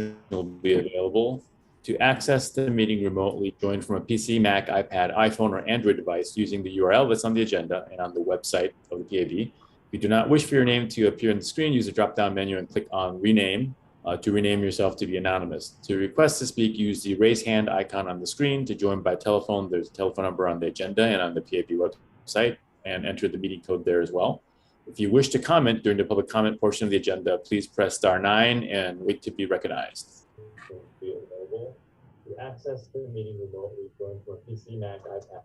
function will be available. To access the meeting remotely, join from a PC, Mac, iPad, iPhone, or Android device using the URL that's on the agenda and on the website of the PAB. If you do not wish for your name to appear on the screen, use the drop-down menu and click on Rename to rename yourself to be anonymous. To request to speak, use the raise hand icon on the screen. To join by telephone, there's a telephone number on the agenda and on the PAB website, and enter the meeting code there as well. If you wish to comment during the public comment portion of the agenda, please press *9 and wait to be recognized. Be available to access the meeting remotely, join from a PC, Mac, iPad.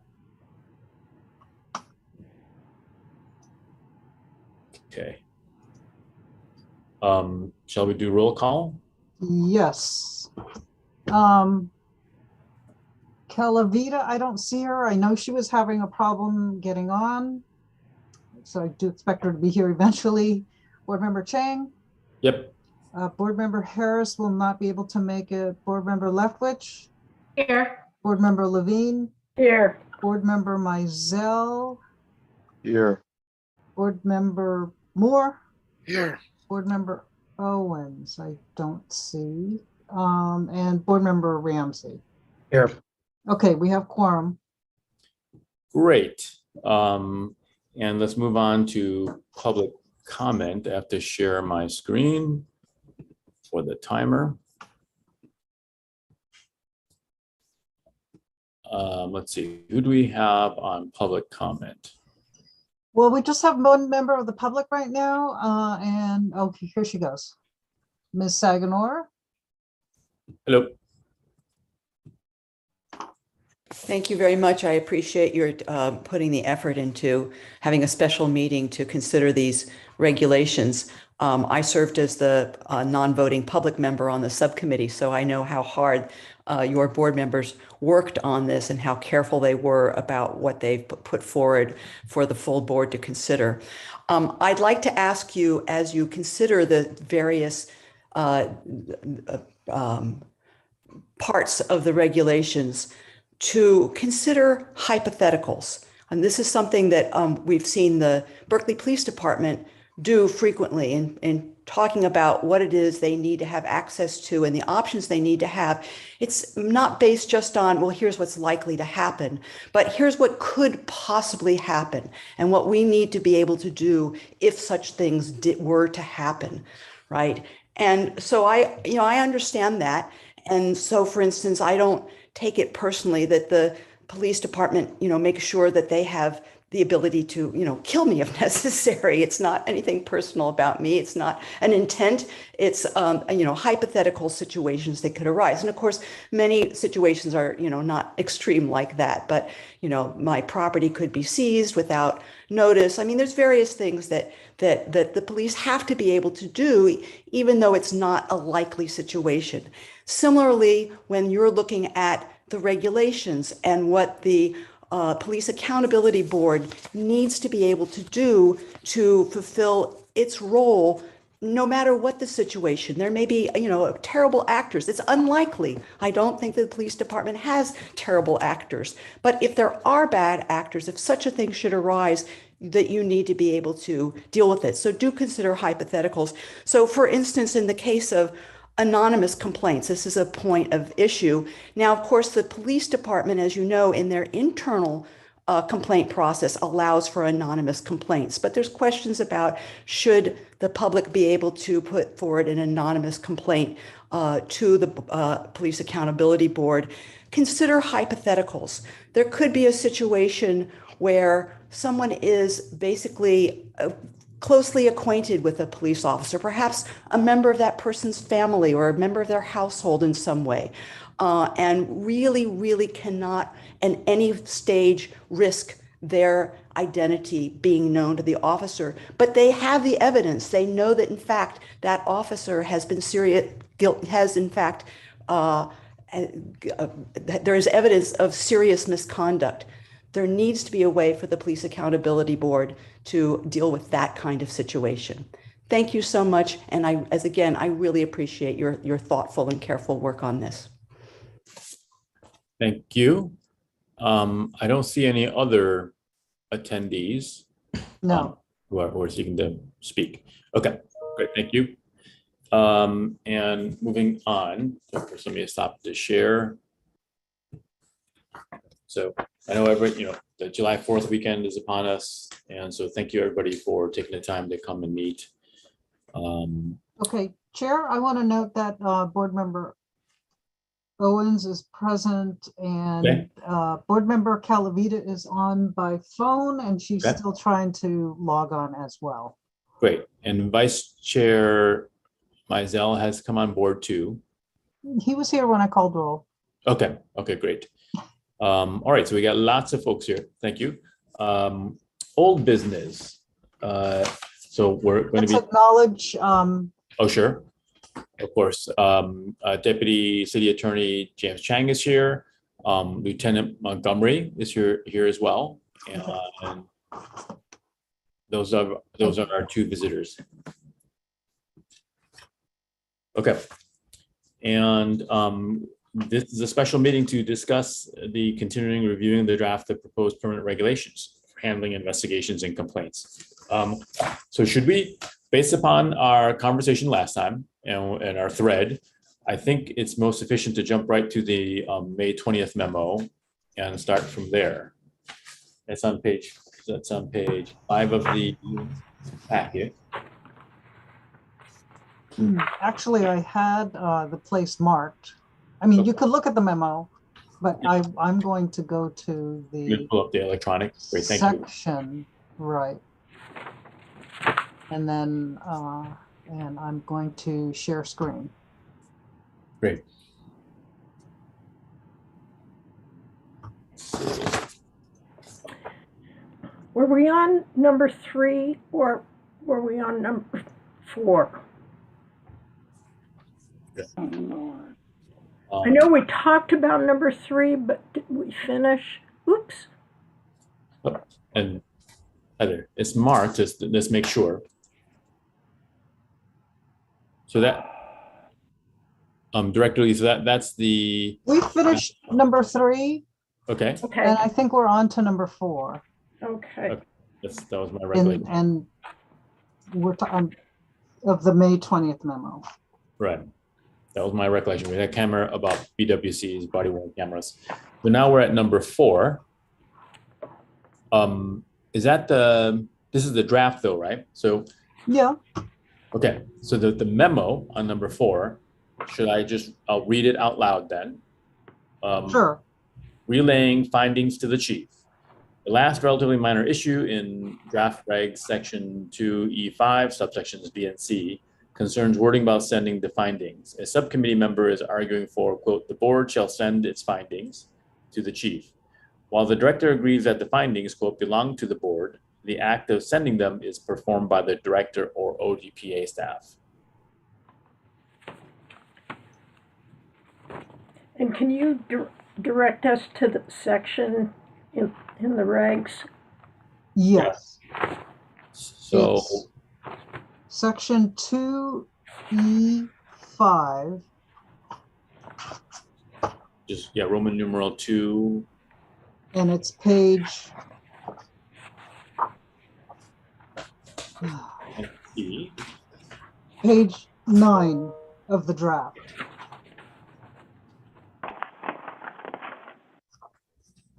Okay. Shall we do roll call? Yes. Calavita, I don't see her. I know she was having a problem getting on, so I do expect her to be here eventually. Board Member Chang? Yep. Board Member Harris will not be able to make it. Board Member Leftwich? Here. Board Member Levine? Here. Board Member Mizell? Here. Board Member Moore? Here. Board Member Owens, I don't see. And Board Member Ramsey. Here. Okay, we have quorum. Great. And let's move on to public comment. I have to share my screen for the timer. Let's see, who do we have on public comment? Well, we just have one member of the public right now, and okay, here she goes. Ms. Saganor. Hello. Thank you very much. I appreciate your putting the effort into having a special meeting to consider these regulations. I served as the non-voting public member on the subcommittee, so I know how hard your board members worked on this and how careful they were about what they've put forward for the full board to consider. I'd like to ask you, as you consider the various parts of the regulations, to consider hypotheticals. And this is something that we've seen the Berkeley Police Department do frequently in talking about what it is they need to have access to and the options they need to have. It's not based just on, well, here's what's likely to happen, but here's what could possibly happen and what we need to be able to do if such things were to happen, right? And so I understand that. And so, for instance, I don't take it personally that the police department, make sure that they have the ability to, kill me if necessary. It's not anything personal about me. It's not an intent. It's, hypothetical situations that could arise. And of course, many situations are, not extreme like that, but, my property could be seized without notice. I mean, there's various things that the police have to be able to do, even though it's not a likely situation. Similarly, when you're looking at the regulations and what the Police Accountability Board needs to be able to do to fulfill its role, no matter what the situation. There may be, terrible actors. It's unlikely. I don't think the police department has terrible actors. But if there are bad actors, if such a thing should arise, that you need to be able to deal with it. So do consider hypotheticals. So for instance, in the case of anonymous complaints, this is a point of issue. Now, of course, the police department, as you know, in their internal complaint process allows for anonymous complaints, but there's questions about should the public be able to put forward an anonymous complaint to the Police Accountability Board. Consider hypotheticals. There could be a situation where someone is basically closely acquainted with a police officer, perhaps a member of that person's family or a member of their household in some way, and really, really cannot at any stage risk their identity being known to the officer. But they have the evidence. They know that, in fact, that officer has been there is evidence of serious misconduct. There needs to be a way for the Police Accountability Board to deal with that kind of situation. Thank you so much. And I really appreciate your thoughtful and careful work on this. Thank you. I don't see any other attendees No. who are seeking to speak. Okay, great, thank you. And moving on, first let me stop the share. So I know the July 4th weekend is upon us. And so thank you everybody for taking the time to come and meet. Okay, Chair, I want to note that Board Member Owens is present and Okay. Board Member Calavita is on by phone and she's Okay. still trying to log on as well. Great. And Vice Chair Mizell has come on board too. He was here when I called roll. Okay. Okay, great. All right. So we got lots of folks here. Thank you. Old business. So we're going Let's to be, acknowledge, oh, sure. Of course. Deputy City Attorney James Chang is here. Lieutenant Montgomery is here as well. And those are our two visitors. Okay. And this is a special meeting to discuss the continuing reviewing the draft of proposed permanent regulations for handling investigations and complaints. So should we, based upon our conversation last time and our thread, I think it's most efficient to jump right to the May 20th memo and start from there. That's on page 5 of the packet. actually, I had the place marked. I mean, you could look at the memo, but I'm going to go to You can the pull up the electronic. Great, thank you. section, right? And then, and I'm going to share screen. Great. Were we on number 3 or were we on number 4? I know we talked about number 3, but did we finish? Oops. And Heather, it's marked. Let's make sure. So that Director Lee, so that's the We finished number 3, okay. Okay. and I think we're on to number 4. Okay. That was my recollection. And we're talking of the May 20th memo. Right. That was my recollection. We had a camera about BWC's body worn cameras. So now we're at number 4. Is that this is the draft though, right? So Yeah, okay. So the memo on number 4, I'll read it out loud then. sure. Relaying findings to the chief. The last relatively minor issue in draft regs section 2E5 subsections B and C concerns wording about sending the findings. A subcommittee member is arguing for, quote, the board shall send its findings to the chief. While the director agrees that the findings, quote, belong to the board, the act of sending them is performed by the director or ODPA staff. And can you direct us to the section in the regs? Yes. So It's section 2E5. just, yeah, Roman numeral 2. And it's page E. page 9 of the draft.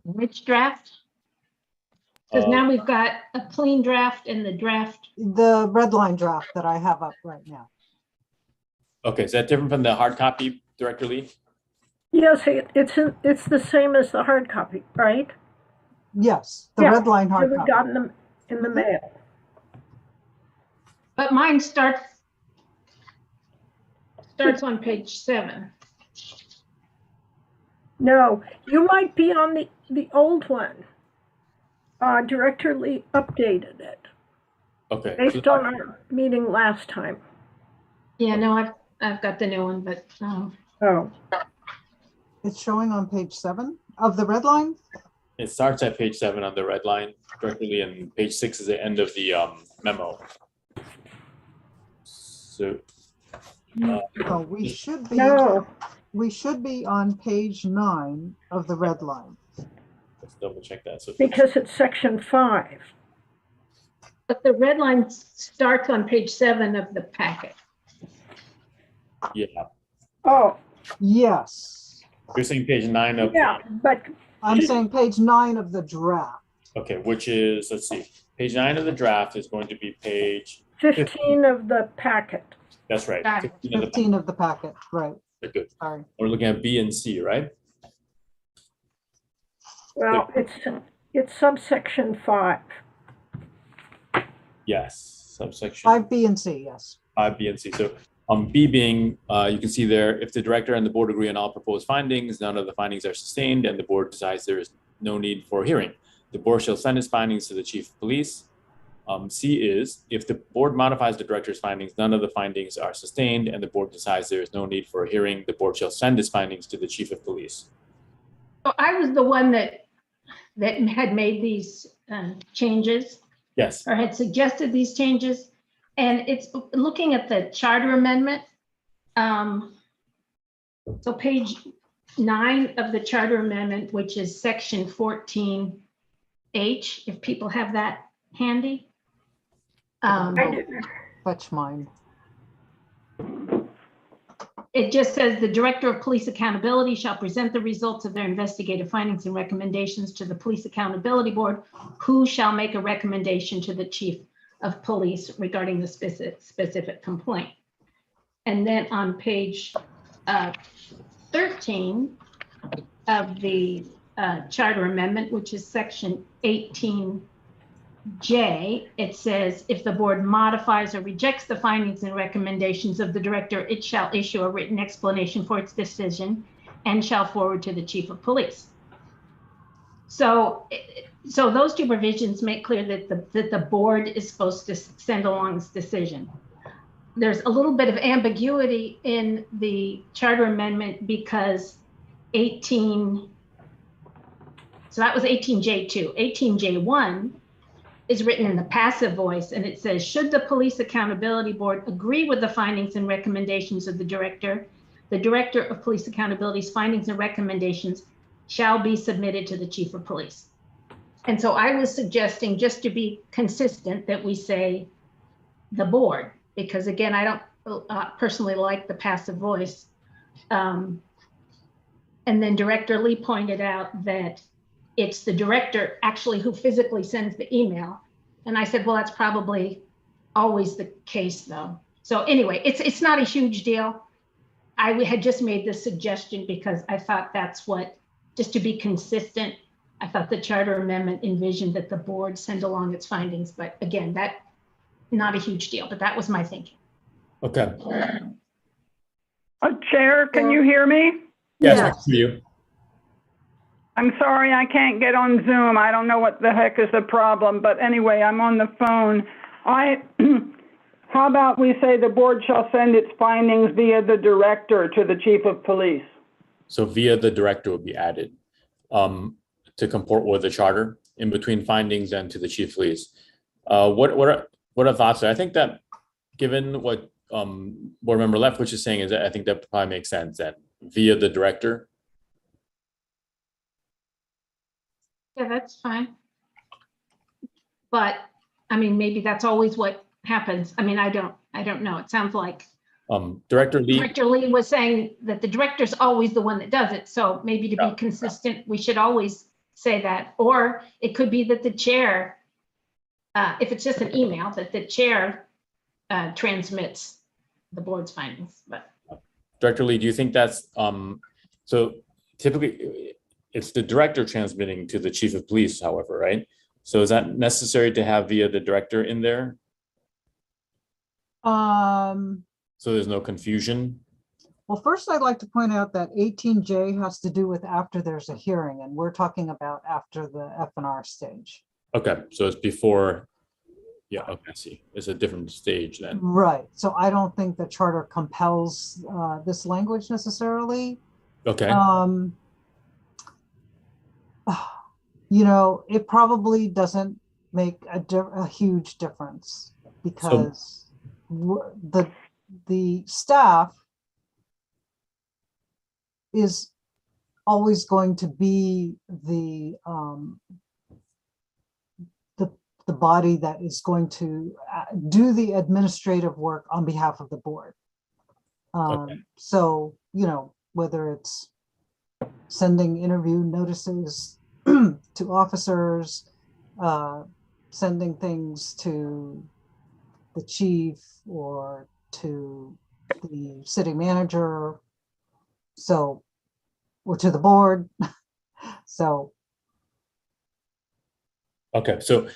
Which draft? Because now we've got a clean draft and the draft. The red line draft that I have up right now. Okay, is that different from the hard copy, Director Lee? Yes, it's the same as the hard copy, right? Yes, the Yeah, red line That hard we copy. got in the mail. But mine starts on page 7. No, you might be on the old one. Director Lee updated it Okay. based on our meeting last time. Yeah, no, I've got the new one, but Oh, It's showing on page 7 of the red line. It starts at page 7 on the red line, Director Lee, and page 6 is the end of the memo. So Oh, we should be. no, We should be on page 9 of the red line. let's double check that. So because it's section 5. but the red line starts on page 7 of the packet. Yeah, Oh, Yes, you're saying page 9 of, yeah, but I'm saying page 9 of the draft. okay, which is, let's see, page 9 of the draft is going to be page, 15 of the packet. that's right. Got it. 15 of the 15 of the packet, right, packet. Good. sorry. We're looking at B and C, right? Well, it's subsection 5. Yes, subsection 5B and C, yes. 5B and C. So B being, you can see there, if the director and the board agree on all proposed findings, none of the findings are sustained, and the board decides there is no need for a hearing. The board shall send its findings to the chief of police. C is, if the board modifies the director's findings, none of the findings are sustained, and the board decides there is no need for a hearing, the board shall send its findings to the chief of police. So I was the one that had made these changes Yes. or had suggested these changes. And it's looking at the charter amendment. So page 9 of the charter amendment, which is section 14H, if people have that handy. Fetch mine. It just says the director of police accountability shall present the results of their investigative findings and recommendations to the police accountability board, who shall make a recommendation to the chief of police regarding the specific complaint. And then on page 13 of the charter amendment, which is section 18J, it says if the board modifies or rejects the findings and recommendations of the director, it shall issue a written explanation for its decision and shall forward to the chief of police. So those two provisions make clear that the board is supposed to send along this decision. There's a little bit of ambiguity in the charter amendment because so that was 18J2. 18J1 is written in the passive voice, and it says, should the police accountability board agree with the findings and recommendations of the director of police accountability's findings and recommendations shall be submitted to the chief of police. And so I was suggesting, just to be consistent, that we say the board, because again, I don't personally like the passive voice. And then Director Lee pointed out that it's the director actually who physically sends the email. And I said, well, that's probably always the case though. So anyway, it's not a huge deal. I had just made this suggestion because I thought that's what, just to be consistent, I thought the charter amendment envisioned that the board send along its findings, but again, that not a huge deal, but that was my thinking. Okay. Chair, can you hear me? Yes, Yes. I can hear you. I'm sorry, I can't get on Zoom. I don't know what the heck is the problem, but anyway, I'm on the phone. How about we say the board shall send its findings via the director to the chief of police? So via the director will be added to comport with the charter in between findings and to the chief of police. What are thoughts there? I think that given what board member Leftwich is saying, is that I think that probably makes sense, that via the director. Yeah, that's fine. But I mean, maybe that's always what happens. I mean, I don't know. It sounds like Director Lee. Director Lee was saying that the director's always the one that does it. So maybe to be consistent, we should always say that. Or it could be that the chair, if it's just an email, that the chair transmits the board's findings. But Director Lee, do you think that's so typically it's the director transmitting to the chief of police, however, right? So is that necessary to have via the director in there? So there's no confusion? Well, first I'd like to point out that 18J has to do with after there's a hearing, and we're talking about after the F&R stage. Okay, so it's before, yeah, okay, I see. It's a different stage then. Right, so I don't think the charter compels this language necessarily. Okay, You know, it probably doesn't make a huge difference because the staff is always going to be the body that is going to do the administrative work on behalf of the board. So, whether it's sending interview notices to officers, sending things to the chief or to the city manager, or to the board. So, Okay, so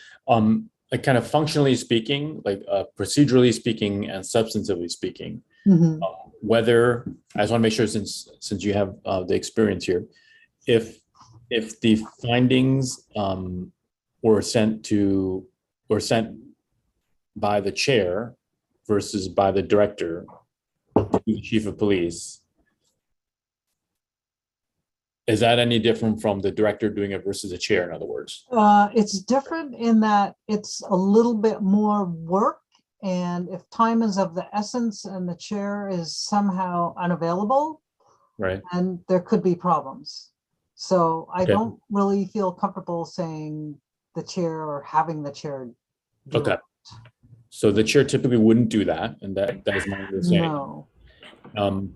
like kind of functionally speaking, like procedurally speaking and substantively speaking, mhm. whether, I just want to make sure since you have the experience here, if the findings were sent by the chair versus by the director to the chief of police, is that any different from the director doing it versus the chair, in other words? It's different in that it's a little bit more work, and if time is of the essence and the chair is somehow unavailable, Right. and there could be problems. So I Okay. don't really feel comfortable saying the chair or having the chair do Okay. it. So the chair typically wouldn't do that, and that is my understanding. No.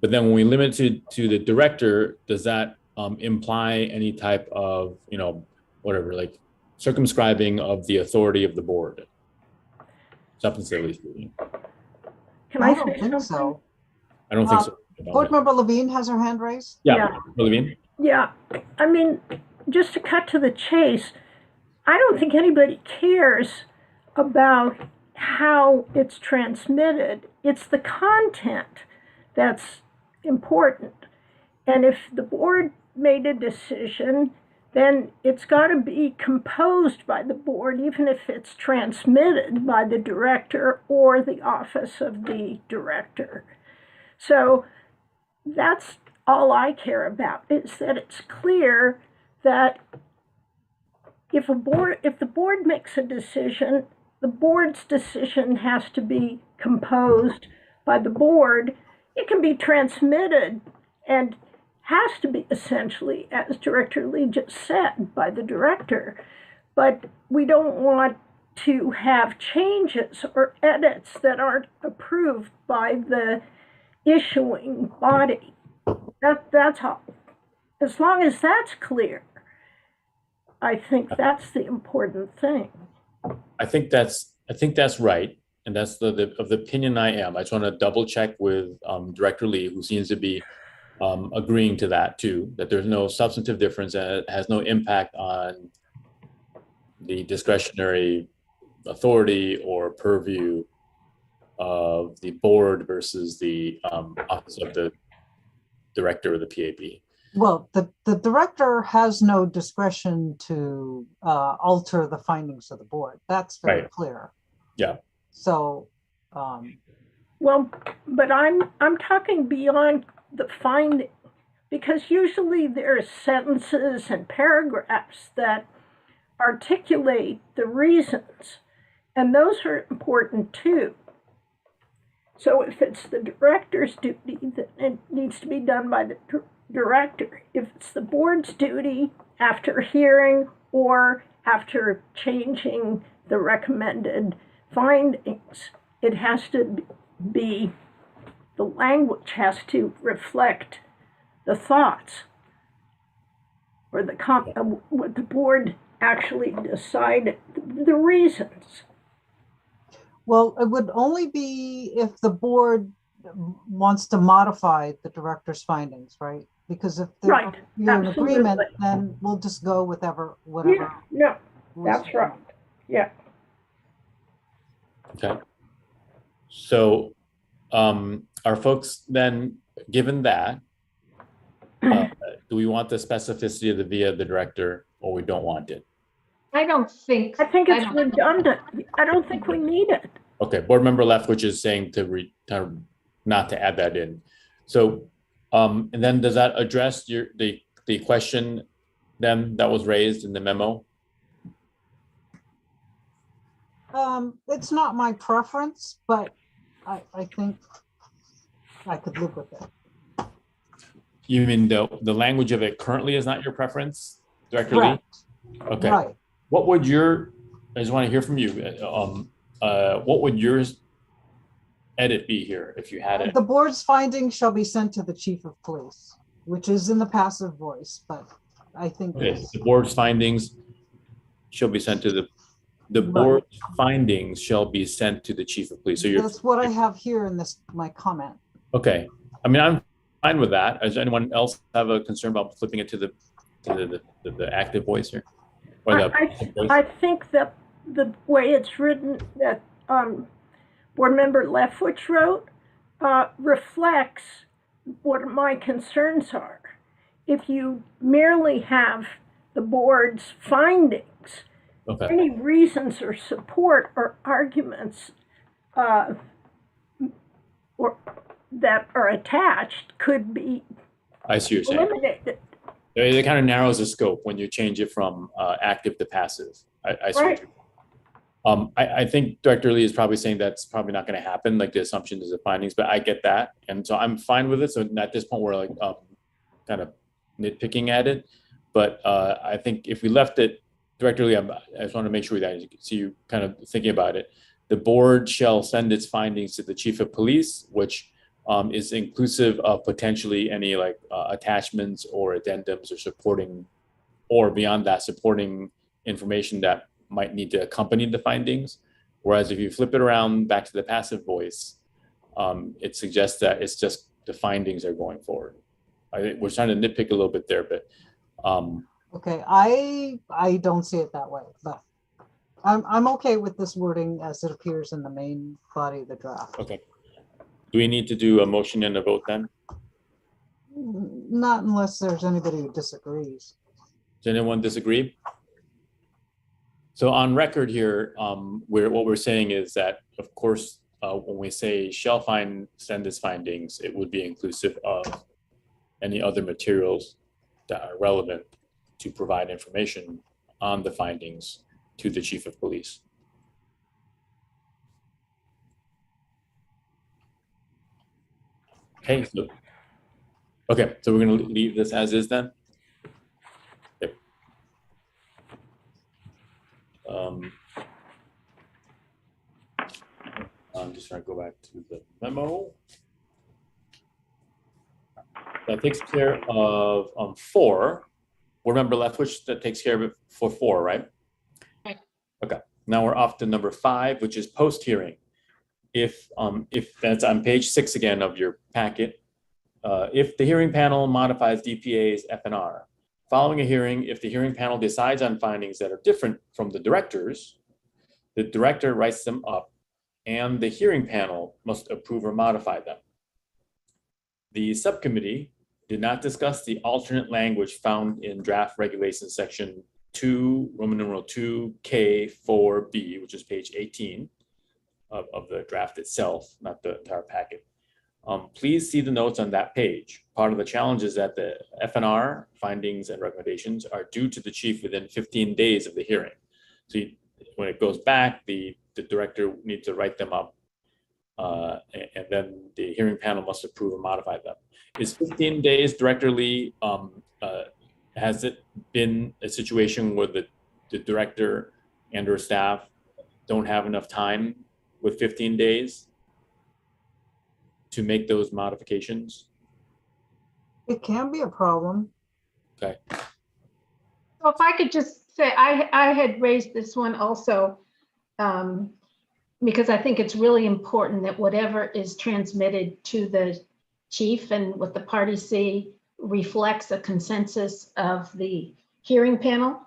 But then when we limit it to the director, does that imply any type of, whatever, like circumscribing of the authority of the board? Substantively speaking. Can I I don't say think something? so. I don't think so. Board Member Levine has her hand raised. Yeah, Levine? Yeah, I mean, just to cut to the chase, I don't think anybody cares about how it's transmitted. It's the content that's important. And if the board made a decision, then it's got to be composed by the board, even if it's transmitted by the director or the office of the director. So that's all I care about, is that it's clear that if the board makes a decision, the board's decision has to be composed by the board. It can be transmitted and has to be essentially, as Director Lee just said, by the director. But we don't want to have changes or edits that aren't approved by the issuing body. That's all. As long as that's clear, I think that's the important thing. I think that's right. And that's the opinion I am. I just want to double check with Director Lee, who seems to be agreeing to that too, that there's no substantive difference and it has no impact on the discretionary authority or purview of the board versus the office of the director of the PAB. Well, the director has no discretion to alter the findings of the board. That's very Right. clear. Yeah. So, Well, but I'm talking beyond the finding, because usually there are sentences and paragraphs that articulate the reasons, and those are important too. So if it's the director's duty, then it needs to be done by the director. If it's the board's duty, after hearing or after changing the recommended findings, it has to be, the language has to reflect the thoughts or what the board actually decided, the reasons. well, it would only be if the board wants to modify the director's findings, right? Because if Right, you're in agreement, absolutely. then we'll just go with whatever. Yeah, no, that's right. Yeah. Okay. So are folks then, given that, do we want the specificity of the via the director or we don't want it? I don't think. I think it's don't- redundant. I don't think we need it. Okay, board member Leftwich is saying not to add that in. So, and then does that address the question then that was raised in the memo? It's not my preference, but I think I could live with it. You mean the language of it currently is not your preference, Director Lee? Correct. Okay. Right. What would I just want to hear from you. What would your edit be here if you had it? The board's findings shall be sent to the chief of police, which is in the passive voice, but I think Okay, this, the board's findings shall be sent to the Right. board's findings shall be sent to the chief of police. So you're that's what I have here in this, my comment. okay. I mean, I'm fine with that. Does anyone else have a concern about flipping it to the active voice here? Or the passive voice? I think that the way it's written, that Board Member Leftwich wrote, reflects what my concerns are. If you merely have the board's findings, Okay, any reasons or support or arguments or that are attached could be I see what you're saying. eliminated. It kind of narrows the scope when you change it from active to passive. I see. Right. I think Director Lee is probably saying that's probably not going to happen. Like the assumption is the findings, but I get that, and so I'm fine with it. So at this point, we're like kind of nitpicking at it, but I think if we left it, Director Lee, I just want to make sure that you can see you kind of thinking about it. The board shall send its findings to the chief of police, which is inclusive of potentially any like attachments or addendums or supporting, or beyond that, supporting information that might need to accompany the findings. Whereas if you flip it around back to the passive voice, it suggests that it's just the findings are going forward. I think we're trying to nitpick a little bit there, but Okay, I don't see it that way, but I'm okay with this wording as it appears in the main body of the draft. okay. Do we need to do a motion and a vote then? Not unless there's anybody who disagrees. Does anyone disagree? So on record here, what we're saying is that, of course, when we say shall send its findings, it would be inclusive of any other materials that are relevant to provide information on the findings to the chief of police. Okay, so we're going to leave this as is then? Yep. I'm just trying to go back to the memo. That takes care of 4. Remember Leftwich, that takes care of it for 4, right? Right. Okay. Now we're off to number 5, which is post-hearing. If that's on page 6 again of your packet, if the hearing panel modifies DPA's FNR, following a hearing, if the hearing panel decides on findings that are different from the director's, the director writes them up and the hearing panel must approve or modify them. The subcommittee did not discuss the alternate language found in draft regulation section 2, Roman numeral 2K4B, which is page 18 of the draft itself, not the entire packet. Please see the notes on that page. Part of the challenge is that the FNR findings and recommendations are due to the chief within 15 days of the hearing. So when it goes back, the director needs to write them up, and then the hearing panel must approve or modify them. Is 15 days, Director Lee, has it been a situation where the director and or staff don't have enough time with 15 days to make those modifications? It can be a problem. Okay. So if I could just say, I had raised this one also, because I think it's really important that whatever is transmitted to the chief and what the parties see reflects a consensus of the hearing panel.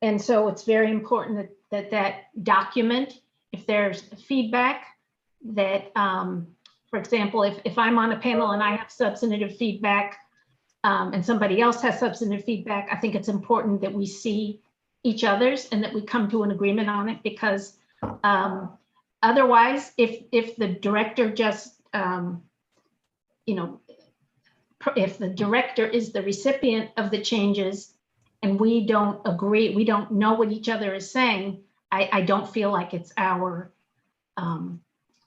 And so it's very important that document, if there's feedback, that, for example, if I'm on a panel and I have substantive feedback, and somebody else has substantive feedback, I think it's important that we see each other's and that we come to an agreement on it, because otherwise, if the director just, if the director is the recipient of the changes and we don't agree, we don't know what each other is saying, I don't feel like it's our,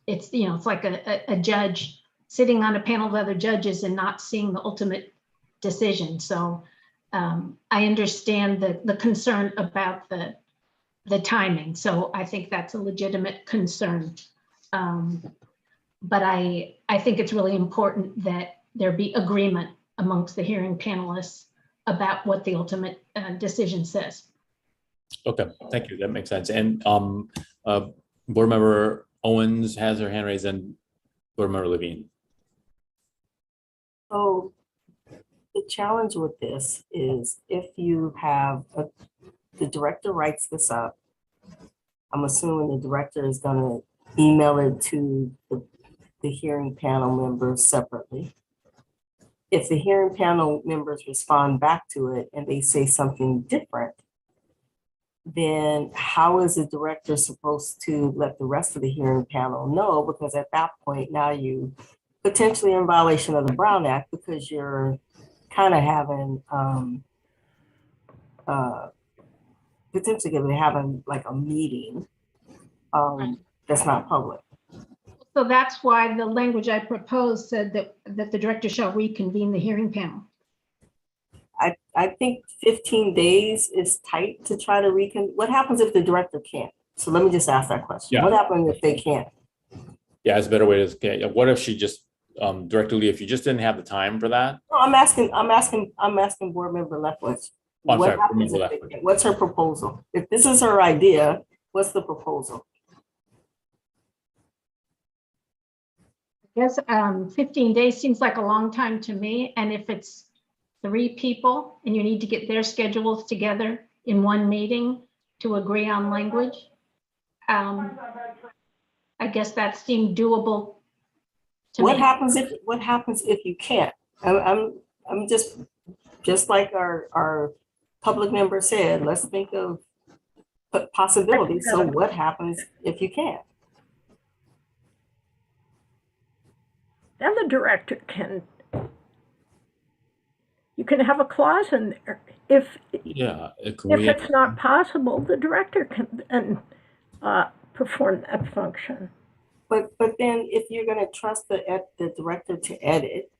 it's like a judge sitting on a panel of other judges and not seeing the ultimate decision. So I understand the concern about the timing. So I think that's a legitimate concern. But I think it's really important that there be agreement amongst the hearing panelists about what the ultimate decision says. Okay, thank you. That makes sense. And Board Member Owens has her hand raised, and Board Member Levine. So the challenge with this is if you have the director writes this up, I'm assuming the director is going to email it to the hearing panel members separately. If the hearing panel members respond back to it and they say something different, then how is the director supposed to let the rest of the hearing panel know? Because at that point, now you potentially in violation of the Brown Act, because you're kind of having potentially having like a meeting that's not public. So that's why the language I proposed said that the director shall reconvene the hearing panel. I think 15 days is tight to try to what happens if the director can't? So let me just ask that question. Yeah. What happens if they can't? Yeah, it's a better way to say. What if she just Director Lee, if you just didn't have the time for that? No, I'm asking Board Member Leftwich. Oh, I'm What sorry, Board happens Member if they Leftwich. can't? What's her proposal? If this is her idea, what's the proposal? I guess 15 days seems like a long time to me. And if it's 3 people and you need to get their schedules together in one meeting to agree on language, I guess that seemed doable to What me. happens if you can't? I'm just like our public member said, let's think of possibilities. So what happens if you can't? Then the director you can have a clause in there. If it's not possible, the director can then perform that function. But then if you're going to trust the director to edit,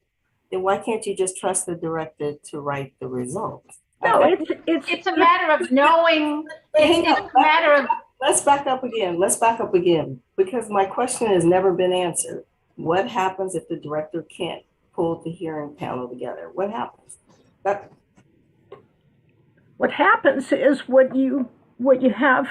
then why can't you just trust the director to write the results? No, It's a matter of knowing. It's a matter of. Let's back up again, because my question has never been answered. What happens if the director can't pull the hearing panel together? What happens? What happens is what you have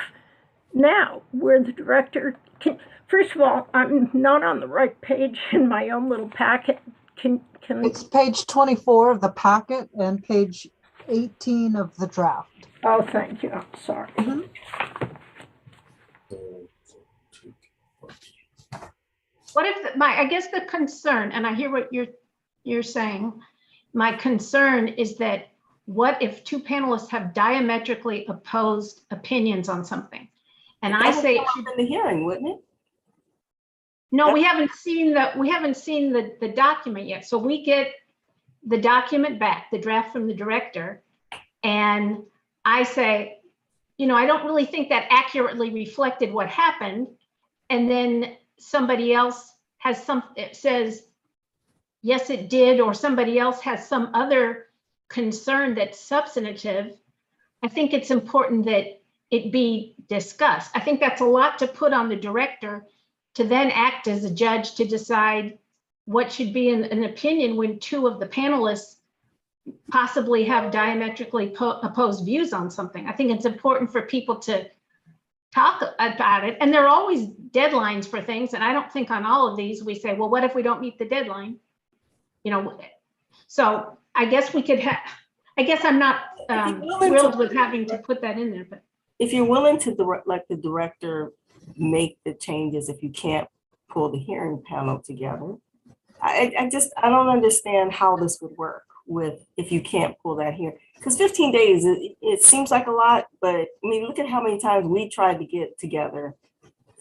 now, where the director can. First of all, I'm not on the right page in my own little packet. It's page 24 of the packet and page 18 of the draft. Oh, thank you. I'm sorry. What if I guess the concern, and I hear what you're saying, my concern is that what if 2 panelists have diametrically opposed opinions on something? And I say it should in the hearing, wouldn't it? No, we haven't seen the document yet. So we get the document back, the draft from the director, and I say, I don't really think that accurately reflected what happened. And then somebody else says, yes, it did, or somebody else has some other concern that's substantive. I think it's important that it be discussed. I think that's a lot to put on the director to then act as a judge to decide what should be an opinion when 2 of the panelists possibly have diametrically opposed views on something. I think it's important for people to talk about it. And there are always deadlines for things. And I don't think on all of these we say, well, what if we don't meet the deadline? So I guess we could I guess I'm not thrilled with having to put that in there. But if you're willing to let the director make the changes, if you can't pull the hearing panel together, I don't understand how this would work if you can't pull that here. Because 15 days, it seems like a lot, but I mean, look at how many times we tried to get together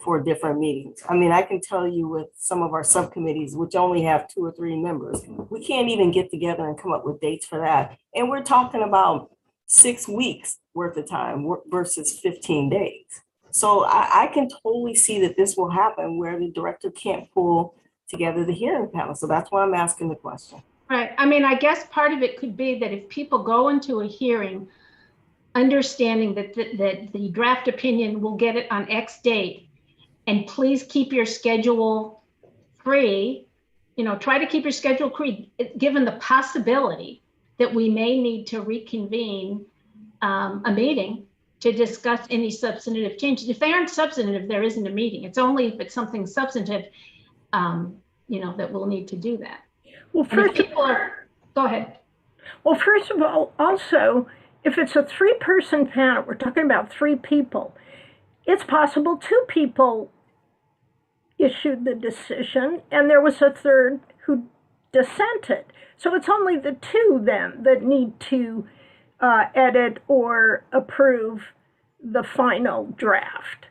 for different meetings. I mean, I can tell you with some of our subcommittees, which only have 2 or 3 members, we can't even get together and come up with dates for that. And we're talking about 6 weeks worth of time versus 15 days. So I can totally see that this will happen where the director can't pull together the hearing panel. So that's why I'm asking the question. Right. I mean, I guess part of it could be that if people go into a hearing understanding that the draft opinion will get it on X date, and please keep your schedule free, try to keep your schedule free, given the possibility that we may need to reconvene a meeting to discuss any substantive changes. If they aren't substantive, there isn't a meeting. It's only if it's something substantive, that we'll need to do that. Well, And if people are, go ahead. Well, first of all, also, if it's a 3-person panel, we're talking about 3 people, it's possible 2 people issued the decision and there was a 3rd who dissented. So it's only the 2 then that need to edit or approve the final draft.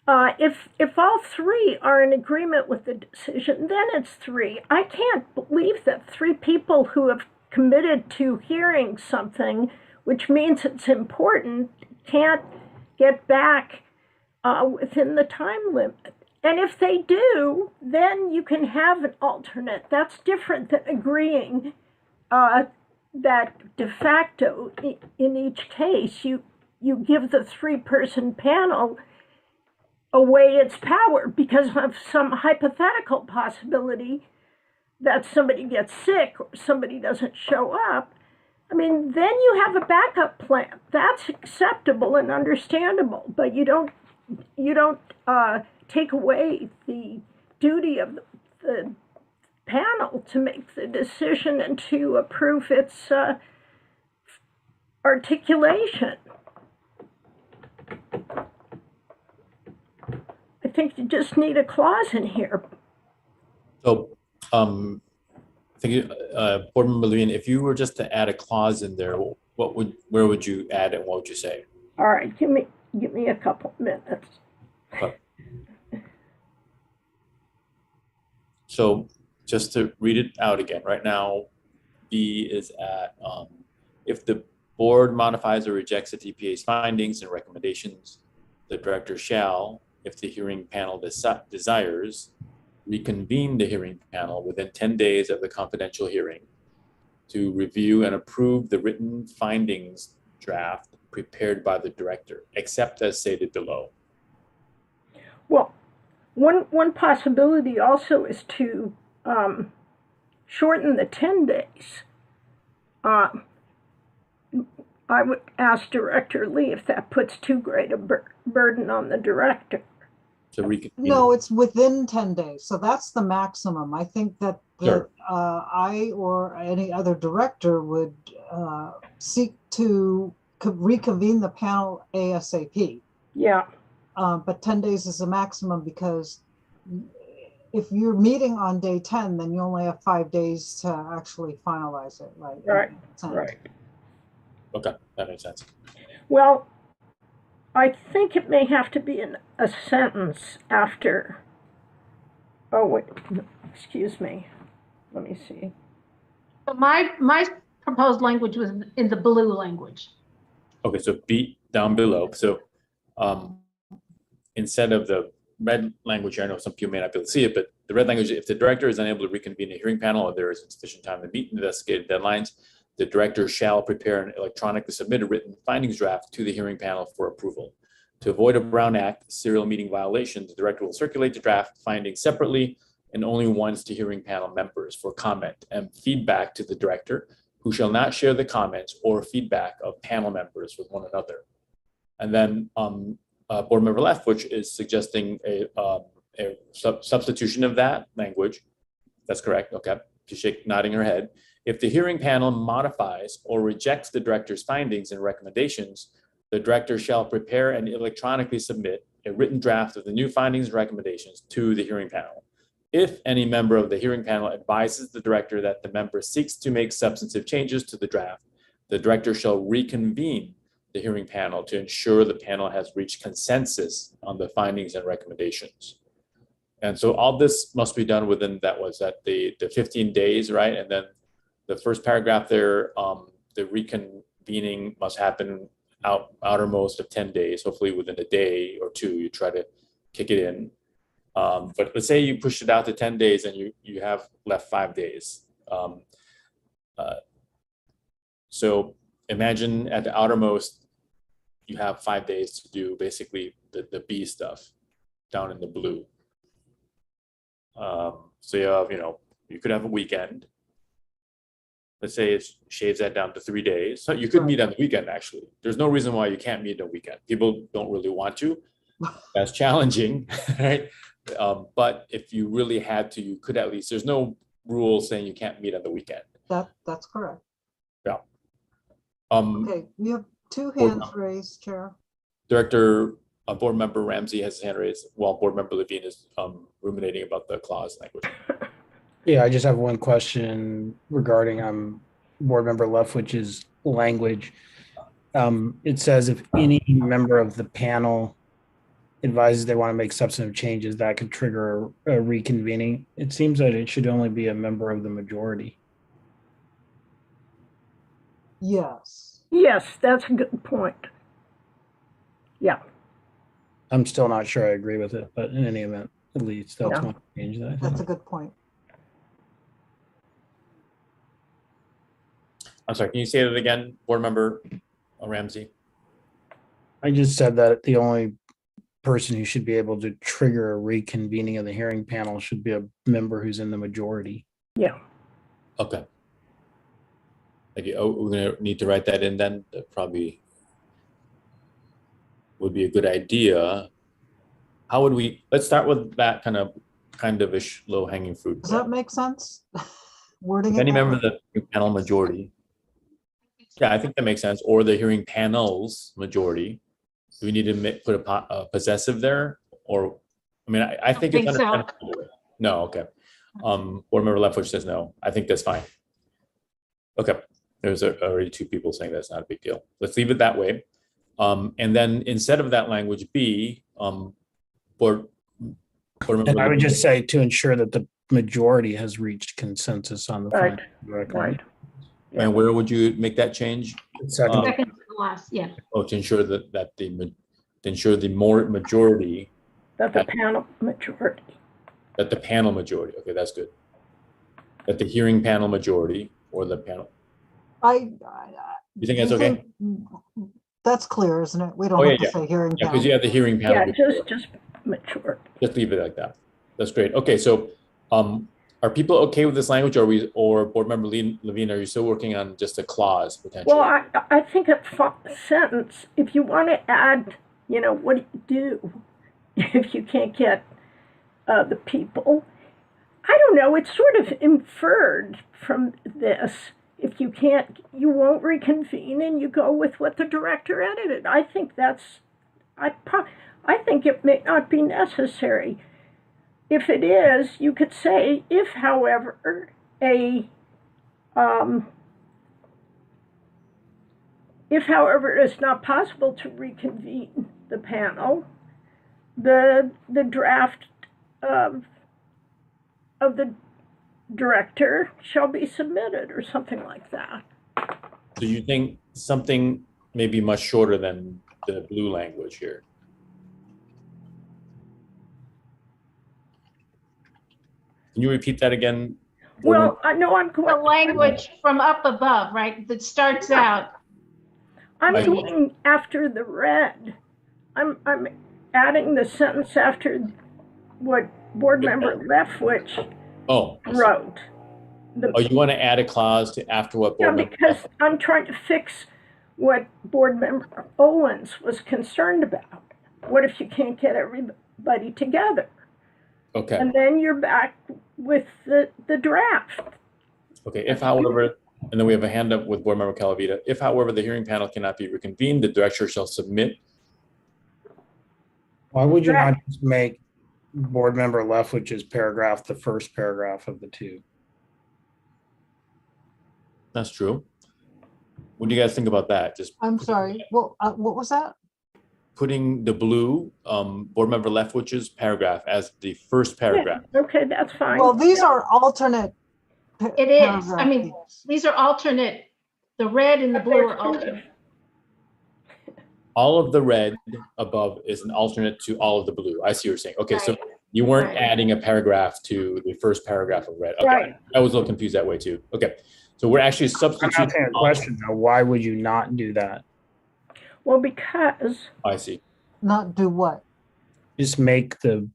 If all 3 are in agreement with the decision, then it's 3. I can't believe that 3 people who have committed to hearing something, which means it's important, can't get back within the time limit. And if they do, then you can have an alternate. That's different than agreeing that de facto in each case you give the 3-person panel away its power because of some hypothetical possibility that somebody gets sick or somebody doesn't show up. I mean, then you have a backup plan. That's acceptable and understandable, but you don't take away the duty of the panel to make the decision and to approve its articulation. I think you just need a clause in here. So, I think, Board Member Levine, if you were just to add a clause in there, where would you add it? What would you say? All right, give me a couple minutes. So just to read it out again, right now, B is at, if the board modifies or rejects the TPA's findings and recommendations, the director shall, if the hearing panel desires, reconvene the hearing panel within 10 days of the confidential hearing to review and approve the written findings draft prepared by the director, except as stated below. Well, one possibility also is to shorten the 10 days. I would ask Director Lee if that puts too great a burden on the director. So reconvene. No, it's within 10 days. So that's the maximum. I think that Sure. I or any other director would seek to reconvene the panel ASAP. Yeah. But 10 days is the maximum because if you're meeting on day 10, then you only have 5 days to actually finalize it, right? Right, right. Okay, that makes sense. Well, I think it may have to be in a sentence after. Oh, wait, excuse me. Let me see. So my proposed language was in the blue language. Okay, so B down below. So instead of the red language here, I know some people may not be able to see it, but the red language, if the director is unable to reconvene a hearing panel or there is insufficient time to meet investigated deadlines, the director shall prepare and electronically submit a written findings draft to the hearing panel for approval. To avoid a Brown Act serial meeting violation, the director will circulate the draft findings separately and only once to hearing panel members for comment and feedback to the director, who shall not share the comments or feedback of panel members with one another. And then Board Member Leftwich is suggesting a substitution of that language. That's correct. Okay. She's nodding her head. If the hearing panel modifies or rejects the director's findings and recommendations, the director shall prepare and electronically submit a written draft of the new findings and recommendations to the hearing panel. If any member of the hearing panel advises the director that the member seeks to make substantive changes to the draft, the director shall reconvene the hearing panel to ensure the panel has reached consensus on the findings and recommendations. And so all this must be done within, that was at the 15 days, right? And then the first paragraph there, the reconvening must happen outermost of 10 days, hopefully within a day or two, you try to kick it in. But let's say you push it out to 10 days and you have left 5 days. So imagine at the outermost, you have 5 days to do basically the B stuff down in the blue. So you have, you could have a weekend. Let's say it shaves that down to 3 days. So you could meet on the weekend, actually. There's no reason why you can't meet on the weekend. People don't really want to. That's challenging, right? But if you really had to, you could at least, there's no rule saying you can't meet on the weekend. That's correct. Yeah. Okay, we have two hands raised, Chair. Director, Board Member Ramsey has his hand raised while Board Member Levine is ruminating about the clause language. Yeah, I just have one question regarding Board Member Leftwich's language. It says if any member of the panel advises they want to make substantive changes, that could trigger a reconvening. It seems that it should only be a member of the majority. Yes. Yes, that's a good point. Yeah. I'm still not sure I agree with it, but in any event, at least that's Yeah. one change that I think. That's a good point. I'm sorry, can you say that again, Board Member Ramsey? I just said that the only person who should be able to trigger a reconvening of the hearing panel should be a member who's in the majority. Yeah. Okay. Thank you. Oh, we're gonna need to write that in then. That probably would be a good idea. How would we, let's start with that kind of ish low hanging fruit. Does that make sense? Wording If it any that member way? of the panel majority. Yeah, I think that makes sense. Or the hearing panel's majority. Do we need to put a possessive there? Or, I mean, I think it's think so. understandable. No, okay. Board Member Leftwich says no. I think that's fine. Okay, there's already two people saying that's not a big deal. Let's leave it that way. And then instead of that language B, Board Member And I would Levine- just say to ensure that the majority has reached consensus on the Right. final record. Right. And where would you make that change? Second, Second to the last, yeah. Oh, to ensure to ensure the more majority, That the panel majority. that the panel majority, okay, that's good. That the hearing panel majority or the panel, I you think that's okay? That's clear, isn't it? We Oh, don't yeah, have to say hearing Yeah, because you panel. have the hearing panel. Yeah, majority. just majority. Just leave it like that. That's great. Okay, so are people okay with this language, or Board Member Levine, are you still working on just a clause potentially? Well, I think a sentence, if you want to add, what do you do if you can't get the people? I don't know, it's sort of inferred from this. If you can't, you won't reconvene and you go with what the director edited. I think I think it may not be necessary. If it is, you could say, if, however, it is not possible to reconvene the panel, the draft of the director shall be submitted, or something like that. So you think something maybe much shorter than the blue language here? Can you repeat that again? Board Well, I know I'm The going. language from up above, right, that starts out, I'm I- doing after the red. I'm adding the sentence after what Board Member Leftwich Oh, I see. wrote. Oh, you want to add a clause to after what Yeah, Board Member? because I'm trying to fix what Board Member Owens was concerned about. What if you can't get everybody together? Okay, And then you're back with the draft. okay. If however, and then we have a hand up with Board Member Calavita. If however, the hearing panel cannot be reconvened, the director shall submit. why would you not just make Board Member Leftwich's paragraph the first paragraph of the two? That's true. What do you guys think about that? Just I'm sorry, well, what was that? putting the blue Board Member Leftwich's paragraph as the first paragraph. Okay, that's fine. Well, these are alternate. It is. I paragraph mean, views. these are alternate, the red and the blue are alternate. All of the red above is an alternate to all of the blue. I see what you're saying. Okay, so Right. you weren't Right. adding a paragraph to the first paragraph of red. Okay, Right. I was a little confused that way too. Okay, so we're actually I'm substituting. asking a question though. Why would you not do that? Well, because I see. Not do what? Just make the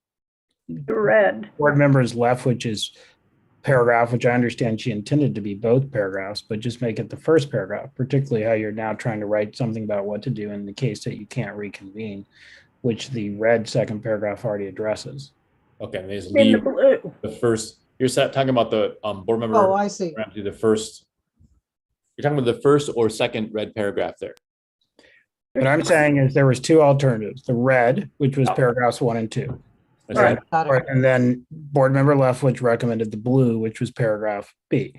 Red. board members Leftwich's paragraph, which I understand she intended to be both paragraphs, but just make it the first paragraph, particularly how you're now trying to write something about what to do in the case that you can't reconvene, which the red second paragraph already addresses. Okay, and there's In the leave blue. the first, you're talking about the board member. Oh, I see. Ramsey, the first, you're talking about the first or second red paragraph there. What I'm saying is there was two alternatives, the red, which was paragraphs 1 and 2. That's Right. Got it. And then board member Leftwich recommended the blue, which was paragraph B.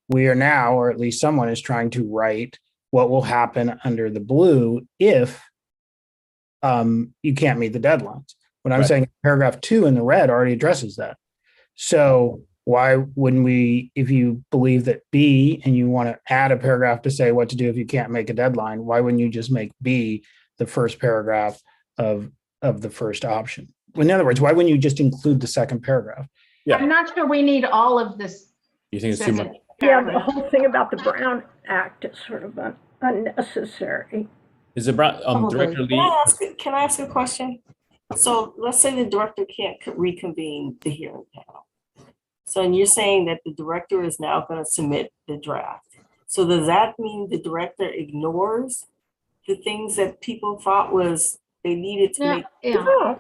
We are now, or at least someone is trying to write what will happen under the blue if you can't meet the deadlines. What I'm Right. saying, paragraph 2 in the red already addresses that. So why wouldn't we, if you believe that B and you want to add a paragraph to say what to do if you can't make a deadline, why wouldn't you just make B the first paragraph of the first option? In other words, why wouldn't you just include the second paragraph? Yeah. I'm not sure we need all of this. You think it's too much? second Yeah, the paragraph. whole thing about the Brown Act is sort of unnecessary. Is it Director Probably. Lee? Can I ask a question? So let's say the director can't reconvene the hearing panel. So and you're saying that the director is now going to submit the draft. So does that mean the director ignores the things that people thought was they needed to No, make? yeah. No,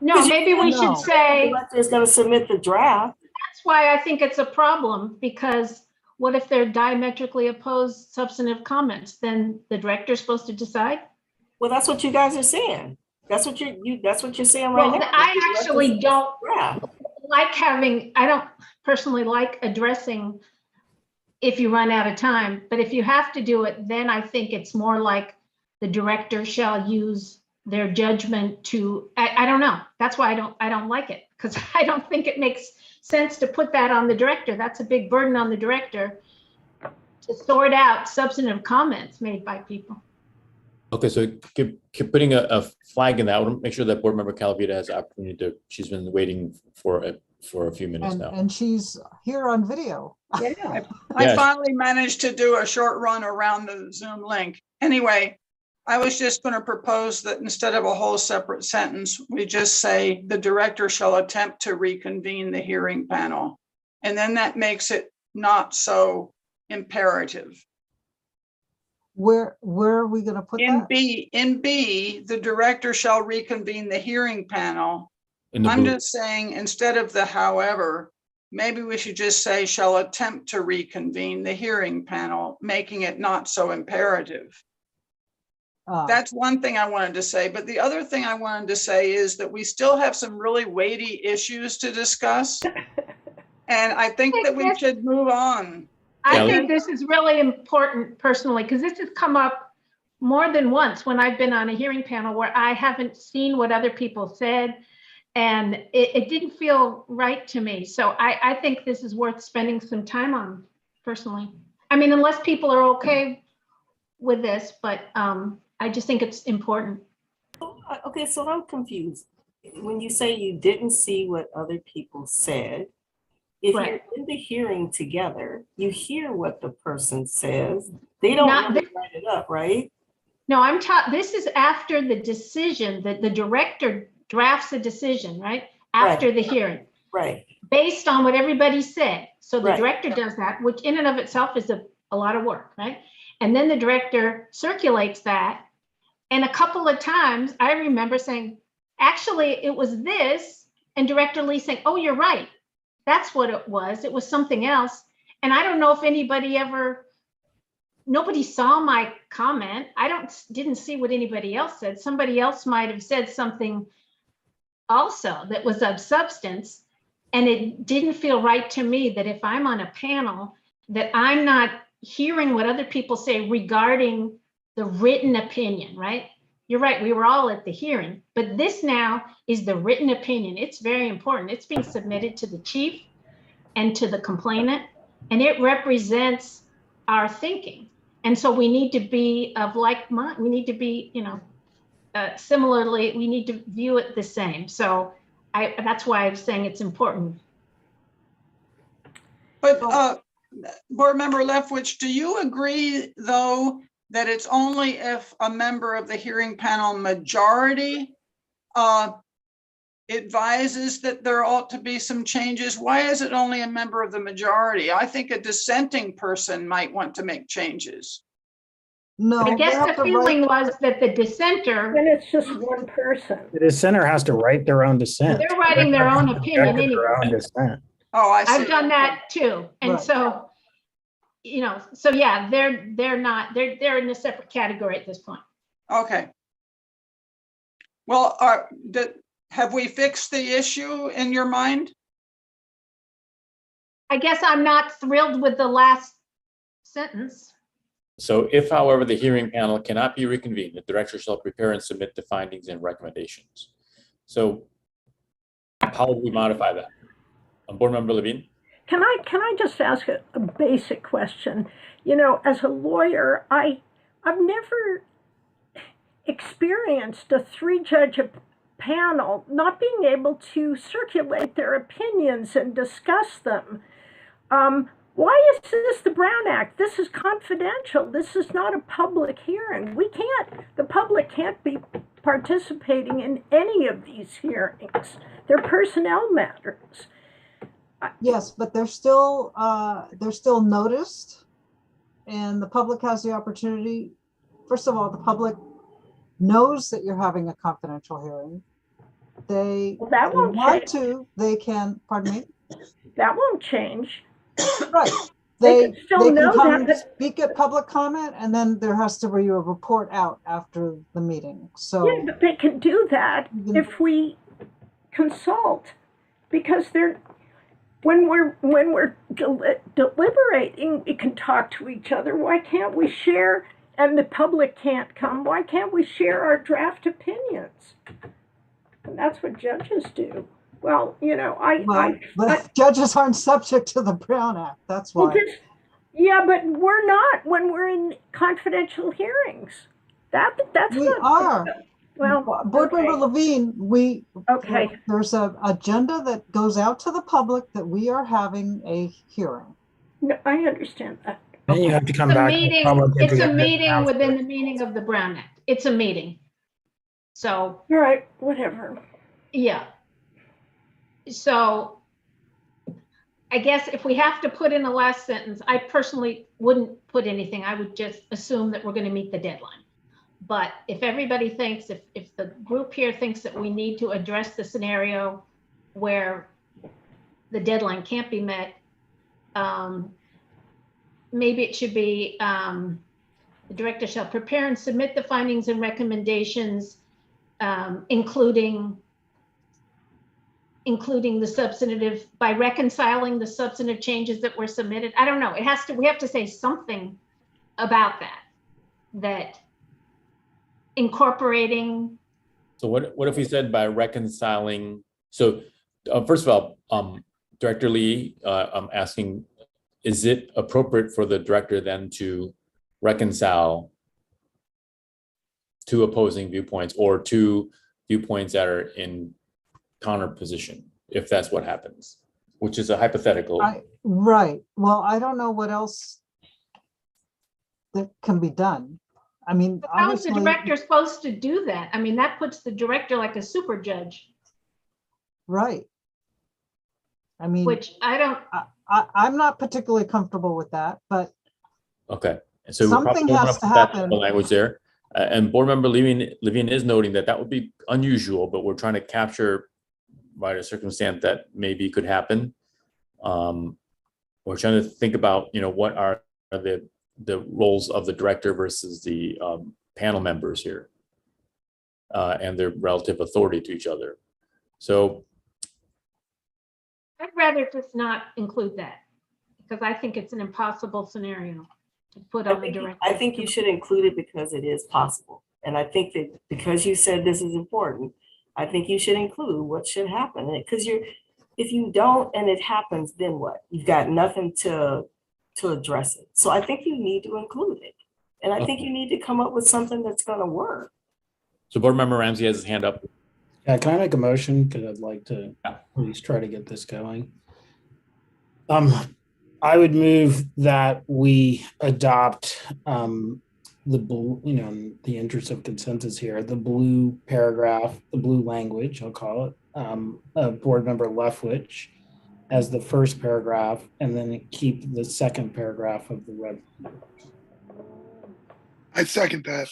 No, maybe we No. should The say, director is going to submit the draft. that's why I think it's a problem, because what if they're diametrically opposed substantive comments? Then the director's supposed to decide? Well, that's what you guys are saying. That's what that's what you're saying Well, right now. I actually don't Draft. I don't personally like addressing if you run out of time, but if you have to do it, then I think it's more like the director shall use their judgment to, I don't know. That's why I don't like it, because I don't think it makes sense to put that on the director. That's a big burden on the director to sort out substantive comments made by people. Okay, so keep putting a flag in that. I want to make sure that board member Calavita has the opportunity to, she's been waiting for a few minutes now. And she's here on video. yeah. I Yes. finally managed to do a short run around the Zoom link. Anyway, I was just going to propose that instead of a whole separate sentence, we just say the director shall attempt to reconvene the hearing panel. And then that makes it not so imperative. Where are we going to put In that? B, the director shall reconvene the hearing panel. In the I'm blue. just saying, instead of the however, maybe we should just say shall attempt to reconvene the hearing panel, making it not so imperative. That's one thing I wanted to say. But the other thing I wanted to say is that we still have some really weighty issues to discuss. And I think that we should move on. I Yeah. think this is really important personally, because this has come up more than once when I've been on a hearing panel where I haven't seen what other people said, and it didn't feel right to me. So I think this is worth spending some time on personally. I mean, unless people are okay with this, but I just think it's important. Okay, so I'm confused. When you say you didn't see what other people said, if Right. you're in the hearing together, you hear what the person says. They don't Not really write it up, right? No, this is after the decision, that the director drafts a decision, right? After the hearing, Right. based on what everybody said. So the Right. director does that, which in and of itself is a lot of work, right? And then the director circulates that. And a couple of times I remember saying, actually, it was this, and Director Lee saying, oh, you're right. That's what it was. It was something else. And I don't know if nobody saw my comment. Didn't see what anybody else said. Somebody else might have said something also that was of substance. And it didn't feel right to me that if I'm on a panel, that I'm not hearing what other people say regarding the written opinion, right? You're right, we were all at the hearing, but this now is the written opinion. It's very important. It's being submitted to the chief and to the complainant, and it represents our thinking. And so we need to be of like mind. We need to be, similarly, we need to view it the same. So that's why I'm saying it's important. But Board Member Leftwich, do you agree, though, that it's only if a member of the hearing panel majority advises that there ought to be some changes, why is it only a member of the majority? I think a dissenting person might want to make changes. No. I they guess have the to feeling write- was that the dissenter, Then it's just one person. The dissenter has to write their own dissent. they're writing their own opinion Object to anyway. their own dissent. Oh, I see. I've done that too. And Right. so, so yeah, they're not, they're in a separate category at this point. Okay. Well, have we fixed the issue in your mind? I guess I'm not thrilled with the last sentence. So if, however, the hearing panel cannot be reconvened, the director shall prepare and submit the findings and recommendations. So how would we modify that? Board Member Levine? Can I just ask a basic question? As a lawyer, I've never experienced a 3-judge panel not being able to circulate their opinions and discuss them. Why is this the Brown Act? This is confidential. This is not a public hearing. The public can't be participating in any of these hearings. They're personnel matters. Yes, but they're still noticed, and the public has the opportunity. First of all, the public knows that you're having a confidential hearing. They they can, pardon me? That won't change. Right. They can still can know come that. speak at public comment, and then there has to be a report out after the meeting. So Yeah, but they can do that if we consult, because when we're deliberating, we can talk to each other. Why can't we share? And the public can't come. Why can't we share our draft opinions? And that's what judges do. Well, but judges aren't subject to the Brown Act. That's why. Yeah, but we're not when we're in confidential hearings. That's we not. are. Well, Board Member Levine, there's an agenda that goes out to the public that we are having a hearing. No, I understand that. Then you have to come It's a back. to the meeting, public and it's to a get meeting announced. within the meaning of the Brown Act. It's a meeting. So, All right, whatever. yeah. So I guess if we have to put in the last sentence, I personally wouldn't put anything. I would just assume that we're going to meet the deadline. But if everybody thinks, if the group here thinks that we need to address the scenario where the deadline can't be met, maybe it should be the director shall prepare and submit the findings and recommendations, including the substantive, by reconciling the substantive changes that were submitted. I don't know. We have to say something about that incorporating. So what if we said by reconciling? So first of all, Director Lee, I'm asking, is it appropriate for the director then to reconcile two opposing viewpoints or two viewpoints that are in counter position, if that's what happens, which is a hypothetical? Right. Well, I don't know what else that can be done. I mean, How is the director supposed to do that? I mean, that puts the director like a super judge. Right. I mean, which I'm not particularly comfortable with that, but okay. And so something has to happen. The language there, and Board Member Levine is noting that would be unusual, but we're trying to capture a circumstance that maybe could happen. We're trying to think about, what are the roles of the director versus the panel members here, and their relative authority to each other. So I'd rather just not include that, because I think it's an impossible scenario to put on the director. I think you should include it because it is possible. And I think that because you said this is important, I think you should include what should happen. Because if you don't and it happens, then what? You've got nothing to address it. So I think you need to include it. And I think you need to come up with something that's going to work. So Board Member Ramsey has his hand up. Yeah, can I make a motion? Because I'd like to at least try to get this going. I would move that we adopt the blue, in the interest of consensus here, the blue paragraph, the blue language, I'll call it, Board Member Leftwich as the first paragraph, and then keep the second paragraph of the red. I second that.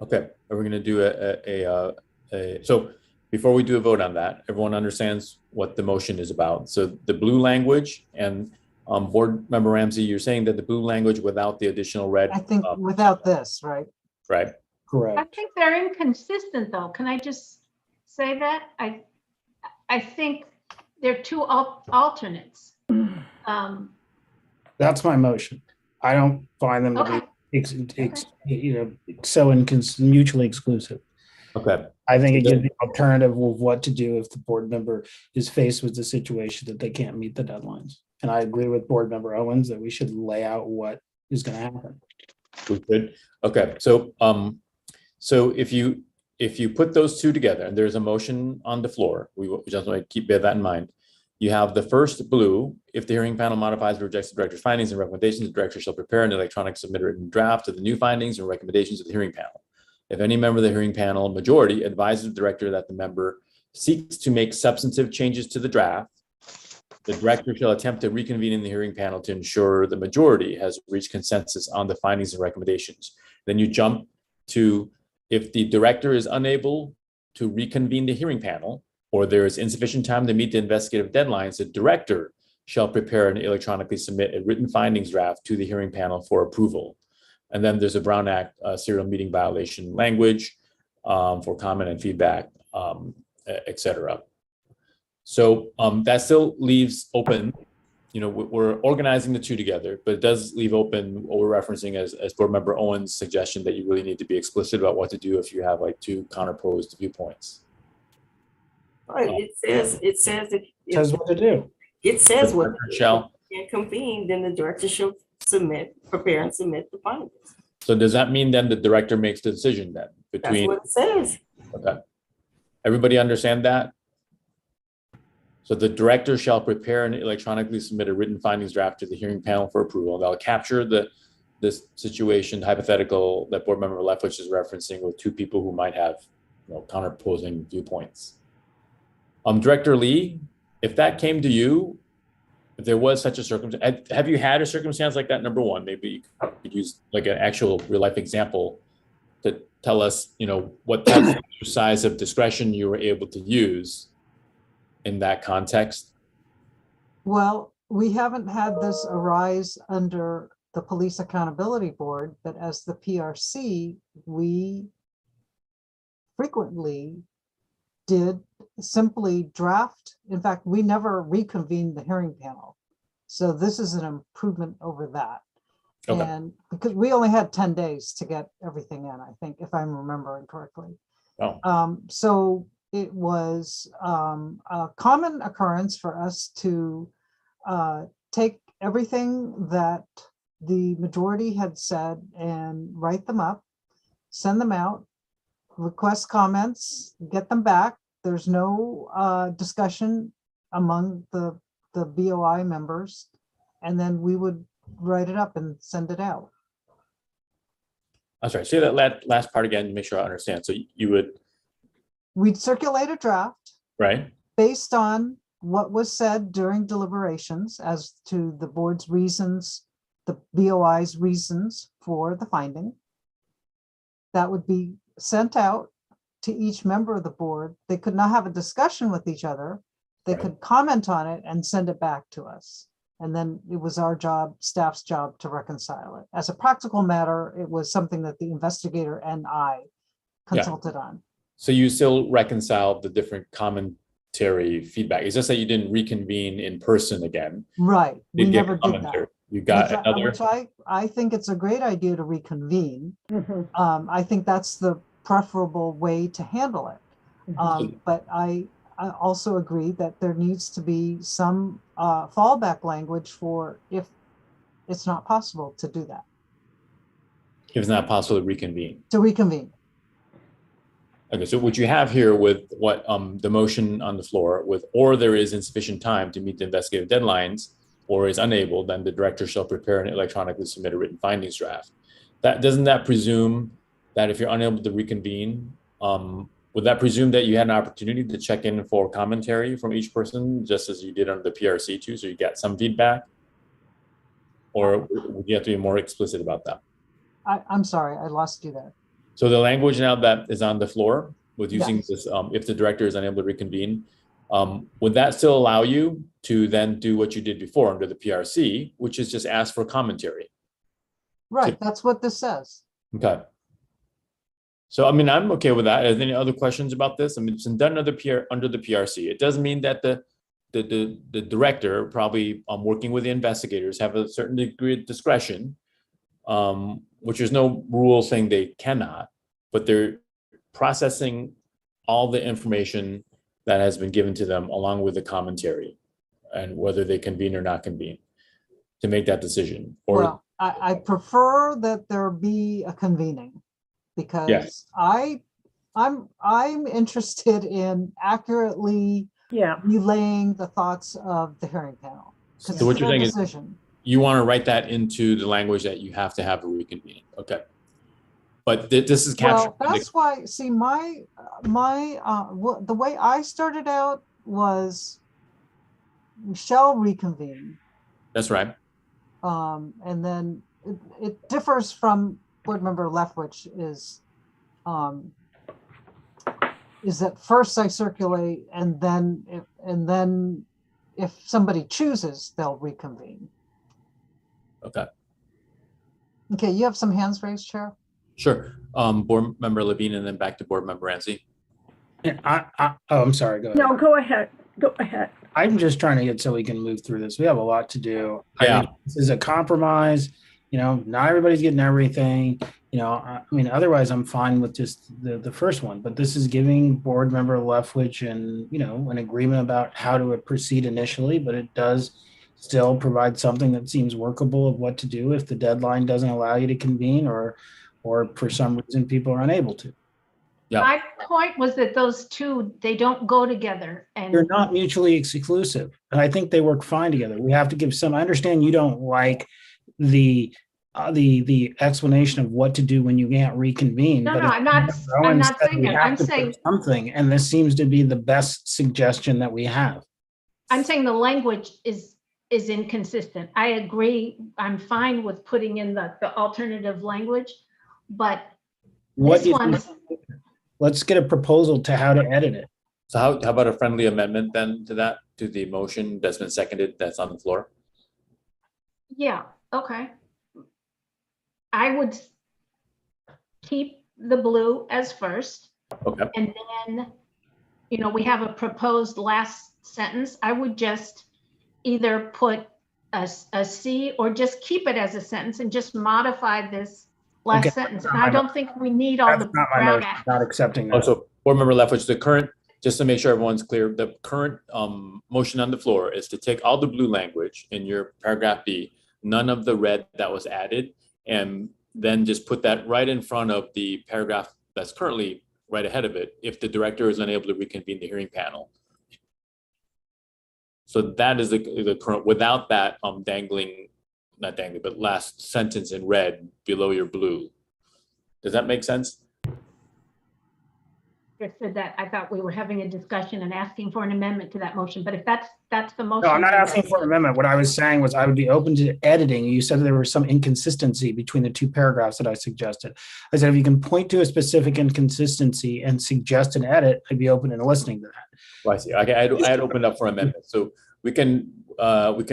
Okay, are we going to do so before we do a vote on that, everyone understands what the motion is about. So the blue language and Board Member Ramsey, you're saying that the blue language without the additional red. I think without this, right? Right. I Correct. think they're inconsistent, though. Can I just say that? I think they're two alternates. That's my motion. I don't find them to Okay. be, so mutually exclusive. Okay. I think it gives the alternative of what to do if the board member is faced with the situation that they can't meet the deadlines. And I agree with Board Member Owens that we should lay out what is going to happen. We could. Okay. So so if you put those two together, and there's a motion on the floor, we just want to bear that in mind. You have the first blue: if the hearing panel modifies or rejects the director's findings and recommendations, the director shall prepare an electronic submitted written draft of the new findings and recommendations of the hearing panel. If any member of the hearing panel majority advises the director that the member seeks to make substantive changes to the draft, the director shall attempt to reconvene in the hearing panel to ensure the majority has reached consensus on the findings and recommendations. Then you jump to, if the director is unable to reconvene the hearing panel, or there is insufficient time to meet the investigative deadlines, the director shall prepare and electronically submit a written findings draft to the hearing panel for approval. And then there's a Brown Act serial meeting violation language for comment and feedback, et cetera. So that still leaves open, we're organizing the two together, but it does leave open what we're referencing as Board Member Owens' suggestion that you really need to be explicit about what to do if you have like two counterposed viewpoints. Right, it says What to do. It says what shall can convene, then the director shall prepare and submit the findings. So does that mean then the director makes the decision then That's between? what it says. Okay. Everybody understand that? So the director shall prepare and electronically submit a written findings draft to the hearing panel for approval. That'll capture this situation hypothetical that Board Member Leftwich is referencing with two people who might have counterposing viewpoints. Director Lee, if that came to you, if there was such a circumstance, have you had a circumstance like that? Number one, maybe you could use like an actual real life example to tell us, what type of exercise of discretion you were able to use in that context. Well, we haven't had this arise under the Police Accountability Board, but as the PRC, we frequently did simply draft. In fact, we never reconvened the hearing panel. So this is an improvement over that. Okay. And because we only had 10 days to get everything in, I think, if I'm remembering correctly. Oh. So it was a common occurrence for us to take everything that the majority had said and write them up, send them out, request comments, get them back. There's no discussion among the BOI members, and then we would write it up and send it out. I'm sorry, say that last part again to make sure I understand. So you would. We'd circulate a draft. Right. Based on what was said during deliberations as to the board's reasons, the BOI's reasons for the finding. That would be sent out to each member of the board. They could not have a discussion with each other. They could comment on it and send it back to us. And then it was our job, staff's job, to reconcile it. As a practical matter, it was something that the investigator and I consulted on. So you still reconciled the different commentary feedback. It's just that you didn't reconvene in person again. Right. We Did get never did commentary. that. You got Which another. I think it's a great idea to reconvene. Mhm. I think that's the preferable way to handle it. But I also agree that there needs to be some fallback language for if it's not possible to do that, If it's not possible to reconvene. to reconvene. Okay, so what you have here with what the motion on the floor with, or there is insufficient time to meet the investigative deadlines, or is unable, then the director shall prepare and electronically submit a written findings draft. Doesn't that presume that if you're unable to reconvene, would that presume that you had an opportunity to check in for commentary from each person, just as you did under the PRC too, so you got some feedback? Or would you have to be more explicit about that? I'm sorry, I lost you there. So the language now that is on the floor with using Yes. this, if the director is unable to reconvene, would that still allow you to then do what you did before under the PRC, which is just ask for commentary? Right, that's what this says. Okay. So, I mean, I'm okay with that. Are there any other questions about this? I mean, it's been done under the PRC. It does mean that the director, probably working with the investigators, have a certain degree of discretion, which there's no rule saying they cannot, but they're processing all the information that has been given to them along with the commentary and whether they convene or not convene to make that decision. Or Well, I prefer that there be a convening because Yes. I'm interested in accurately Yeah. relaying the thoughts of the hearing panel. 'Cause So what it's you're their saying is- decision. you want to write that into the language that you have to have a reconvene. Okay. But this is captured. Well, that's why, see, the way I started out was we shall reconvene. That's right. And then it differs from board member Leftwich is that first I circulate and then if somebody chooses, they'll reconvene. Okay. Okay, you have some hands raised, Chair? Sure. Board member Levine and then back to board member Ramsey. I'm sorry, go ahead. No, go ahead. Go ahead. I'm just trying to get so we can move through this. We have a lot to do. Yeah. I think this is a compromise. Not everybody's getting everything. I mean, otherwise I'm fine with just the first one, but this is giving board member Leftwich and, an agreement about how to proceed initially, but it does still provide something that seems workable of what to do if the deadline doesn't allow you to convene or for some reason people are unable to. Yeah. My point was that those two, they don't go together and. They're not mutually exclusive. And I think they work fine together. We have to give some, I understand you don't like the explanation of what to do when you can't reconvene. No, but no, if I'm not Rowan said saying we it. have I'm to put saying, something, and this seems to be the best suggestion that we have. I'm saying the language is inconsistent. I agree. I'm fine with putting in the alternative language, but What this you- one's, Let's get a proposal to how to edit it. So how about a friendly amendment then to the motion that's been seconded, that's on the floor? yeah, okay. I would keep the blue as first. Okay. And then, we have a proposed last sentence. I would just either put a C or just keep it as a sentence and just modify this last Okay. sentence. And I don't think we need all That's the not my brown motion, not accepting that. Also, board member Leftwich, just to make sure everyone's clear, the current motion on the floor is to take all the blue language in your paragraph B, none of the red that was added, and then just put that right in front of the paragraph that's currently right ahead of it, if the director is unable to reconvene the hearing panel. So that is the current, without that not dangling, but last sentence in red below your blue. Does that make sense? I said that I thought we were having a discussion and asking for an amendment to that motion, but if that's the motion. No, I'm not asking for an amendment. What I was saying was I would be open to editing. You said there was some inconsistency between the two paragraphs that I suggested. I said, if you can point to a specific inconsistency and suggest an edit, I'd be open and listening to that. Well, I see. Okay, I had opened up for amendment. So we can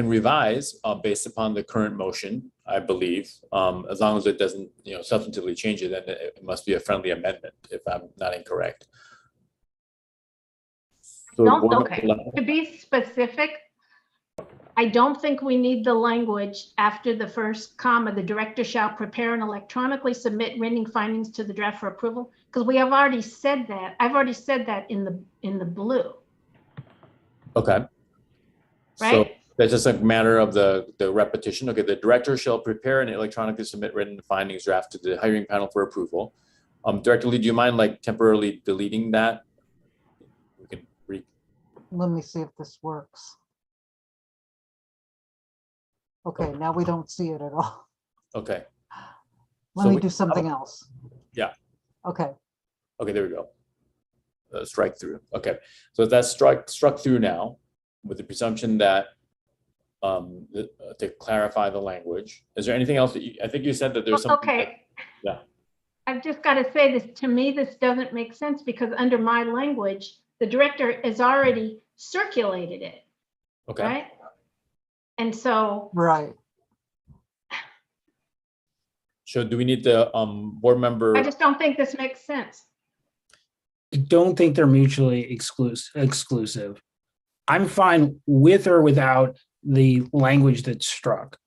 revise based upon the current motion, I believe, as long as it doesn't, substantively change it, then it must be a friendly amendment if I'm not incorrect. So To be specific, I don't think we need the language after the first comma, the director shall prepare and electronically submit written findings to the draft for approval, because we have already said that. I've already said that in the blue. Okay. So Right? that's just a matter of the repetition. Okay, the director shall prepare and electronically submit written findings draft to the hiring panel for approval. Director Lee, do you mind temporarily deleting that? We can Let me see if this works. Okay, now we don't see it at all. Okay. Let So me we- do something else. Yeah. Okay, Okay, there we go. Strike through. Okay, so that's struck through now with the presumption that to clarify the language. Is there anything else that I think you said that there's something. Okay. Yeah. I've just got to say this, to me, this doesn't make sense because under my language, the director has already circulated it, Okay. right? And so, right. So do we need the board member? I just don't think this makes sense. I don't think they're mutually exclusive. I'm fine with or without the language that's struck.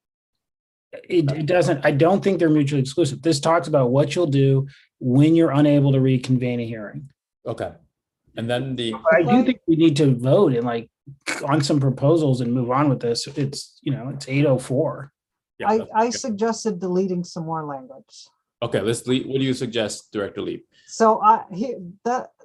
It doesn't, I don't think they're mutually exclusive. This talks about what you'll do when you're unable to reconvene a hearing. Okay. And then the, But I do think we need to vote and like on some proposals and move on with this. It's, you know, it's 8:04. yeah, that's- I suggested deleting some more language. okay, let's leave. What do you suggest, Director Leap? So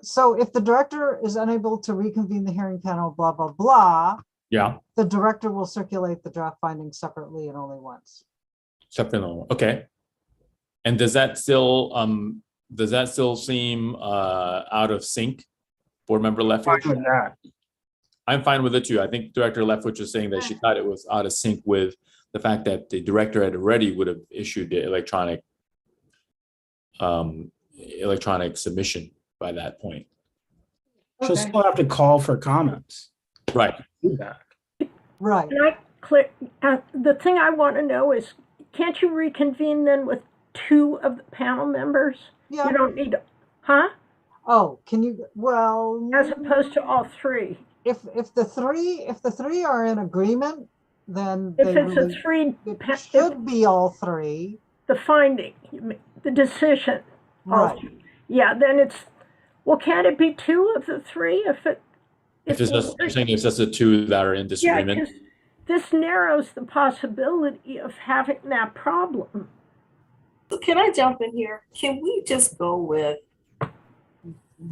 so if the director is unable to reconvene the hearing panel, blah, blah, blah, Yeah, the director will circulate the draft findings separately and only once. separate. Okay. And does that still seem out of sync? Board Member Fine Leftwich? with that. I'm fine with it too. I think Director Leftwich was saying that she thought it was out of sync with the fact that the director had already would have issued the electronic submission by that point. She'll Okay. still have to call for comments. Right. Feedback. Right. Can I click, the thing I want to know is, can't you reconvene then with 2 of the panel members? Yeah. You don't need, huh? Oh, can you, well, As opposed to all 3. if the three are in agreement, then If they it's a really, 3, it should be all 3. the finding, the decision. all Right. 3. Yeah, then it's, well, can't it be 2 of the 3 if it? If it's just, you're saying it's just the 2 that are in Yeah, disagreement? because this narrows the possibility of having that problem. So can I jump in here? Can we just go with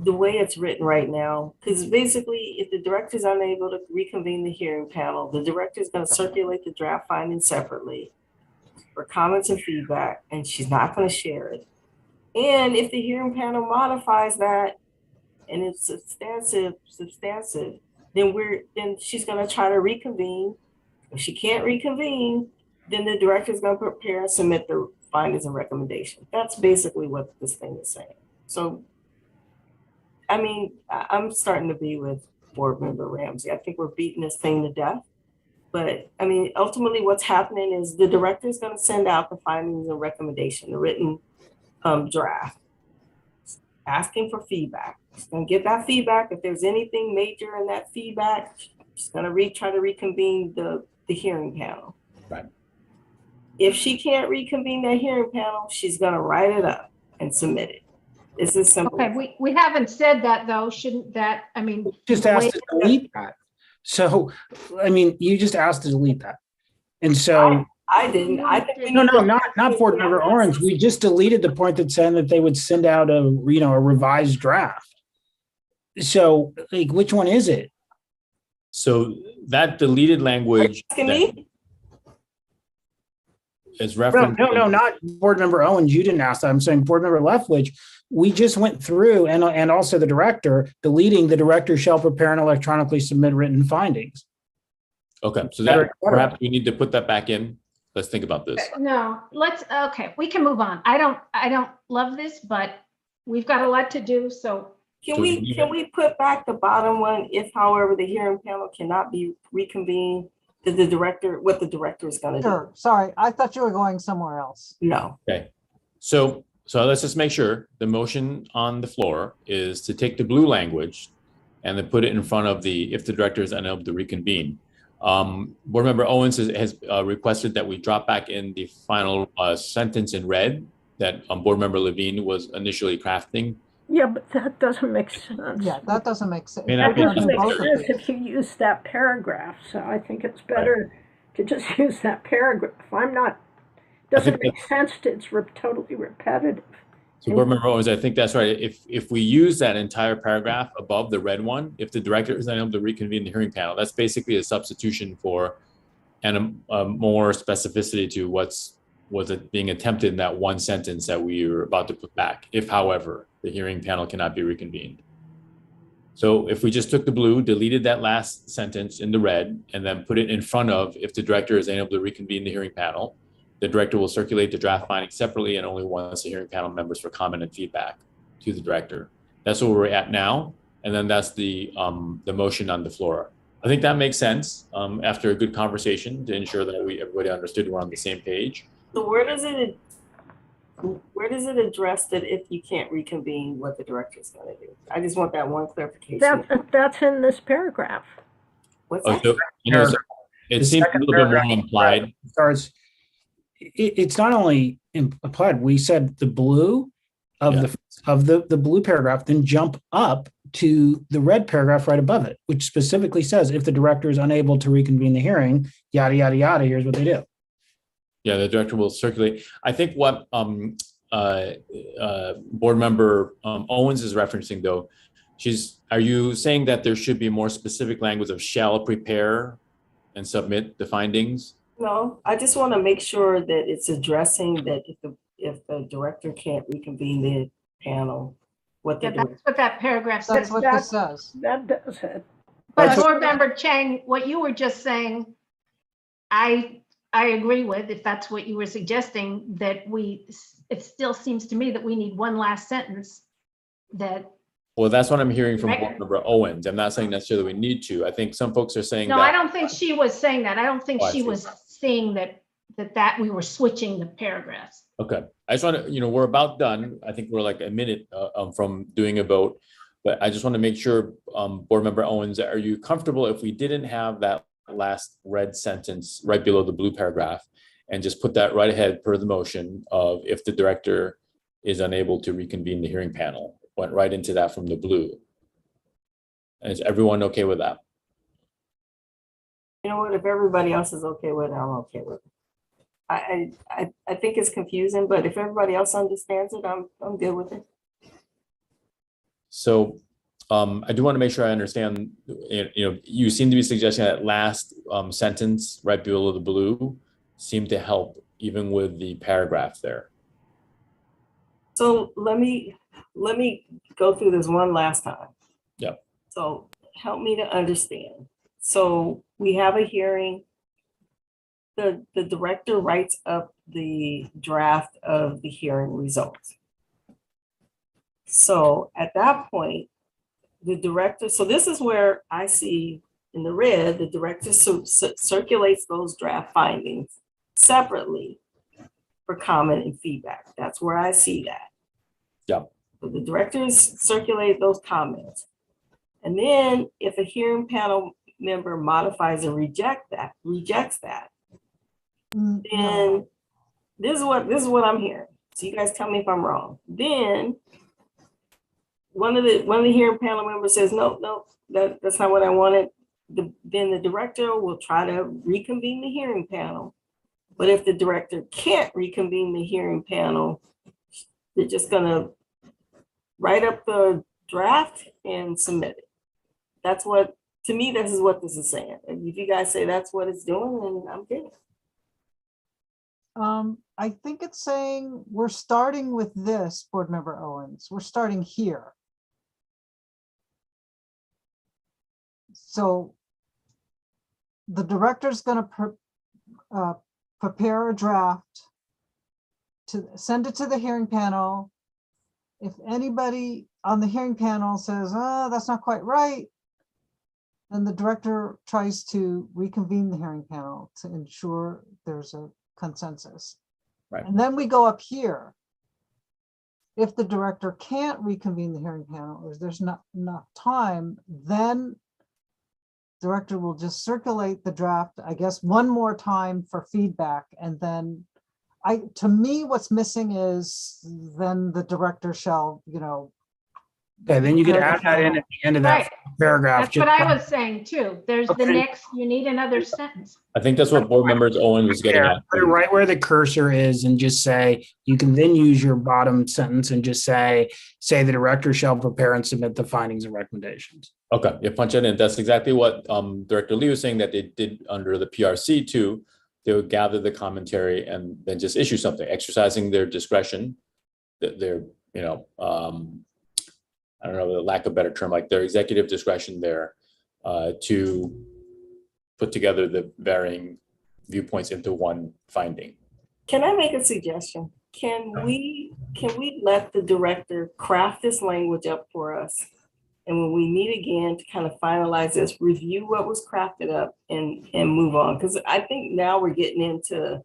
the way it's written right now? Because basically, if the director is unable to reconvene the hearing panel, the director is going to circulate the draft findings separately for comments and feedback, and she's not going to share it. And if the hearing panel modifies that and it's substantive, then she's going to try to reconvene. If she can't reconvene, then the director is going to prepare and submit the findings and recommendations. That's basically what this thing is saying. So, I mean, I'm starting to be with Board Member Ramsey. I think we're beating this thing to death. But I mean, ultimately what's happening is the director is going to send out the findings and recommendation, the written draft, asking for feedback. She's going to get that feedback. If there's anything major in that feedback, she's going to try to reconvene the hearing panel. Right. If she can't reconvene that hearing panel, she's going to write it up and submit it. It's as simple. Okay, we haven't said that though, shouldn't that, I mean. Just the way- asked to delete that. So, I mean, you just asked to delete that. And so, I didn't. I think we no, need to- not Board Member Orange. We just deleted the point that said that they would send out a revised draft. So, like, which one is it? So that deleted language Asking me? is referenced. No, not Board Member Owens. You didn't ask that. I'm saying Board Member Leftwich. We just went through and also the director, deleting the director shall prepare and electronically submit written findings. Okay, so that perhaps we need to put that back in. Let's think about this. No, okay, we can move on. I don't love this, but we've got a lot to do, so. Can we put back the bottom one, if however the hearing panel cannot be reconvened, what the director is gonna do? Sure, sorry, I thought you were going somewhere else. No. Okay, so let's just make sure the motion on the floor is to take the blue language and then put it in front of if the director is unable to reconvene. Board Member Owens has requested that we drop back in the final sentence in red that Board Member Levine was initially crafting. Yeah, but that doesn't make sense. Yeah, that doesn't make sense. May not That be doesn't make Both of sense these. if you use that paragraph, so I think it's better to just use that paragraph. Doesn't make sense, it's totally repetitive. So Board Member Owens, I think that's right. If we use that entire paragraph above the red one, if the director is unable to reconvene the hearing panel, that's basically a substitution for and a more specificity to was it being attempted in that one sentence that we were about to put back, if however, the hearing panel cannot be reconvened. So if we just took the blue, deleted that last sentence in the red, and then put it in front of, if the director is unable to reconvene the hearing panel, the director will circulate the draft findings separately and only once the hearing panel members for comment and feedback to the director. That's where we're at now. And then that's the motion on the floor. I think that makes sense after a good conversation to ensure that everybody understood we're on the same page. So where does it address that if you can't reconvene, what the director is going to do? I just want that one clarification. That's in this paragraph. What's that? So, so it seems a little bit more implied. It's not only implied. We said the blue of the blue paragraph, then jump up to the red paragraph right above it, which specifically says if the director is unable to reconvene the hearing, yada yada yada. Here's what they do. Yeah, the director will circulate. I think what board member Owens is referencing, though, are you saying that there should be more specific language of shall prepare and submit the findings? No, I just want to make sure that it's addressing that if the director can't reconvene the panel, that's what that paragraph says. That's what this says. That does it. But board member Chang, what you were just saying, I agree with, if that's what you were suggesting, that it still seems to me that we need one last sentence that. Well, that's what I'm hearing from board member Owens. I'm not saying necessarily we need to. I think some folks are saying no, that. I don't think she was saying that. I don't think she was saying that we were switching the paragraphs. Okay. I just want to, we're about done. I think we're like a minute from doing a vote, but I just want to make sure, board member Owens, are you comfortable if we didn't have that last red sentence right below the blue paragraph and just put that right ahead per the motion of if the director is unable to reconvene the hearing panel, went right into that from the blue? And is everyone okay with that? You know what, if everybody else is okay with it, I'm okay with it. I think it's confusing, but if everybody else understands it, I'm good with it. So I do want to make sure I understand, you seem to be suggesting that last sentence right below the blue seemed to help even with the paragraph there. So let me go through this one last time. Yep. So help me to understand. So we have a hearing. The director writes up the draft of the hearing results. So at that point, the director, so this is where I see in the red, the director circulates those draft findings separately for comment and feedback. That's where I see that. Yeah. So the directors circulate those comments. And then if a hearing panel member modifies or rejects that, then this is what I'm hearing. So you guys tell me if I'm wrong. Then one of the hearing panel members says, no, that's not what I wanted. Then the director will try to reconvene the hearing panel. But if the director can't reconvene the hearing panel, they're just gonna write up the draft and submit it. That's what, to me, this is what this is saying. And if you guys say that's what it's doing, then I'm good. I think it's saying we're starting with this, board member Owens. We're starting here. So the director's going to prepare a draft to send it to the hearing panel. If anybody on the hearing panel says, that's not quite right, then the director tries to reconvene the hearing panel to ensure there's a consensus. Right. And then we go up here. If the director can't reconvene the hearing panel, or there's not enough time, then director will just circulate the draft, I guess, one more time for feedback. And then to me, what's missing is then the director shall, Okay, then you could add that in at the end of that Right. paragraph. That's what I was saying too. There's the Okay. next, you need another sentence. I think that's what board members Owen was getting Yeah, at. put it right where the cursor is and just say, you can then use your bottom sentence and just say the director shall prepare and submit the findings and recommendations. Okay, yeah, punch it in. That's exactly what Director Lee was saying that they did under the PRC too. They would gather the commentary and then just issue something, exercising their discretion, their, you know, I don't know, the lack of a better term, like their executive discretion there to put together the varying viewpoints into one finding. Can I make a suggestion? Can we let the director craft this language up for us? And when we meet again to kind of finalize this, review what was crafted up and move on. Because I think now we're getting into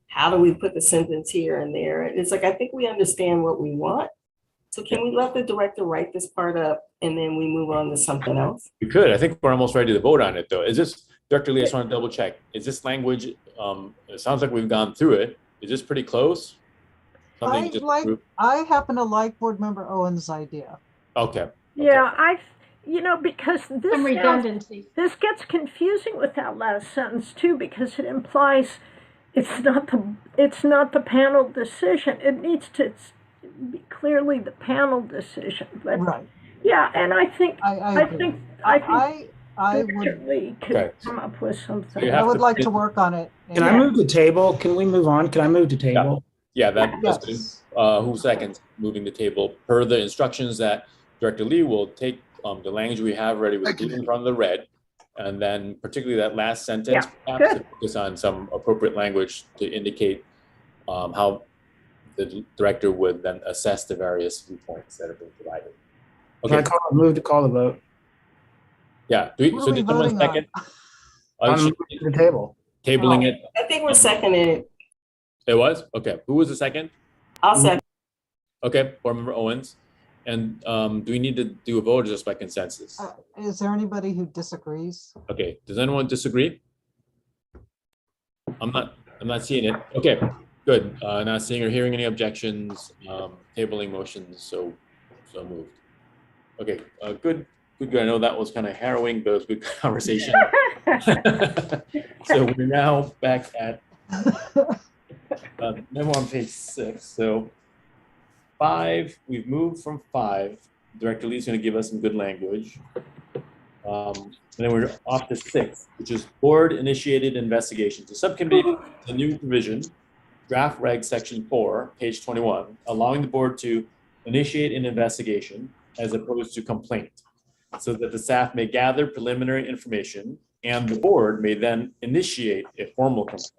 how do we put the sentence here and there? And it's like, I think we understand what we want. So can we let the director write this part up and then we move on to something else? We could. I think we're almost ready to vote on it though. Is this, Director Lee, I just want to double check. Is this language, it sounds like we've gone through it. Is this pretty close? I happen to like Board Member Owen's idea. Okay. Yeah, because this Some redundancy. this gets confusing with that last sentence too, because it implies it's not the panel decision. It needs to be clearly the panel decision. But Right. yeah, and I think I agree. I Richard would, Lee could Okay. come up with something. You I have would to like fit- to work on it. Can I move the table? Can we move on? Can I move to table? Yeah, that's good. Yes. Who seconds moving the table per the instructions that Director Lee will take the language we have ready with blue in front of the red, and then particularly that last sentence, Yeah, perhaps good. to focus on some appropriate language to indicate how the director would then assess the various viewpoints that have been provided. Can I Okay, move to call the vote? yeah. What So are we did someone voting on? second? I'm moving to the table. Tabling it. I think we're seconding it. It was? Okay. Who was the second? I'll second. Okay, Board Member Owens. And do we need to do a vote or just by consensus? Is there anybody who disagrees? Okay, does anyone disagree? I'm not seeing it. Okay, good. Not seeing or hearing any objections, tabling motions, so moved. Okay, good. I know that was kind of harrowing, but it was good conversation. So we're now back at memo on page 6. So 5, we've moved from 5. Director Lee's going to give us some good language. And then we're off to 6, which is board-initiated investigations. The subcommittee, a new provision, draft reg section 4, page 21, allowing the board to initiate an investigation as opposed to complaint, so that the staff may gather preliminary information and the board may then initiate a formal complaint.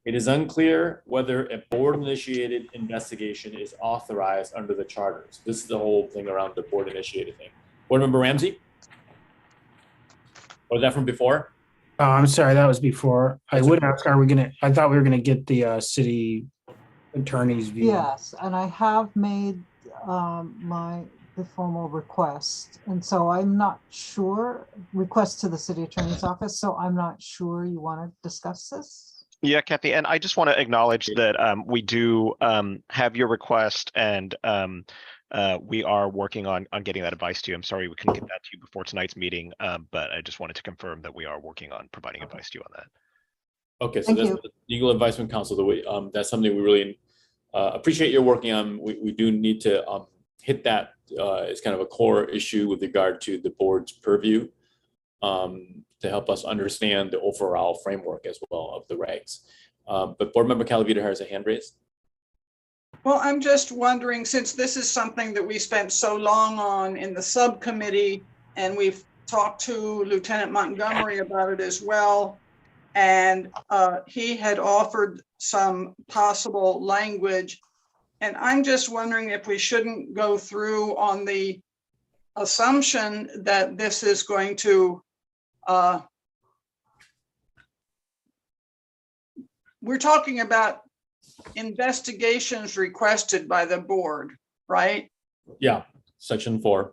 It is unclear whether a board-initiated investigation is authorized under the charters. This is the whole thing around the board-initiated thing. Board Member Ramsey? Or was that from before? Oh, I'm sorry, that was before. I would ask, I thought we were gonna get the city attorney's view. Yes, and I have made the formal request. And so I'm not sure, request to the city attorney's office, so I'm not sure you want to discuss this. Yeah, Kathy, and I just want to acknowledge that we do have your request, and we are working on getting that advice to you. I'm sorry we couldn't get that to you before tonight's meeting, but I just wanted to confirm that we are working on providing advice to you on that. Okay, so Thank that's you. the Legal Advice from Council. That's something we really appreciate your working on. We do need to hit that as kind of a core issue with regard to the board's purview to help us understand the overall framework as well of the regs. But Board Member Calavita has a hand raised. Well, I'm just wondering, since this is something that we spent so long on in the subcommittee, and we've talked to Lieutenant Montgomery about it as well, and he had offered some possible language. And I'm just wondering if we shouldn't go through on the assumption that this is going to, we're talking about investigations requested by the board, right? Yeah, section 4.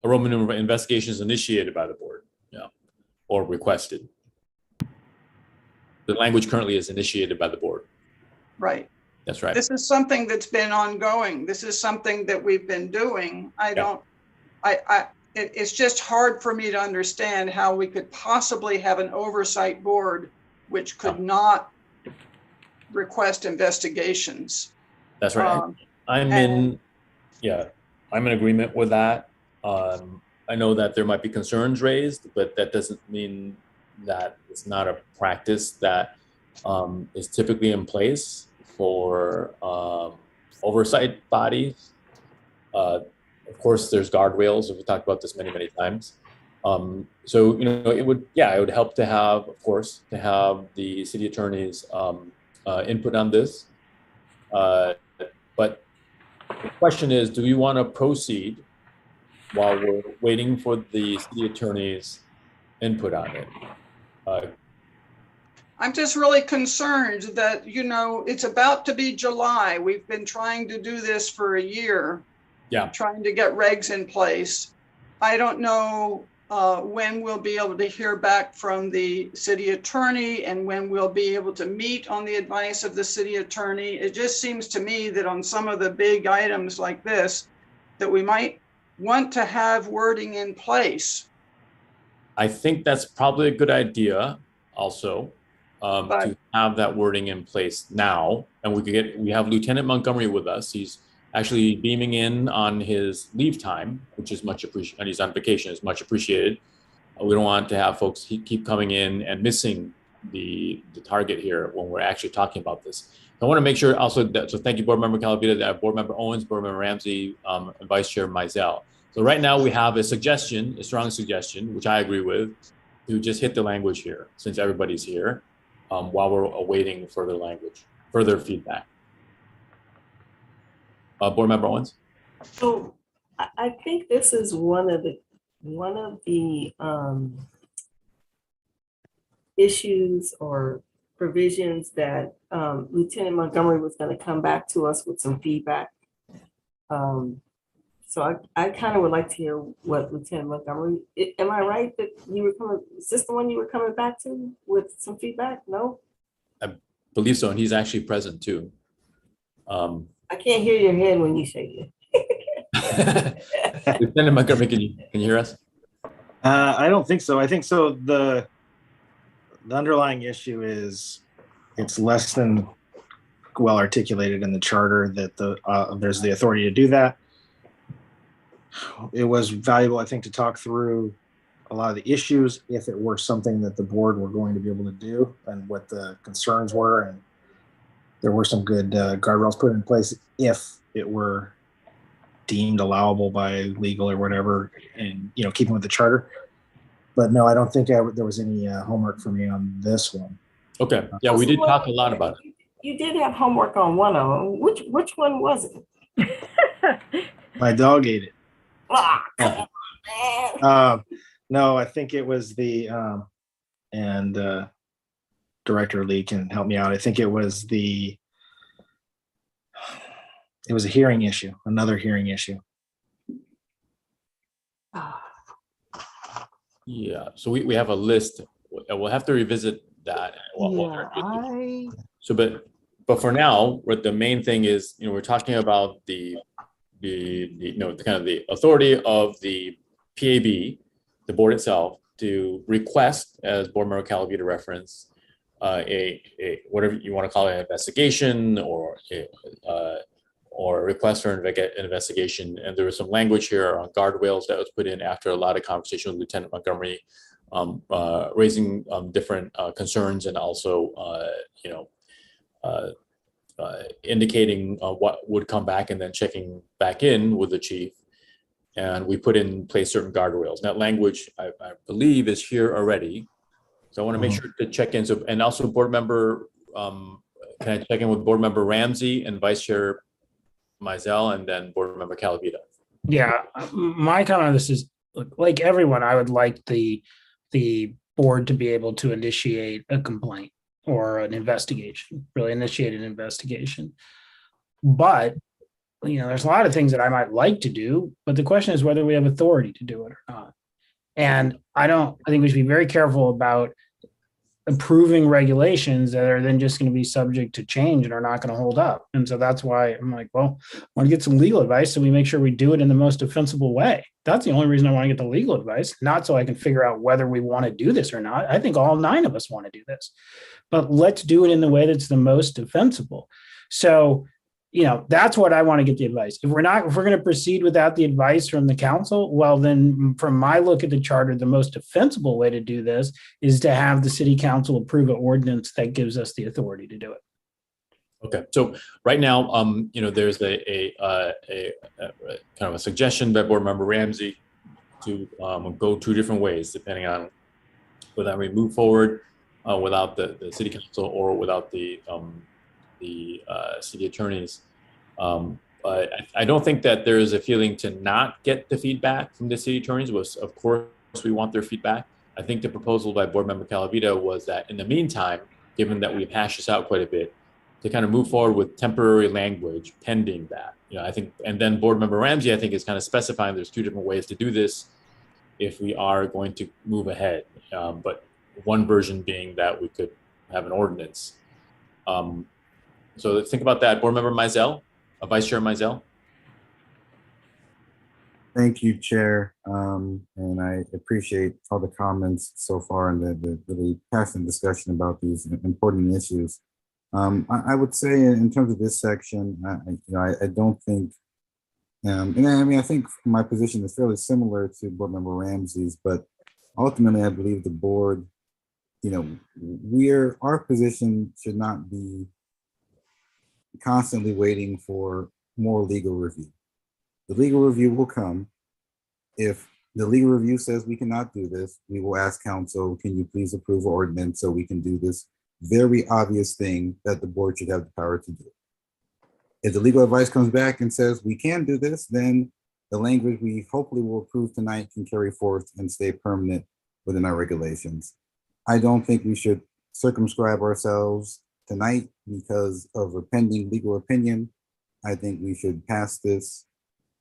A Roman numeral investigations initiated by the board, yeah, or requested. The language currently is initiated by the board. Right. That's right. This is something that's been ongoing. This is something that we've been doing. I don't it's just hard for me to understand how we could possibly have an oversight board which could not request investigations. That's right. I'm in agreement with that. I know that there might be concerns raised, but that doesn't mean that it's not a practice that is typically in place for oversight bodies. Of course, there's guardrails. We've talked about this many, many times. So, it would help to have, of course, the city attorney's input on this. But the question is, do we want to proceed while we're waiting for the city attorney's input on it? I'm just really concerned that, it's about to be July. We've been trying to do this for a year. Yeah. Trying to get regs in place. I don't know when we'll be able to hear back from the city attorney and when we'll be able to meet on the advice of the city attorney. It just seems to me that on some of the big items like this, that we might want to have wording in place. I think that's probably a good idea also, to have that wording in place now. And we have Lieutenant Montgomery with us. He's actually beaming in on his leave time, which is much appreciated, and he's on vacation, is much appreciated. We don't want to have folks keep coming in and missing the target here when we're actually talking about this. I want to make sure also that, so thank you, Board Member Calavita, that Board Member Owens, Board Member Ramsey, and Vice Chair Mizell. So right now we have a strong suggestion, which I agree with, to just hit the language here, since everybody's here, while we're awaiting further feedback. Board Member Owens. So I think this is one of the issues or provisions that Lieutenant Montgomery was going to come back to us with some feedback. So I kind of would like to hear what Lieutenant Montgomery, am I right that is this the one you were coming back to with some feedback? No? I believe so, and he's actually present too. I can't hear your head when you say it. Lieutenant Montgomery, can you hear us? I don't think so. I think so. The underlying issue is it's less than well articulated in the charter that there's the authority to do that. It was valuable, I think, to talk through a lot of the issues if it were something that the board were going to be able to do and what the concerns were, and there were some good guardrails put in place if it were deemed allowable by legal or whatever, and keeping with the charter. But no, I don't think there was any homework for me on this one. Okay, yeah, we did talk a lot about it. You did have homework on one of them. Which one was it? My dog ate it. No, I think it was and Director Lee can help me out. I think it was a hearing issue, another hearing issue. Yeah, so we have a list. We'll have to revisit that. So, but for now, what the main thing is, we're talking about the kind of the authority of the PAB, the board itself, to request, as Board Member Calavita referenced, a whatever you want to call it, an investigation or a request for an investigation. And there was some language here on guardrails that was put in after a lot of conversation with Lieutenant Montgomery, raising different concerns, and also indicating what would come back and then checking back in with the chief. And we put in place certain guardrails. That language, I believe, is here already. So I want to make sure to check in. So, and also Board Member, can I check in with Board Member Ramsey and Vice Chair Mizell, and then Board Member Calavita? Yeah, my comment on this is, like everyone, I would like the board to be able to initiate a complaint or an investigation, really initiate an investigation. But, there's a lot of things that I might like to do, but the question is whether we have authority to do it or not. And I think we should be very careful about approving regulations that are then just going to be subject to change and are not going to hold up. And so that's why I'm like, well, I want to get some legal advice so we make sure we do it in the most defensible way. That's the only reason I want to get the legal advice, not so I can figure out whether we want to do this or not. I think all 9 of us want to do this, but let's do it in the way that's the most defensible. So, that's what I want to get the advice. If we're going to proceed without the advice from the council, well, then from my look at the charter, the most defensible way to do this is to have the city council approve an ordinance that gives us the authority to do it. Okay, so right now, there's a kind of a suggestion by Board Member Ramsey to go 2 different ways, depending on whether we move forward without the city council or without the city attorneys. But I don't think that there is a feeling to not get the feedback from the city attorneys. Of course, we want their feedback. I think the proposal by Board Member Calavita was that in the meantime, given that we've hashed this out quite a bit, to kind of move forward with temporary language pending that. I think, and then Board Member Ramsey, I think, is kind of specifying there's 2 different ways to do this if we are going to move ahead. But one version being that we could have an ordinance. So let's think about that. Board Member Mizell, Vice Chair Mizell. Thank you, Chair. And I appreciate all the comments so far and the really passionate discussion about these important issues. I would say in terms of this section, I don't think, I think my position is fairly similar to Board Member Ramsey's, but ultimately I believe the board, our position should not be constantly waiting for more legal review. The legal review will come. If the legal review says we cannot do this, we will ask council, can you please approve an ordinance so we can do this very obvious thing that the board should have the power to do. If the legal advice comes back and says we can do this, then the language we hopefully will approve tonight can carry forth and stay permanent within our regulations. I don't think we should circumscribe ourselves tonight because of a pending legal opinion. I think we should pass this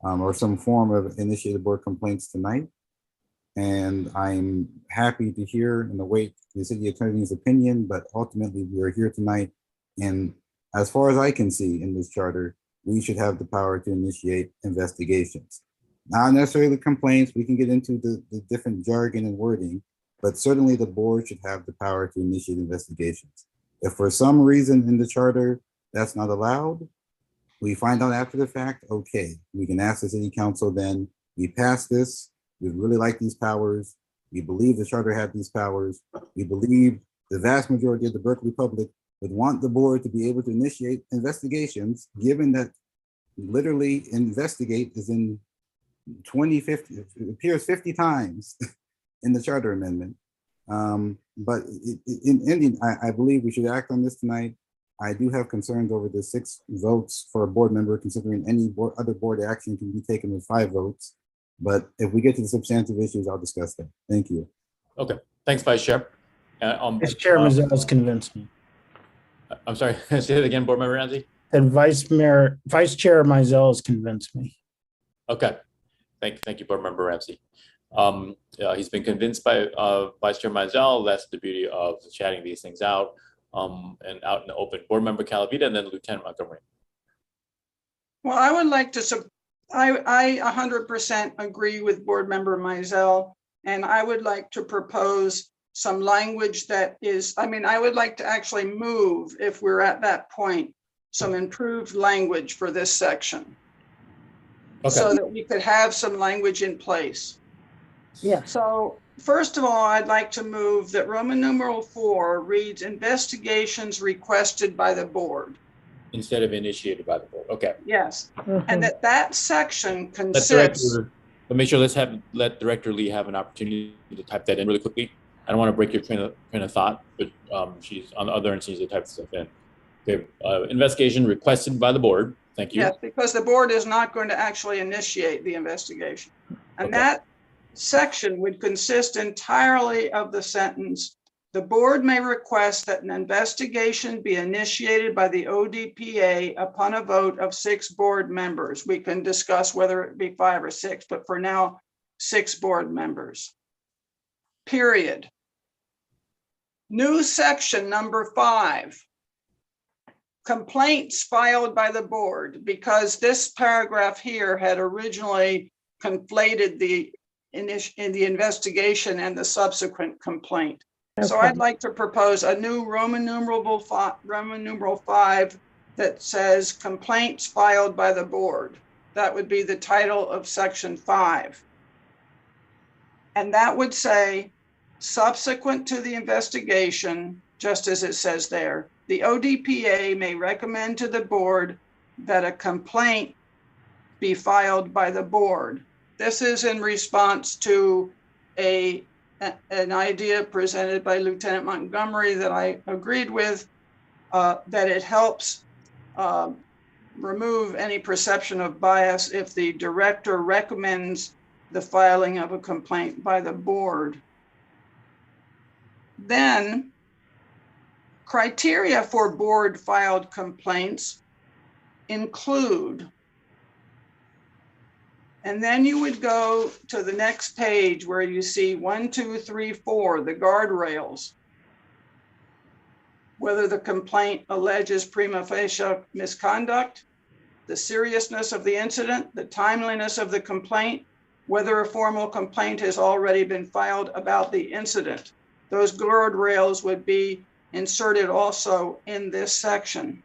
or some form of initiated board complaints tonight. And I'm happy to hear and await the city attorney's opinion, but ultimately we are here tonight. And as far as I can see in this charter, we should have the power to initiate investigations. Not necessarily complaints, we can get into the different jargon and wording, but certainly the board should have the power to initiate investigations. If for some reason in the charter that's not allowed, we find out after the fact, okay, we can ask the city council then, we pass this, we really like these powers, we believe the charter had these powers, we believe the vast majority of the Berkeley public would want the board to be able to initiate investigations, given that literally investigate is in 2050, it appears 50 times in the charter amendment. But in ending, I believe we should act on this tonight. I do have concerns over the 6 votes for a board member, considering any other board action can be taken with 5 votes. But if we get to the substantive issues, I'll discuss that. Thank you. Okay, thanks, Vice Chair. Vice Chair Mizell's convinced me. I'm sorry, say it again, Board Member Ramsey. And Vice Chair Mizell has convinced me. Okay, thank you, Board Member Ramsey. He's been convinced by Vice Chair Mizell. That's the beauty of chatting these things out and out in the open. Board Member Calavita and then Lieutenant Montgomery. Well, I would like to, I 100% agree with Board Member Mizell, and I would like to propose some language that is, I would like to actually move, if we're at that point, some improved language for this section. Okay. So that we could have some language in place. Yeah. So first of all, I'd like to move that Roman numeral 4 reads investigations requested by the board. Instead of initiated by the board. Okay. Yes. Mm-hmm. And that section consists. But make sure let Director Lee have an opportunity to type that in really quickly. I don't want to break your train of thought, but she's on the other end, she needs to type stuff in. Okay. Investigation requested by the board. Thank you. Yes, because the board is not going to actually initiate the investigation. And that section would consist entirely of the sentence, the board may request that an investigation be initiated by the ODPA upon a vote of 6 board members. We can discuss whether it be 5 or 6, but for now, 6 board members. Period. New section number 5. Complaints filed by the board, because this paragraph here had originally conflated the investigation and the subsequent complaint. So Okay. I'd like to propose a new Roman numeral 5 that says complaints filed by the board. That would be the title of section 5. And that would say, subsequent to the investigation, just as it says there, the ODPA may recommend to the board that a complaint be filed by the board. This is in response to an idea presented by Lieutenant Montgomery that I agreed with, that it helps remove any perception of bias if the director recommends the filing of a complaint by the board. Then, criteria for board filed complaints include, and then you would go to the next page where you see 1, 2, 3, 4, the guardrails. Whether the complaint alleges prima facie misconduct, the seriousness of the incident, the timeliness of the complaint, whether a formal complaint has already been filed about the incident. Those guardrails would be inserted also in this section.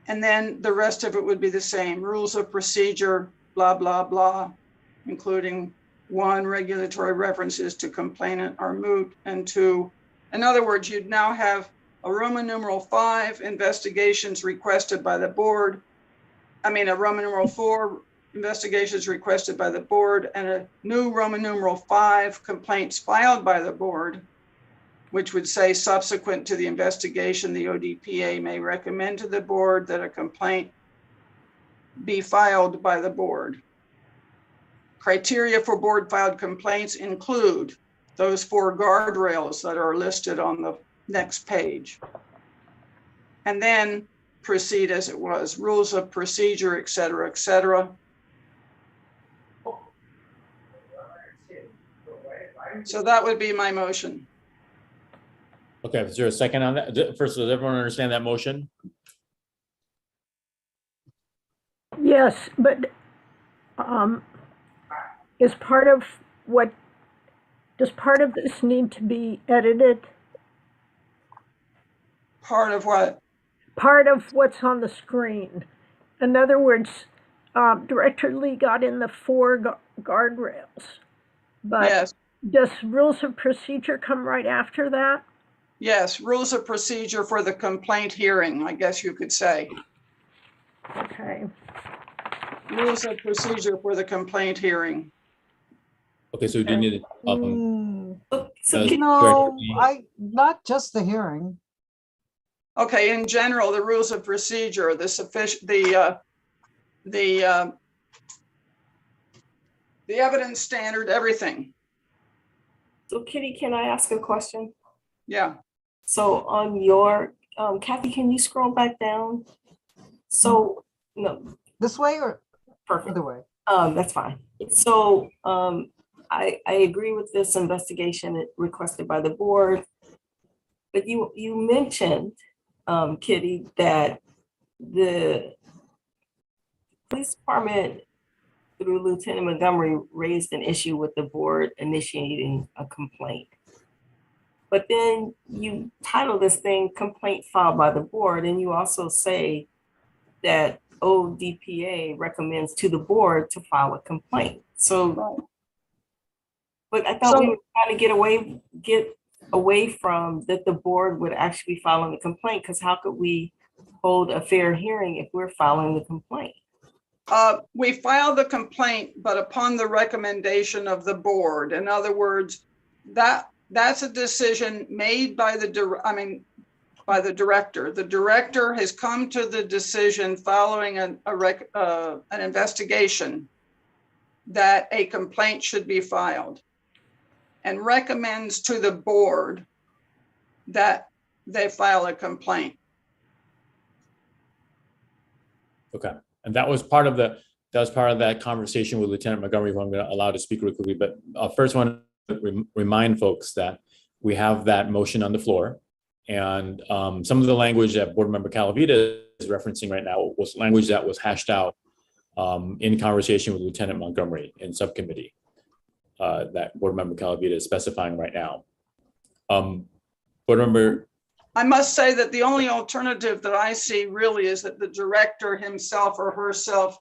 And then the rest of it would be the same. Rules of procedure, blah, blah, blah, including 1, regulatory references to complainant are moot, and 2, in other words, you'd now have a Roman numeral 5, investigations requested by the board. A Roman numeral 4, investigations requested by the board, and a new Roman numeral 5, complaints filed by the board, which would say subsequent to the investigation, the ODPA may recommend to the board that a complaint be filed by the board. Criteria for board filed complaints include those 4 guardrails that are listed on the next page. And then proceed as it was, rules of procedure, et cetera, et cetera. So that would be my motion. Okay, is there a second on that? First, does everyone understand that motion? Yes, but is part of what, does part of this need to be edited? Part of what? Part of what's on the screen. In other words, Director Lee got in the 4 guardrails, but yes. Does rules of procedure come right after that? Yes, rules of procedure for the complaint hearing, I guess you could say. Okay. Rules of procedure for the complaint hearing. Okay, so we do need not just the hearing. Okay, in general, the rules of procedure, the evidence standard, everything. So Kitty, can I ask a question? Yeah. So on your, Kathy, can you scroll back down? So, no. This way or perfect. Either way. That's fine. So I agree with this investigation requested by the board, but you mentioned, Kitty, that the police department through Lieutenant Montgomery raised an issue with the board initiating a complaint. But then you title this thing complaint filed by the board, and you also say that ODPA recommends to the board to file a complaint. So, but I thought we were trying to get away from that the board would actually be filing the complaint, because how could we hold a fair hearing if we're filing the complaint? We filed the complaint, but upon the recommendation of the board. In other words, that's a decision made by the director. The director has come to the decision following an investigation that a complaint should be filed, and recommends to the board that they file a complaint. Okay, and that was part of that conversation with Lieutenant Montgomery, who I'm going to allow to speak really quickly. But first, I want to remind folks that we have that motion on the floor. And some of the language that Board Member Calavita is referencing right now was language that was hashed out in conversation with Lieutenant Montgomery in subcommittee that Board Member Calavita is specifying right now. Board Member. I must say that the only alternative that I see really is that the director himself or herself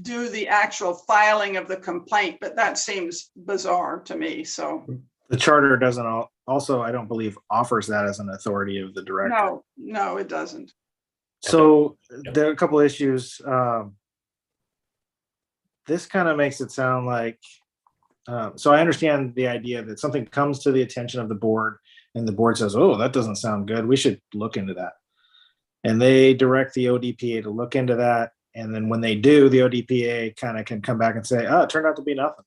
do the actual filing of the complaint, but that seems bizarre to me, so. The charter doesn't also, I don't believe, offers that as an authority of the director. No, it doesn't. So there are a couple issues. This kind of makes it sound like, so I understand the idea that something comes to the attention of the board and the board says, oh, that doesn't sound good. We should look into that. And they direct the ODPA to look into that. And then when they do, the ODPA kind of can come back and say, oh, it turned out to be nothing.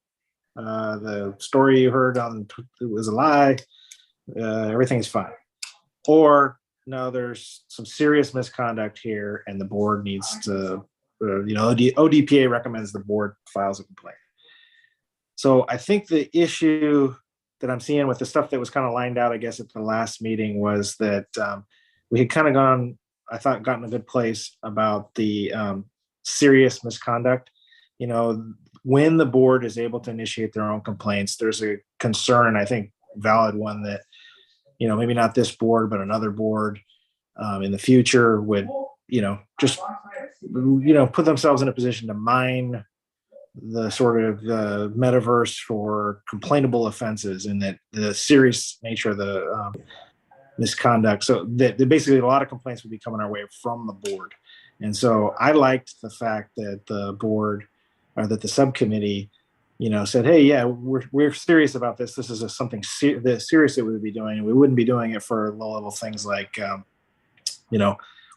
The story you heard on it was a lie. Everything's fine. Or no, there's some serious misconduct here and the board needs to, ODPA recommends the board files a complaint. So I think the issue that I'm seeing with the stuff that was kind of lined out, I guess, at the last meeting was that we had kind of gotten a good place about the serious misconduct. When the board is able to initiate their own complaints, there's a concern, I think valid one, that, maybe not this board, but another board in the future would, just, put themselves in a position to mine the sort of metaverse for complainable offenses and that the serious nature of the misconduct. So that basically a lot of complaints would be coming our way from the board. And so I liked the fact that the board or that the subcommittee, said, hey, yeah, we're serious about this. This is something serious that we would be doing. And we wouldn't be doing it for low-level things like,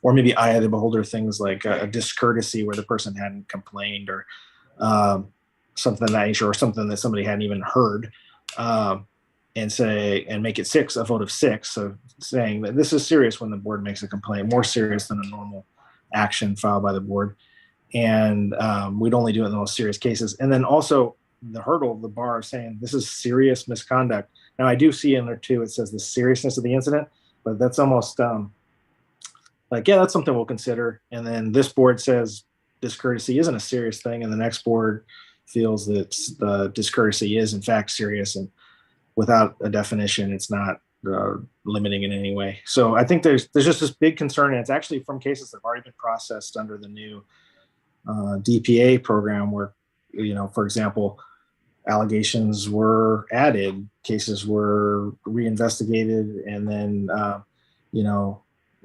or maybe eye of the beholder things like a discourtesy where the person hadn't complained or something of that nature, or something that somebody hadn't even heard, and make it a vote of 6. So saying that this is serious when the board makes a complaint, more serious than a normal action filed by the board. And we'd only do it in the most serious cases. And then also the hurdle of the bar of saying this is serious misconduct. Now I do see in there too, it says the seriousness of the incident, but that's almost that's something we'll consider. And then this board says discourtesy isn't a serious thing. And the next board feels that the discourtesy is in fact serious, and without a definition, it's not limiting in any way. So I think there's just this big concern, and it's actually from cases that have already been processed under the new DPA program where, for example, allegations were added, cases were reinvestigated, and then,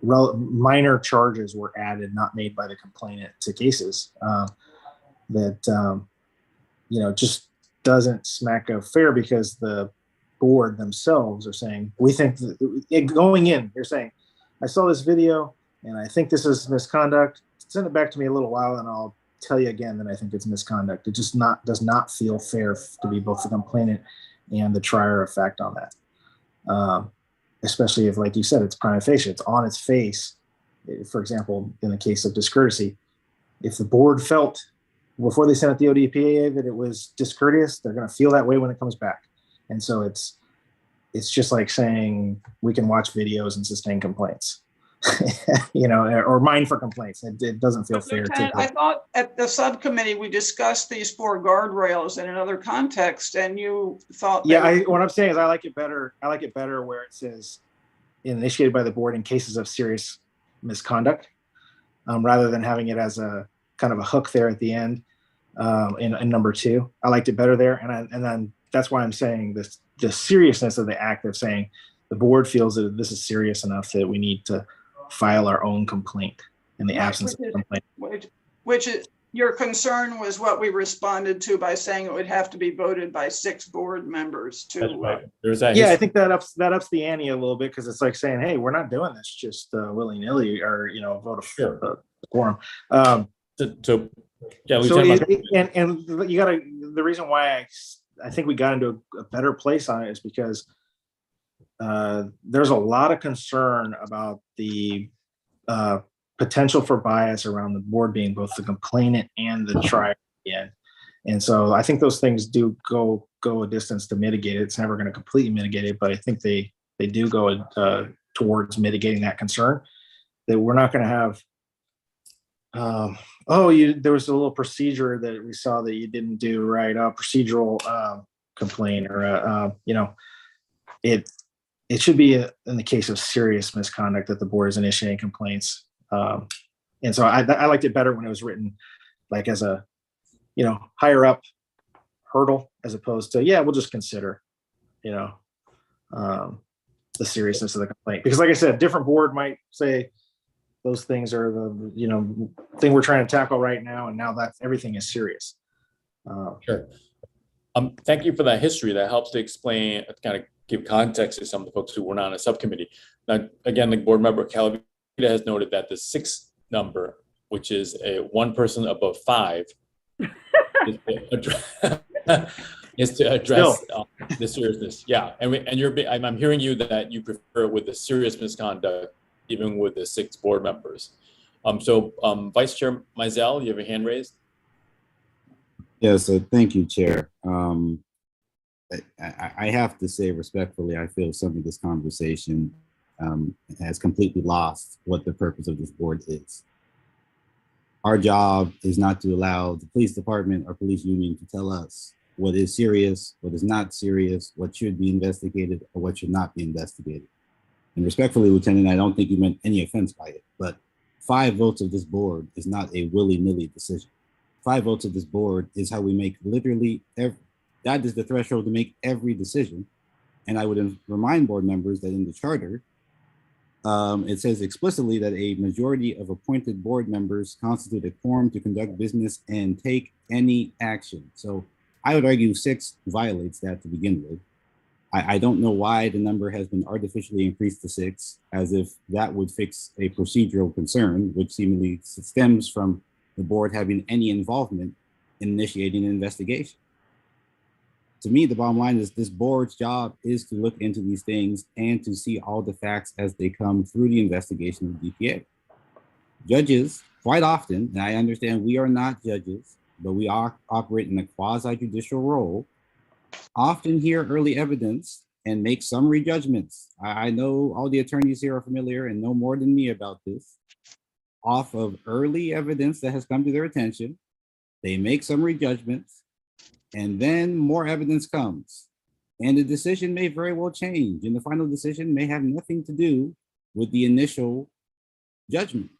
minor charges were added, not made by the complainant, to cases that, just doesn't smack of fair, because the board themselves are saying, we think that, going in, you're saying, I saw this video and I think this is misconduct. Send it back to me a little while and I'll tell you again that I think it's misconduct. It just does not feel fair to be both the complainant and the trier of fact on that. Especially if, like you said, it's prima facie, it's on its face. For example, in the case of discourtesy, if the board felt before they sent it to the ODPA that it was discourteous, they're going to feel that way when it comes back. And so it's just like saying we can watch videos and sustain complaints. Or mine for complaints. It doesn't feel fair. I thought at the subcommittee we discussed these 4 guardrails in another context, and you thought. Yeah, what I'm saying is I like it better. I like it better where it says initiated by the board in cases of serious misconduct, rather than having it as a kind of a hook there at the end in number 2. I liked it better there, and then that's why I'm saying this: the seriousness of the act of saying the board feels that this is serious enough that we need to file our own complaint in the absence of a complaint. Which is, your concern was what we responded to by saying it would have to be voted by 6 board members to. That's right. I think that ups the ante a little bit, because it's like saying, hey, we're not doing this just willy-nilly, or vote a quorum. And you got to, the reason why I think we got into a better place on it is because there's a lot of concern about the potential for bias around the board being both the complainant and the trier. And so I think those things do go a distance to mitigate it. It's never going to completely mitigate it, but I think they do go towards mitigating that concern, that we're not going to have, there was a little procedure that we saw that you didn't do right, procedural complaint, or it should be in the case of serious misconduct that the board is initiating complaints. And so I liked it better when it was written like as a, higher up hurdle, as opposed to, we'll just consider, the seriousness of the complaint. Because like I said, different board might say those things are the, thing we're trying to tackle right now. And now that everything is serious. Sure. Thank you for that history. That helps to explain, kind of give context to some of the folks who were not on a subcommittee. Now, again, the board member Calavita has noted that the 6th number, which is a one person above 5, is to address the seriousness. Yeah, and I'm hearing you that you prefer it with the serious misconduct, even with the 6 board members. So Vice Chair Mizell, you have a hand raised. Yes, thank you, Chair. I have to say respectfully, I feel some of this conversation has completely lost what the purpose of this board is. Our job is not to allow the police department or police union to tell us what is serious, what is not serious, what should be investigated, or what should not be investigated. And respectfully, Lieutenant, I don't think you meant any offense by it, but 5 votes of this board is not a willy-nilly decision. 5 votes of this board is how we make literally that is the threshold to make every decision. And I would remind board members that in the charter, it says explicitly that a majority of appointed board members constitute a quorum to conduct business and take any action. So I would argue 6 violates that to begin with. I don't know why the number has been artificially increased to 6, as if that would fix a procedural concern, which seemingly stems from the board having any involvement in initiating an investigation. To me, the bottom line is this board's job is to look into these things and to see all the facts as they come through the investigation of the DPA. Judges, quite often, and I understand we are not judges, but we operate in a quasi-judicial role, often hear early evidence and make summary judgments. I know all the attorneys here are familiar and know more than me about this. Off of early evidence that has come to their attention, they make summary judgments, and then more evidence comes. And the decision may very well change, and the final decision may have nothing to do with the initial judgment.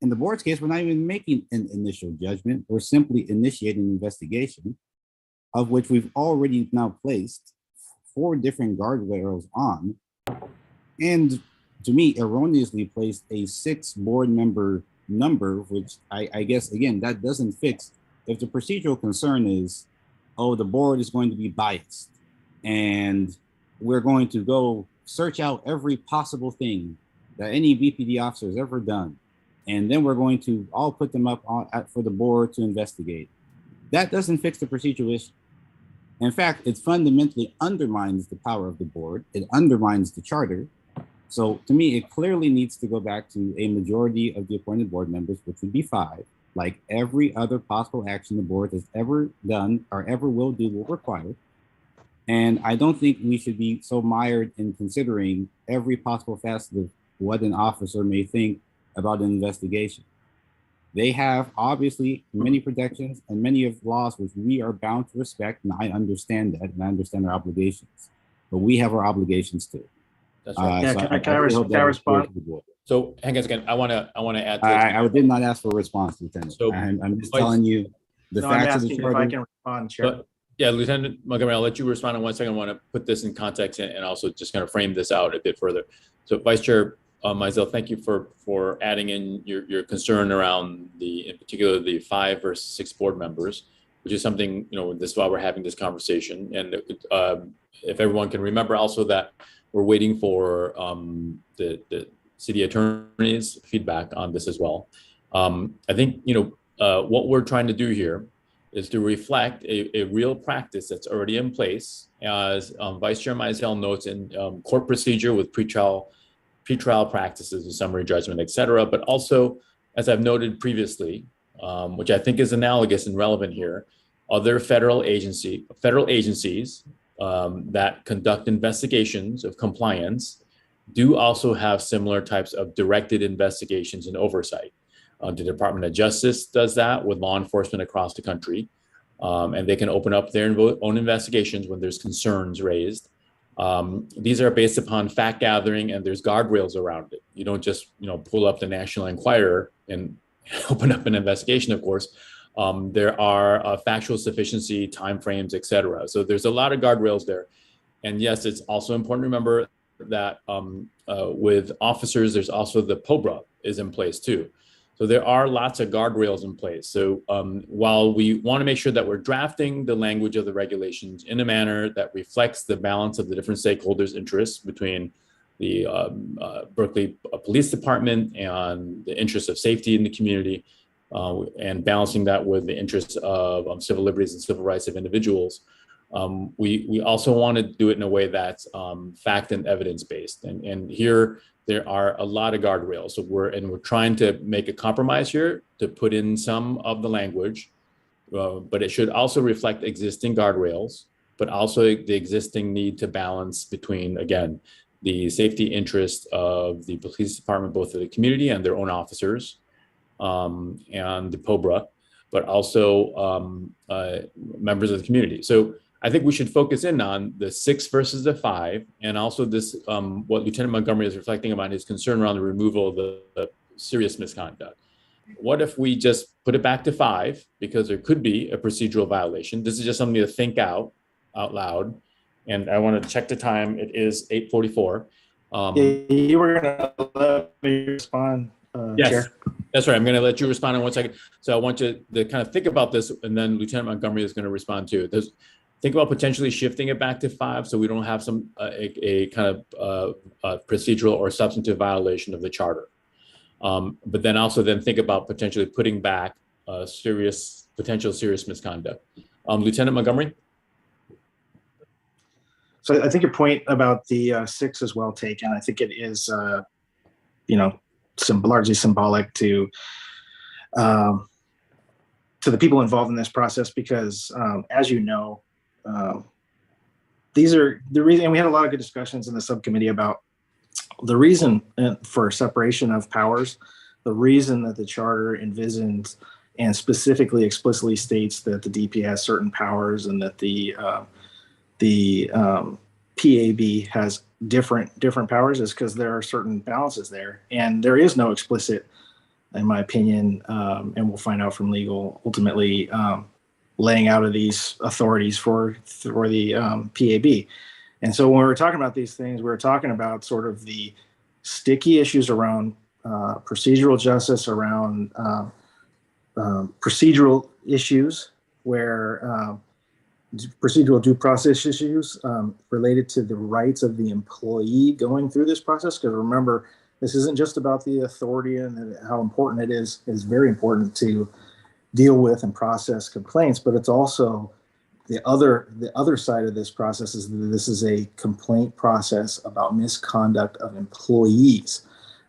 In the board's case, we're not even making an initial judgment. We're simply initiating an investigation, of which we've already now placed 4 different guardrails on, and to me, erroneously placed a 6 board member number, which I guess, again, that doesn't fix. If the procedural concern is, oh, the board is going to be biased and we're going to go search out every possible thing that any BPD officer has ever done, and then we're going to all put them up for the board to investigate. That doesn't fix the procedural issue. In fact, it fundamentally undermines the power of the board. It undermines the charter. So to me, it clearly needs to go back to a majority of the appointed board members, which would be 5, like every other possible action the board has ever done or ever will do will require. And I don't think we should be so mired in considering every possible facet of what an officer may think about an investigation. They have obviously many protections and many of laws which we are bound to respect, and I understand that, and I understand our obligations, but we have our obligations too. That's right. Can I respond? So hang on a second. I want to add to I did not ask for a response, Lieutenant. So, I'm just telling you the facts of the charter. If I can respond, Chair. But, yeah, Lieutenant Montgomery, I'll let you respond in 1 second. I want to put this in context and also just kind of frame this out a bit further. So Vice Chair Mizell, thank you for adding in your concern around in particular the 5 versus 6 board members, which is something, this is why we're having this conversation. And if everyone can remember also that we're waiting for the city attorney's feedback on this as well. I think, what we're trying to do here is to reflect a real practice that's already in place, as Vice Chair Mizell notes in court procedure with pretrial practices of summary judgment, et cetera, but also, as I've noted previously, which I think is analogous and relevant here, other federal agencies that conduct investigations of compliance do also have similar types of directed investigations and oversight. The Department of Justice does that with law enforcement across the country, and they can open up their own investigations when there's concerns raised. These are based upon fact gathering, and there's guardrails around it. You don't just pull up the National Enquirer and open up an investigation, of course. There are factual sufficiency, timeframes, et cetera. So there's a lot of guardrails there. And yes, it's also important to remember that with officers, there's also the POBRA is in place too. So there are lots of guardrails in place. So while we want to make sure that we're drafting the language of the regulations in a manner that reflects the balance of the different stakeholders' interests between the Berkeley Police Department and the interests of safety in the community, and balancing that with the interests of civil liberties and civil rights of individuals, we also want to do it in a way that's fact and evidence based. And here there are a lot of guardrails. So we're trying to make a compromise here to put in some of the language, but it should also reflect existing guardrails, but also the existing need to balance between, again, the safety interest of the police department, both of the community and their own officers, and the POBRA, but also members of the community. So I think we should focus in on the 6 versus the 5, and also this, what Lieutenant Montgomery is reflecting about his concern around the removal of the serious misconduct. What if we just put it back to 5, because there could be a procedural violation? This is just something to think out loud. And I want to check the time. It is 8:44. You were going to let me respond, yes, Chair? That's right. I'm going to let you respond in 1 second. So I want you to kind of think about this, and then Lieutenant Montgomery is going to respond too. Think about potentially shifting it back to 5 so we don't have some a kind of procedural or substantive violation of the charter. But then also think about potentially putting back potential serious misconduct. Lieutenant Montgomery? So I think your point about the 6 is well taken. I think it is, largely symbolic to the people involved in this process, because as you know, these are the reason, and we had a lot of good discussions in the subcommittee about the reason for separation of powers, the reason that the charter envisions and specifically explicitly states that the DP has certain powers and that the PAB has different powers is because there are certain balances there, and there is no explicit, in my opinion, and we'll find out from legal, ultimately laying out of these authorities for the PAB. And so when we were talking about these things, we were talking about sort of the sticky issues around procedural justice, around procedural issues where procedural due process issues related to the rights of the employee going through this process. Because remember, this isn't just about the authority and how important it is. It's very important to deal with and process complaints, but it's also the other side of this process is that this is a complaint process about misconduct of employees,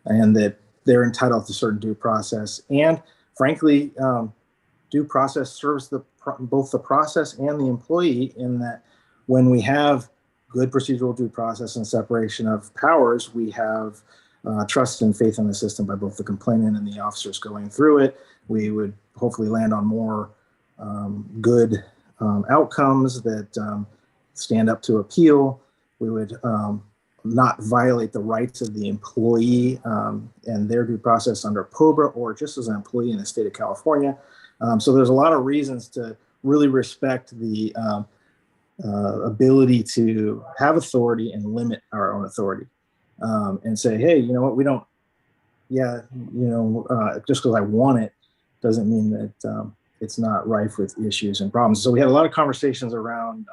and that they're entitled to certain due process. And frankly, due process serves both the process and the employee, in that when we have good procedural due process and separation of powers, we have trust and faith in the system by both the complainant and the officers going through it. We would hopefully land on more good outcomes that stand up to appeal. We would not violate the rights of the employee and their due process under POBRA or just as an employee in the state of California. So there's a lot of reasons to really respect the ability to have authority and limit our own authority, and say, hey, you know what, we don't, just because I want it doesn't mean that it's not rife with issues and problems. So we had a lot of conversations around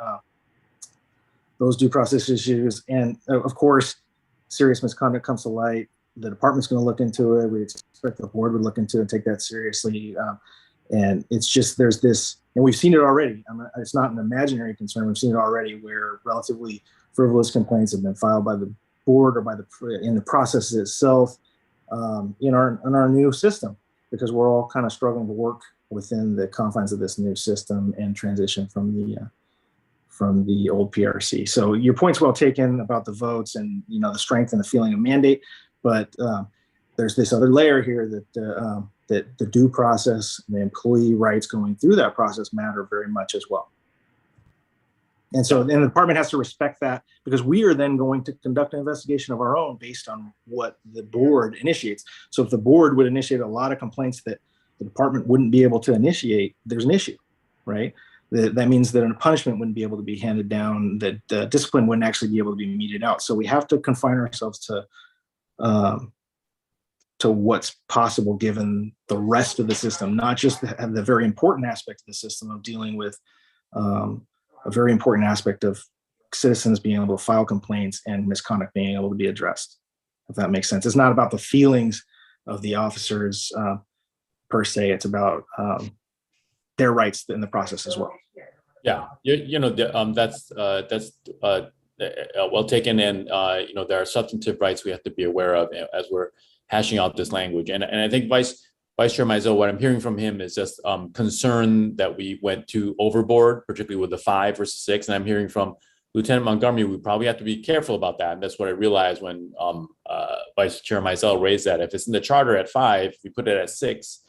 those due process issues. And of course, serious misconduct comes to light. The department's going to look into it. We expect the board would look into it and take that seriously. And it's just, there's this, and we've seen it already. It's not an imaginary concern. We've seen it already where relatively frivolous complaints have been filed by the board or in the process itself in our new system, because we're all kind of struggling to work within the confines of this new system and transition from the old PRC. So your point's well taken about the votes and the strength and the feeling of mandate, but there's this other layer here that that the due process and the employee rights going through that process matter very much as well. And so then the department has to respect that, because we are then going to conduct an investigation of our own based on what the board initiates. So if the board would initiate a lot of complaints that the department wouldn't be able to initiate, there's an issue, right? That means that a punishment wouldn't be able to be handed down, that discipline wouldn't actually be able to be meted out. So we have to confine ourselves to what's possible given the rest of the system, not just the very important aspect of the system of dealing with a very important aspect of citizens being able to file complaints and misconduct being able to be addressed, if that makes sense. It's not about the feelings of the officers per se. It's about their rights in the process as well. Yeah, that's well taken, and there are substantive rights we have to be aware of as we're hashing out this language. And I think Vice Chair Mizell, what I'm hearing from him is just concern that we went too overboard, particularly with the 5 versus 6. And I'm hearing from Lieutenant Montgomery, we probably have to be careful about that. And that's what I realized when Vice Chair Mizell raised that. If it's in the charter at 5, we put it at 6,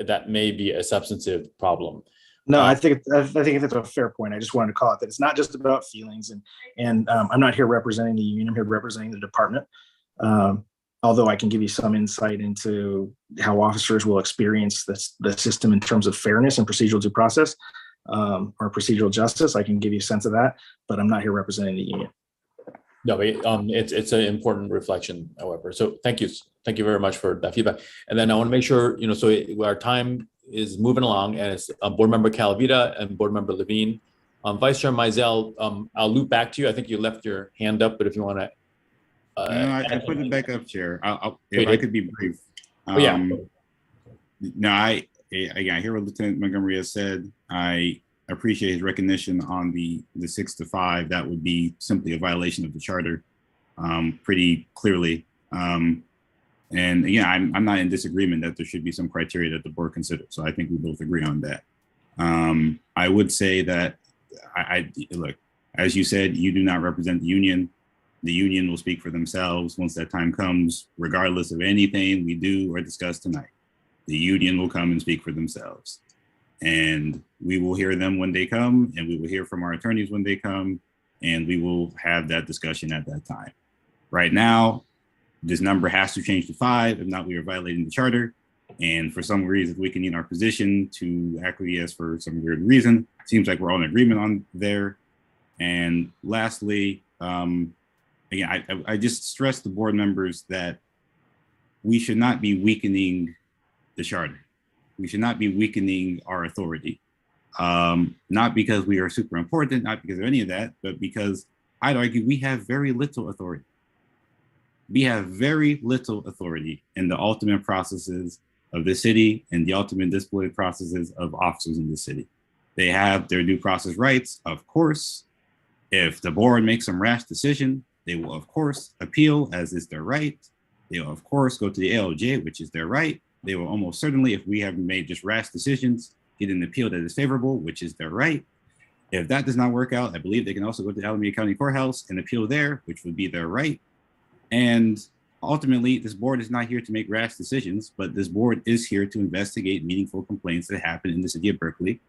that may be a substantive problem. No, I think that's a fair point. I just wanted to call it that it's not just about feelings, and I'm not here representing the union. I'm here representing the department. Although I can give you some insight into how officers will experience the system in terms of fairness and procedural due process or procedural justice, I can give you a sense of that, but I'm not here representing the union. No, but it's an important reflection, however. So thank you very much for that feedback. And then I want to make sure, so our time is moving along, and it's Board Member Calavita and Board Member Levine. Vice Chair Mizell, I'll loop back to you. I think you left your hand up, but if you want to. No, I put it back up, Chair. If I could be brief. No, I hear what Lieutenant Montgomery has said. I appreciate his recognition on the 6 to 5. That would be simply a violation of the charter, pretty clearly. And again, I'm not in disagreement that there should be some criteria that the board considers. So I think we both agree on that. I would say that look, as you said, you do not represent the union. The union will speak for themselves once that time comes, regardless of anything we do or discuss tonight. The union will come and speak for themselves. And we will hear them when they come, and we will hear from our attorneys when they come, and we will have that discussion at that time. Right now, this number has to change to 5. If not, we are violating the charter. And for some reason, we can in our position to acquiesce for some weird reason. Seems like we're all in agreement on there. And lastly, again, I just stress the board members that we should not be weakening the charter. We should not be weakening our authority. Not because we are super important, not because of any of that, but because I'd argue we have very little authority. We have very little authority in the ultimate processes of the city and the ultimate disciplinary processes of officers in the city. They have their due process rights, of course. If the board makes some rash decision, they will, of course, appeal, as is their right. They will, of course, go to the ALJ, which is their right. They will almost certainly, if we have made just rash decisions, get an appeal that is favorable, which is their right. If that does not work out, I believe they can also go to the Alameda County Courthouse and appeal there, which would be their right. And ultimately, this board is not here to make rash decisions, but this board is here to investigate meaningful complaints that happen in the city of Berkeley,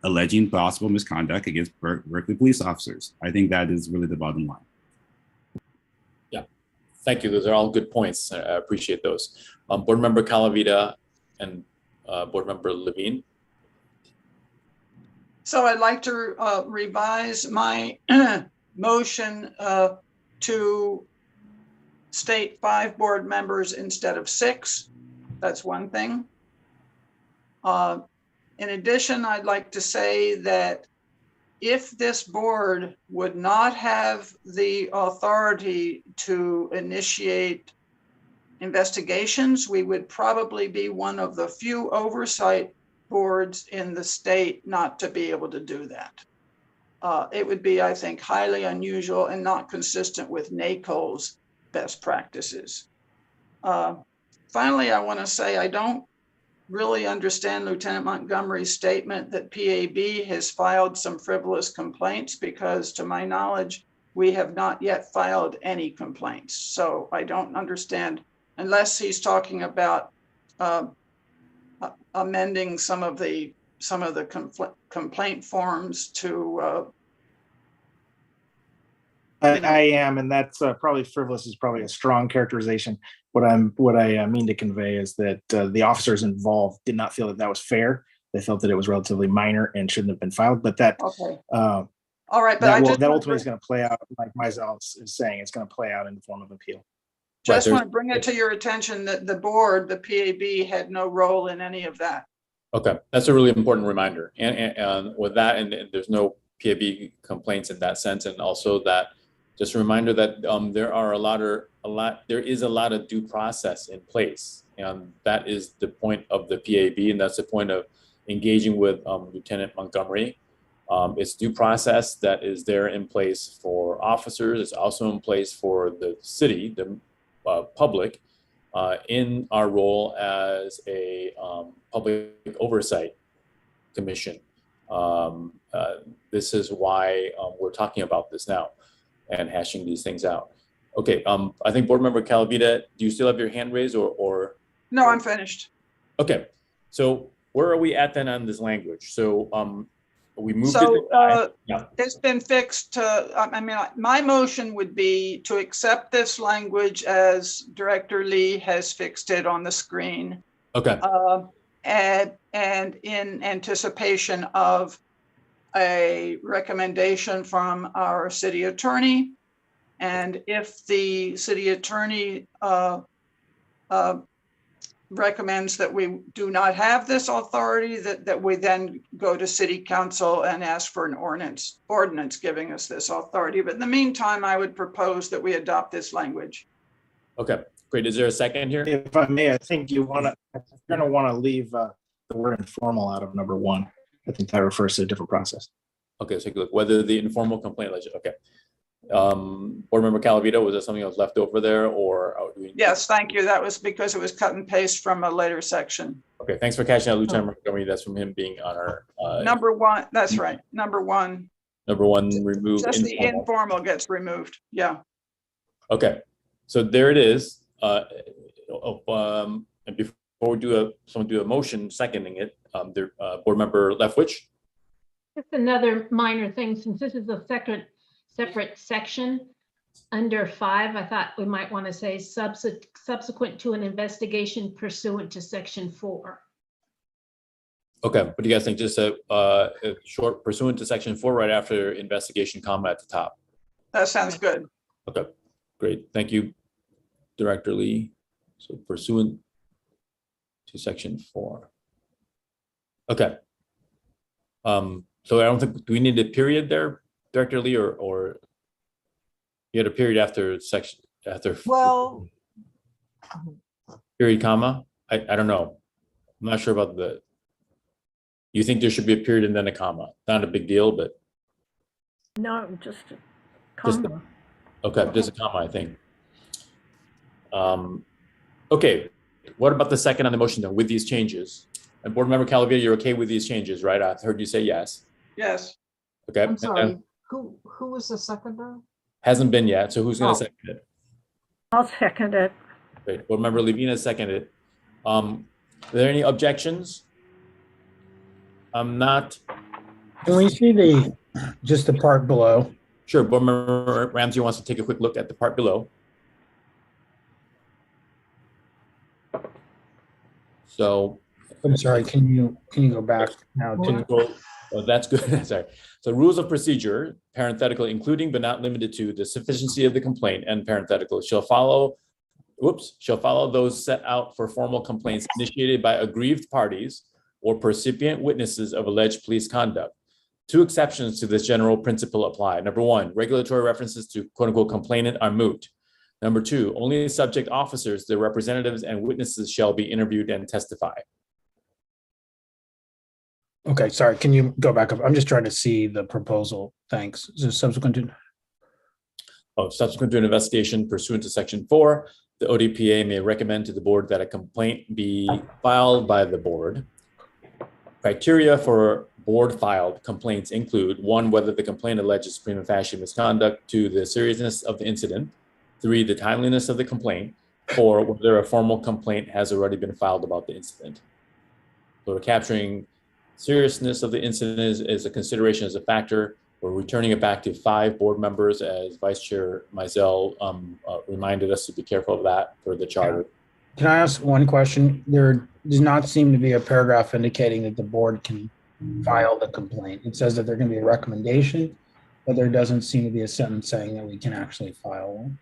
alleging possible misconduct against Berkeley police officers. I think that is really the bottom line. Thank you. Those are all good points. I appreciate those. Board Member Calavita and Board Member Levine. So I'd like to revise my motion to state 5 board members instead of 6. That's one thing. In addition, I'd like to say that if this board would not have the authority to initiate investigations, we would probably be one of the few oversight boards in the state not to be able to do that. It would be, I think, highly unusual and not consistent with NACO's best practices. Finally, I want to say I don't really understand Lieutenant Montgomery's statement that PAB has filed some frivolous complaints, because to my knowledge, we have not yet filed any complaints. So I don't understand, unless he's talking about amending some of the complaint forms to. I am, and that's probably frivolous is probably a strong characterization. What I mean to convey is that the officers involved did not feel that that was fair. They felt that it was relatively minor and shouldn't have been filed. But that Okay. All right, but that ultimately is going to play out, like Mizell is saying, it's going to play out in the form of appeal. Just want to bring it to your attention that the board, the PAB, had no role in any of that. Okay, that's a really important reminder. And with that, and there's no PAB complaints in that sense, and also that just a reminder that there is a lot of due process in place, and that is the point of the PAB, and that's the point of engaging with Lieutenant Montgomery. It's due process that is there in place for officers. It's also in place for the city, the public, in our role as a public oversight commission. This is why we're talking about this now and hashing these things out. Okay, I think Board Member Calavita, do you still have your hand raised or? No, I'm finished. Okay, so where are we at then on this language? So we moved So yeah. It's been fixed to, I mean, my motion would be to accept this language as Director Lee has fixed it on the screen. Okay. And in anticipation of a recommendation from our city attorney. And if the city attorney recommends that we do not have this authority, that we then go to city council and ask for an ordinance giving us this authority. But in the meantime, I would propose that we adopt this language. Okay, great. Is there a second here? If I may, I think you're going to want to leave the word informal out of number 1. I think that refers to a different process. Okay, let's take a look. Whether the informal complaint legend. Okay. Board Member Calavita, was there something that was left over there, or Yes, thank you. That was because it was cut and paste from a later section. Okay, thanks for catching that, Lieutenant Montgomery. That's from him being on our number 1. That's right. Number 1. Number 1, remove Just the informal gets removed. Yeah. Okay, so there it is. And before we do someone do a motion seconding it, Board Member Leftwich. Just another minor thing, since this is a separate section under 5, I thought we might want to say subsequent to an investigation pursuant to section 4. Okay, what do you guys think? Just a short pursuant to section 4 right after investigation comma at the top. That sounds good. Okay, great. Thank you, Director Lee. So pursuant to section 4. Okay. So I don't think, do we need a period there, Director Lee, or you had a period after section, Well, period, comma? I don't know. I'm not sure about you think there should be a period and then a comma? Not a big deal, but. No, just a comma. Okay, just a comma, I think. Okay, what about the second on the motion then with these changes? And Board Member Calavita, you're okay with these changes, right? I heard you say yes. Yes. Okay. I'm sorry. Who was the seconder? Hasn't been yet. So who's going to second it? I'll second it. Great. Board Member Levina seconded. Are there any objections? I'm not. Can we see just the part below? Sure. Board Member Ramsey wants to take a quick look at the part below. So. I'm sorry. Can you go back now to? Oh, that's good. Sorry. So rules of procedure, parenthetical, including but not limited to the sufficiency of the complaint, and parenthetical, shall follow those set out for formal complaints initiated by aggrieved parties or percipient witnesses of alleged police conduct. 2 exceptions to this general principle apply. Number 1, regulatory references to quote unquote complainant are moot. Number 2, only subject officers, their representatives and witnesses shall be interviewed and testify. Okay, sorry. Can you go back up? I'm just trying to see the proposal. Thanks. Is it subsequent to? Subsequent to an investigation pursuant to section 4, The ODPA may recommend to the board that a complaint be filed by the board. Criteria for board filed complaints include: 1, whether the complaint alleges prima facie misconduct; 2, the seriousness of the incident; 3, the timeliness of the complaint; 4, whether a formal complaint has already been filed about the incident. So capturing seriousness of the incident is a consideration as a factor. We're returning it back to 5 board members, as Vice Chair Mizell reminded us to be careful of that for the charter. Can I ask one question? There does not seem to be a paragraph indicating that the board can file the complaint. It says that there can be a recommendation, but there doesn't seem to be a sentence saying that we can actually file one.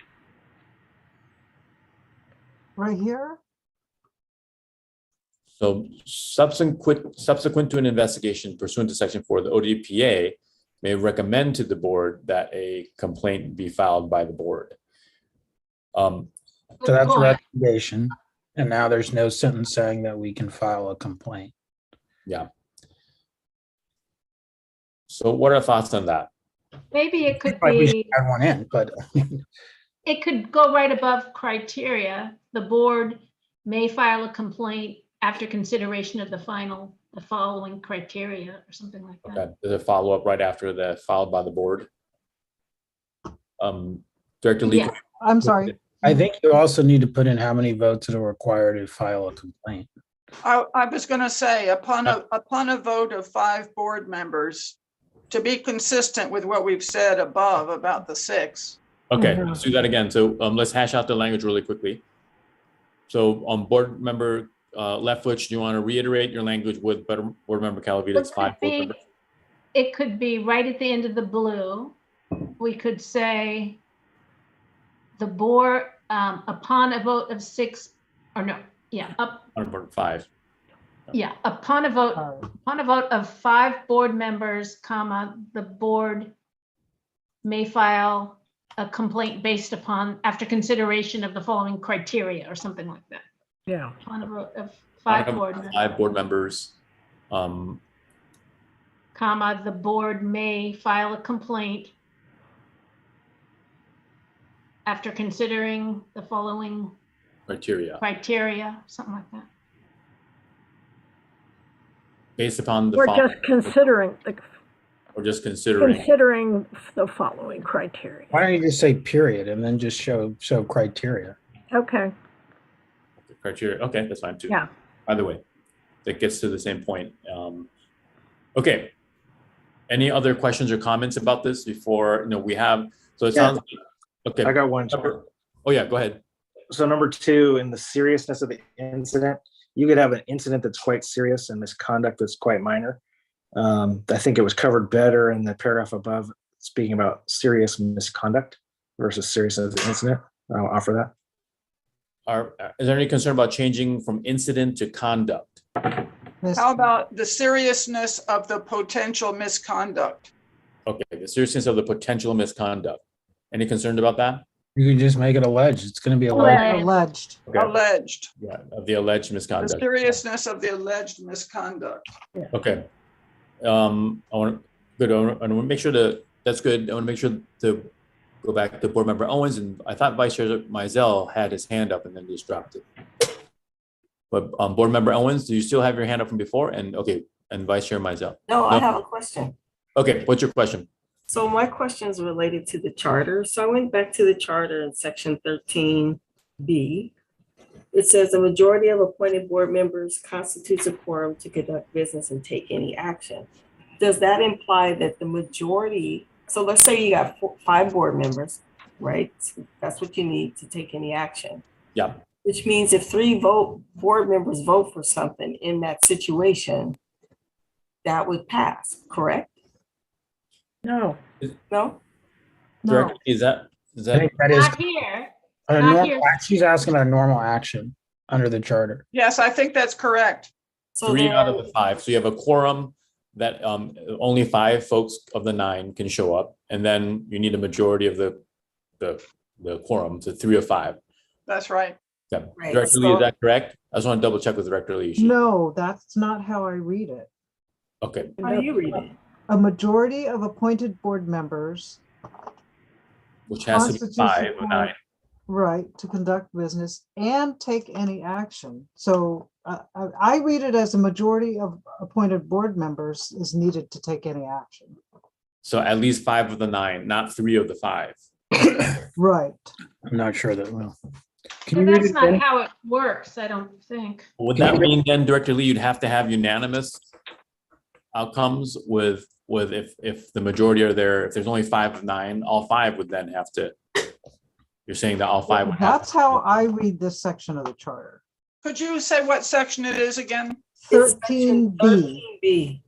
Right here? So subsequent to an investigation pursuant to Section 4, the ODPA may recommend to the board that a complaint be filed by the board. So that's a recommendation, and now there's no sentence saying that we can file a complaint. Yeah. So what are thoughts on that? Maybe it could We should be, add one in, but it could go right above criteria. The board may file a complaint after consideration of the following criteria or something like that. Okay, there's a follow-up right after the filed by the board. Director Lee. Yeah. I'm sorry. I think you also need to put in how many votes are required to file a complaint. I was going to say, upon a vote of 5 board members, to be consistent with what we've said above about the 6. Okay, let's do that again. So let's hash out the language really quickly. So on board member Leftwich, do you want to reiterate your language with board member Calavitas? 5 board members? It could be right at the end of the blue. We could say the board, upon a vote of 6, or no, yeah, On board 5. yeah, upon a vote of 5 board members, comma, the board may file a complaint based upon, after consideration of the following criteria or something like that. Yeah. On a vote of 5 board members, 5 board members. comma, the board may file a complaint after considering the following criteria, something like that. based upon the We're just considering the following criteria. Why don't you just say period and then just show criteria? Okay. criteria. Okay, that's fine too. Yeah. By the way, that gets to the same point. Okay. Any other questions or comments about this before, we have, so it sounds, okay. I got one. Oh yeah, go ahead. So number 2, in the seriousness of the incident, you could have an incident that's quite serious and misconduct that's quite minor. I think it was covered better in the paragraph above, speaking about serious misconduct versus seriousness of the incident. I'll offer that. Is there any concern about changing from incident to conduct? How about the seriousness of the potential misconduct? Okay, the seriousness of the potential misconduct. Any concern about that? You can just make it alleged. It's going to be Alleged. Okay. Alleged. Yeah, of the alleged The misconduct. seriousness of the alleged misconduct. Okay. I want to make sure that's good. I want to make sure to go back to board member Owens, and I thought Vice Chair Mizell had his hand up and then just dropped it. But board member Owens, do you still have your hand up from before? And okay, and Vice Chair Mizell. No, I have a question. Okay, what's your question? So my question is related to the charter. So I went back to the charter in section 13B. It says a majority of appointed board members constitutes a quorum to conduct business and take any action. Does that imply that the majority, so let's say you got 5 board members, right? That's what you need to take any action. Yeah. Which means if 3 board members vote for something in that situation, that would pass, correct? No. No? Director, is that I think that is Not here. a Not normal, here. she's asking a normal action under the charter. Yes, I think that's correct. So 3 then- out of the 5. So you have a quorum that only 5 folks of the 9 can show up, and then you need a majority of the quorum, so 3 of 5. That's right. Yeah. Right, Director Lee, is so- that correct? I just want to double check with Director Lee. No, that's not how I read it. Okay. How do you read it? A majority of appointed board members Which has to be constitutes 5 a of quorum. 9. right, to conduct business and take any action. So I read it as a majority of appointed board members is needed to take any action. So at least 5 of the 9, not 3 of the 5. Right. I'm not sure that will. Can But you read that's it not again? how it works, I don't think. Would that mean then, Director Lee, you'd have to have unanimous outcomes with if the majority are there, if there's only 5 of 9, all 5 would then have to, you're saying that all 5 would have. That's how I read this section of the charter. Could you say what section it is again? 13B. 13B.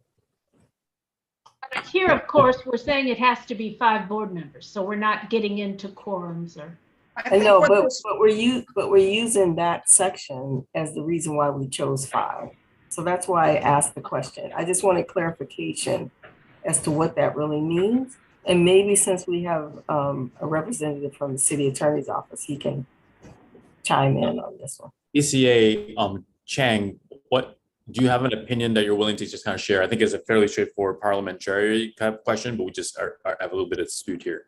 But here, of course, we're saying it has to be 5 board members, so we're not getting into quorums or. I know, but we're using that section as the reason why we chose 5. So that's why I asked the question. I just wanted clarification as to what that really means. And maybe since we have a representative from the city attorney's office, he can chime in on this one. ECA, Chang, what, do you have an opinion that you're willing to just kind of share? I think it's a fairly straightforward parliamentary kind of question, but we just have a little bit of dispute here.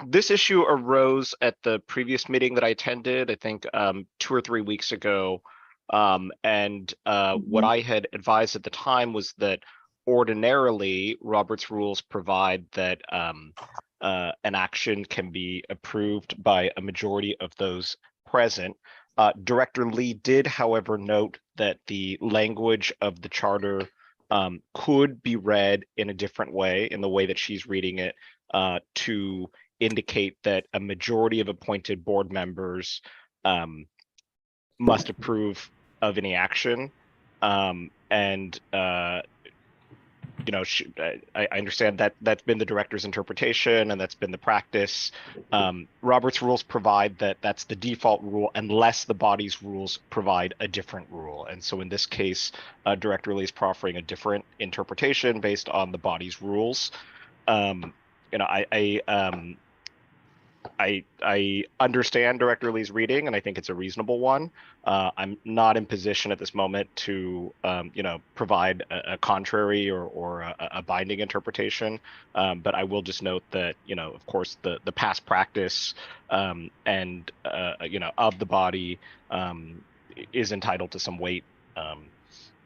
This issue arose at the previous meeting that I attended, I think 2 or 3 weeks ago. What I had advised at the time was that ordinarily Robert's rules provide that an action can be approved by a majority of those present. Director Lee did, however, note that the language of the charter could be read in a different way, in the way that she's reading it, to indicate that a majority of appointed board members must approve of any action. I understand that that's been the director's interpretation and that's been the practice. Robert's rules provide that that's the default rule unless the body's rules provide a different rule. And so in this case, Director Lee is proffering a different interpretation based on the body's rules. I understand Director Lee's reading, and I think it's a reasonable one. I'm not in position at this moment to, provide a contrary or a binding interpretation. But I will just note that, of course, the past practice of the body is entitled to some weight.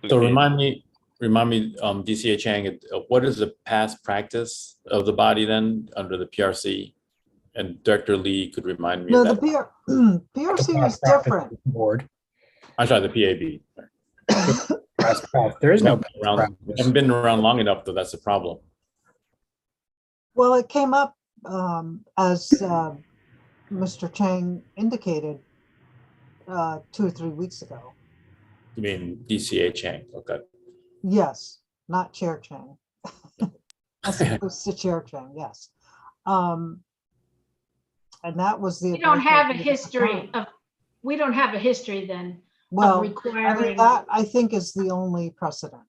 So remind me, DCA Chang, what is the past practice of the body then under the PRC? And Director Lee could remind me. No, of the that. PRC is different. Board. I'm sorry, the PAB. There is no. I haven't been around long enough, though. That's the problem. Well, it came up as Mr. Chang indicated 2 or 3 weeks ago. You mean DCA Chang? Okay. Yes, not Chair Chang. As opposed to Chair Chang, yes. And that was the. We don't have a history then. Well, of requiring. that I think is the only precedent.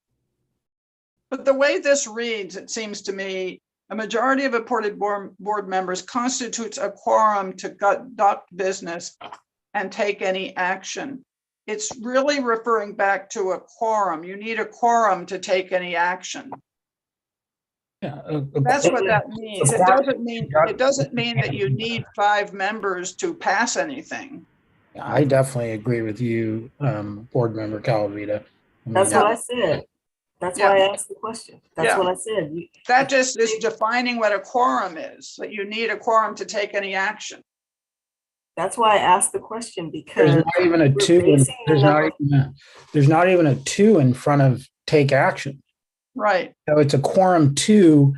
But the way this reads, it seems to me, a majority of appointed board members constitutes a quorum to conduct business and take any action. It's really referring back to a quorum. You need a quorum to take any action. Yeah, That's what that means. It doesn't mean that you need 5 members to pass anything. I definitely agree with you, Board Member Calavita. That's what I said. That's why I asked the question. That's what I said. That just is defining what a quorum is, that you need a quorum to take any action. That's why I asked the question, because there's not even a 2. There's not even a 2 in front of take action. Right. So it's a quorum 2,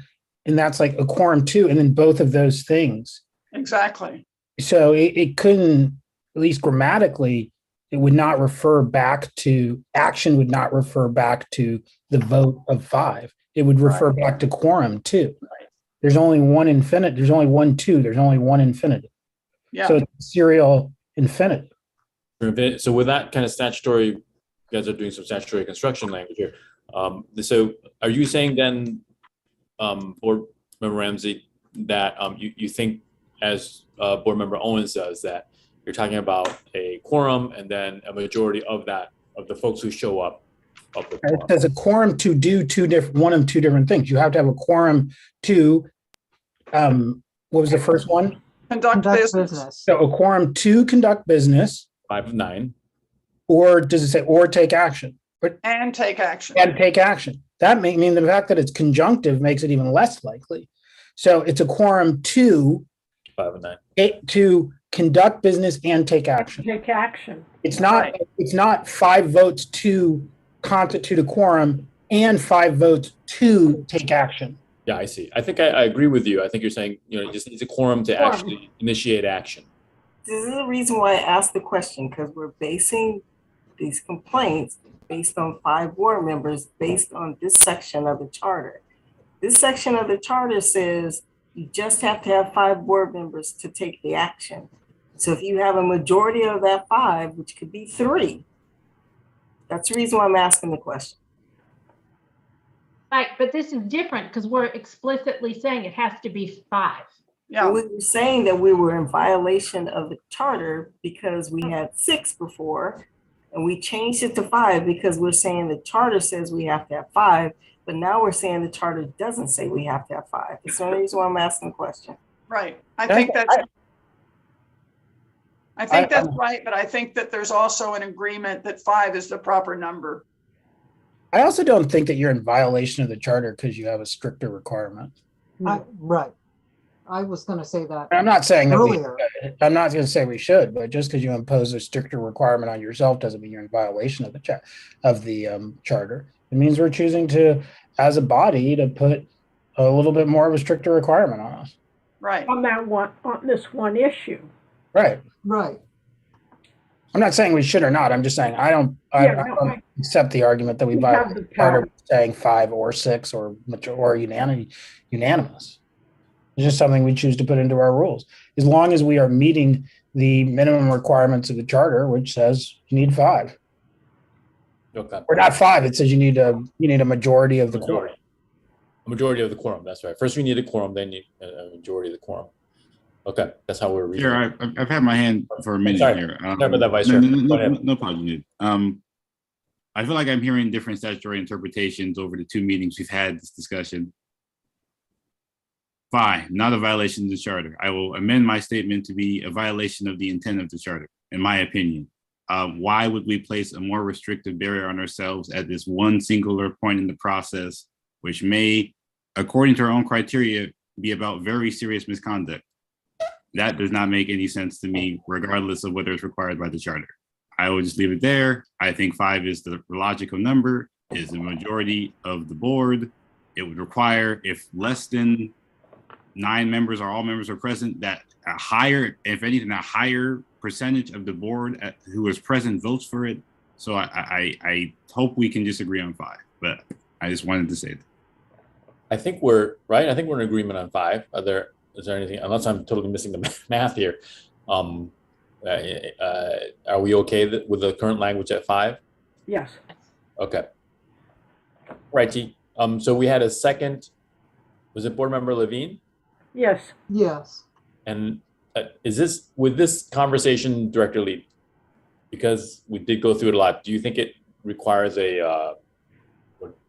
and that's like a quorum 2, and then both of those things. Exactly. So it couldn't, at least grammatically, it would not refer back to, action would not refer back to the vote of 5. It would refer back to quorum 2. Right. There's only one infinitive. There's only one 2. There's only one infinitive. Yeah. So it's a serial infinitive. So with that kind of statutory, you guys are doing some statutory construction language here. So are you saying then, Board Member Ramsey, that you think, as Board Member Owens does, that you're talking about a quorum and then a majority of the folks who show up of the quorum? It says a quorum to do one of two different things. You have to have a quorum to, what was the first one? Conduct business. So a quorum to conduct business, 5 of 9. or does it say, or take action? And take action. And take action. That may mean the fact that it's conjunctive makes it even less likely. So it's a quorum to 5 of 9. to conduct business and take action. Take action. It's not 5 votes to constitute a quorum and 5 votes to take action. Yeah, I see. I think I agree with you. I think you're saying, it just needs a quorum to actually initiate action. This is the reason why I asked the question, because we're basing these complaints based on 5 board members, based on this section of the charter. This section of the charter says you just have to have 5 board members to take the action. So if you have a majority of that 5, which could be 3, that's the reason why I'm asking the question. Right, but this is different because we're explicitly saying it has to be 5. Yeah. We were saying that we were in violation of the charter because we had 6 before, and we changed it to 5 because we're saying the charter says we have to have 5, but now we're saying the charter doesn't say we have to have 5. That's the only reason why I'm asking the question. Right. I think that's right, but I think that there's also an agreement that 5 is the proper number. I also don't think that you're in violation of the charter because you have a stricter requirement. Right. I was going to say that. I'm not saying that earlier. I'm not going to say we should, but just because you impose a stricter requirement on yourself doesn't mean you're in violation of the charter. It means we're choosing to, as a body, to put a little bit more of a stricter requirement on us. Right. On this one issue. Right. Right. I'm not saying we should or not. I'm just saying I don't accept the argument that we violate the charter saying 5 or 6 or unanimous. It's just something we choose to put into our rules. As long as we are meeting the minimum requirements of the charter, which says you need 5. Okay. Or not 5. It says you need a majority of the quorum. A majority of the quorum. That's right. First we need a quorum, then you need a majority of the quorum. Okay, that's how we're reading. Sure, I've had my hand for a minute here. Sorry about that, Vice Chair. No problem. I feel like I'm hearing different statutory interpretations over the 2 meetings we've had this discussion. Fine, not a violation of the charter. I will amend my statement to be a violation of the intent of the charter, in my opinion. Why would we place a more restrictive barrier on ourselves at this one singular point in the process, which may, according to our own criteria, be about very serious misconduct? That does not make any sense to me, regardless of whether it's required by the charter. I will just leave it there. I think 5 is the logical number, is the majority of the board. It would require, if less than 9 members or all members are present, that a higher, if anything, a higher percentage of the board who is present votes for it. So I hope we can just agree on 5, but I just wanted to say that. I think we're right. I think we're in agreement on 5. Is there anything, unless I'm totally missing the math here? Are we okay with the current language at 5? Yes. Okay. Right, T. So we had a second, was it Board Member Levine? Yes. Yes. And is this, with this conversation, Director Lee, because we did go through it a lot, do you think it requires a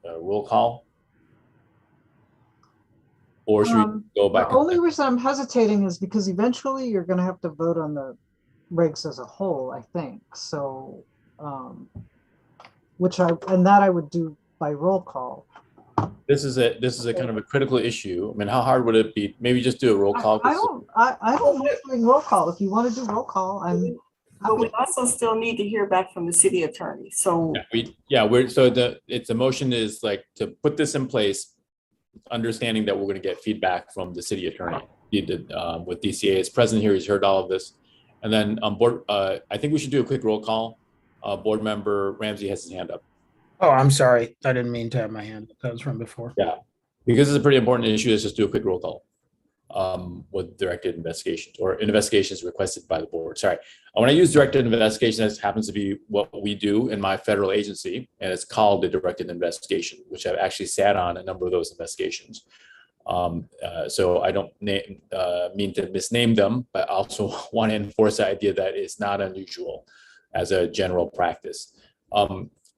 roll call? Or should we go back? The only reason I'm hesitating is because eventually you're going to have to vote on the regs as a whole, I think. So, that I would do by roll call. This is a kind of a critical issue. I mean, how hard would it be? Maybe just do a roll call. I don't mind doing roll call. If you want to do roll call, but we also still need to hear back from the city attorney. So it's a motion is like to put this in place, understanding that we're going to get feedback from the city attorney. He did with DCA is present here. He's heard all of this, and then on board. I think we should do a quick roll call. Board Member Ramsey has his hand up. Oh, I'm sorry. I didn't mean to have my hand up. That was from before. Yeah, because it's a pretty important issue. Let's just do a quick roll call with directed investigations or investigations requested by the board. Sorry. When I use directed investigation, that happens to be what we do in my federal agency, and it's called a directed investigation, which I've actually sat on a number of those investigations. So I don't mean to misname them, but also want to enforce the idea that it's not unusual as a general practice.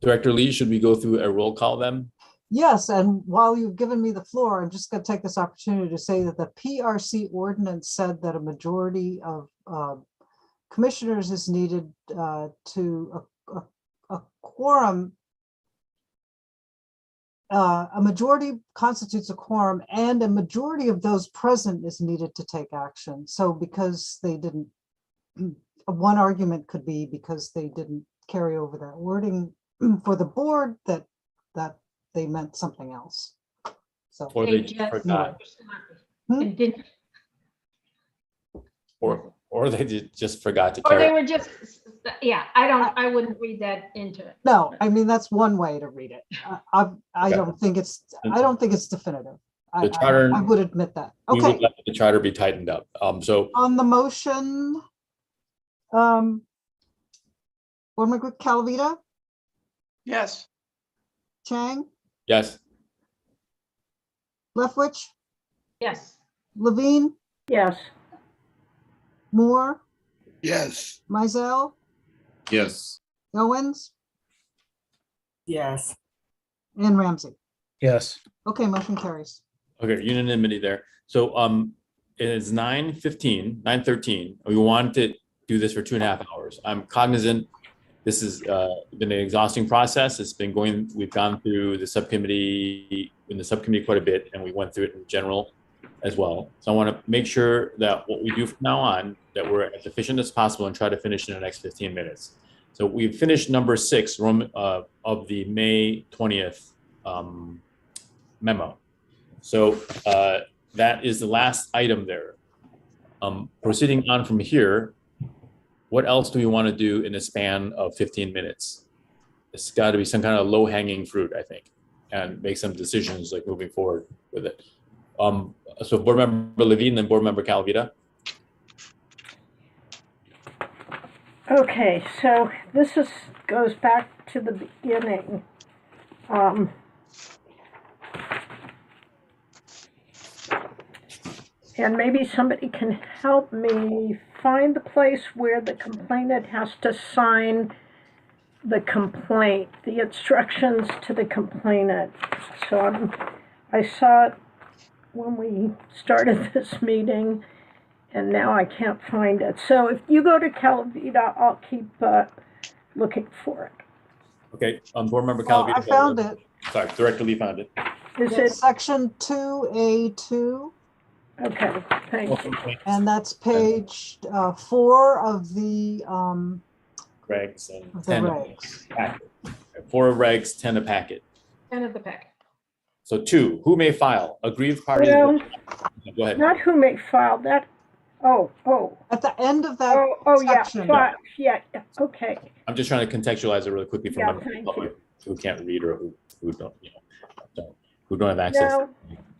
Director Lee, should we go through a roll call then? Yes, and while you've given me the floor, I'm just going to take this opportunity to say that the PRC ordinance said that a majority of commissioners is needed to a quorum. A majority constitutes a quorum, and a majority of those present is needed to take action. So because they didn't, one argument could be because they didn't carry over that wording for the board, that they meant something else. So Or they just forgot. And didn't, Or they just forgot to or carry. they were just, yeah, I wouldn't read that into it. no, I mean, that's one way to read it. I don't think it's definitive. The charter- I would admit that. We Okay, would like the charter be tightened up. So on the motion, Board Member Calavita, Yes, Chang, yes, Leftwich, Yes, Levine, Yes, Moore, Yes. Mizell, Yes. Owens, Yes. and Ramsey. Yes. Okay, motion carries. okay, unanimity there. So it is 9:13. We wanted to do this for 2.5 hours. I'm cognizant this has been an exhausting process. We've gone through the subcommittee quite a bit, and we went through it in general as well. So I want to make sure that what we do from now on, that we're as efficient as possible and try to finish in the next 15 minutes. So we've finished number 6 of the May 20th memo. So that is the last item there. Proceeding on from here, what else do we want to do in a span of 15 minutes? It's got to be some kind of low-hanging fruit, I think, and make some decisions like moving forward with it. So Board Member Levine and Board Member Calavita. okay, so this goes back to the beginning. And maybe somebody can help me find the place where the complainant has to sign the complaint, the instructions to the complainant. So I saw it when we started this meeting, and now I can't find it. So if you go to Calavita, I'll keep looking for it. Okay, Board Member Oh, Calavita. I found it. Sorry, Director Lee found it. Is It's it? section 2A2, Okay, thank you. and that's page 4 of the Regs and the 10 regs. packet. 4 regs, 10 a packet. end of the packet. So 2, who may file? Aggrieved parties. Well, Go ahead. not who may file that. Oh, At the end of that yeah, section. yeah, okay. I'm just trying to contextualize it really quickly for Yeah, members of the thank public who can't read or who don't have access. No,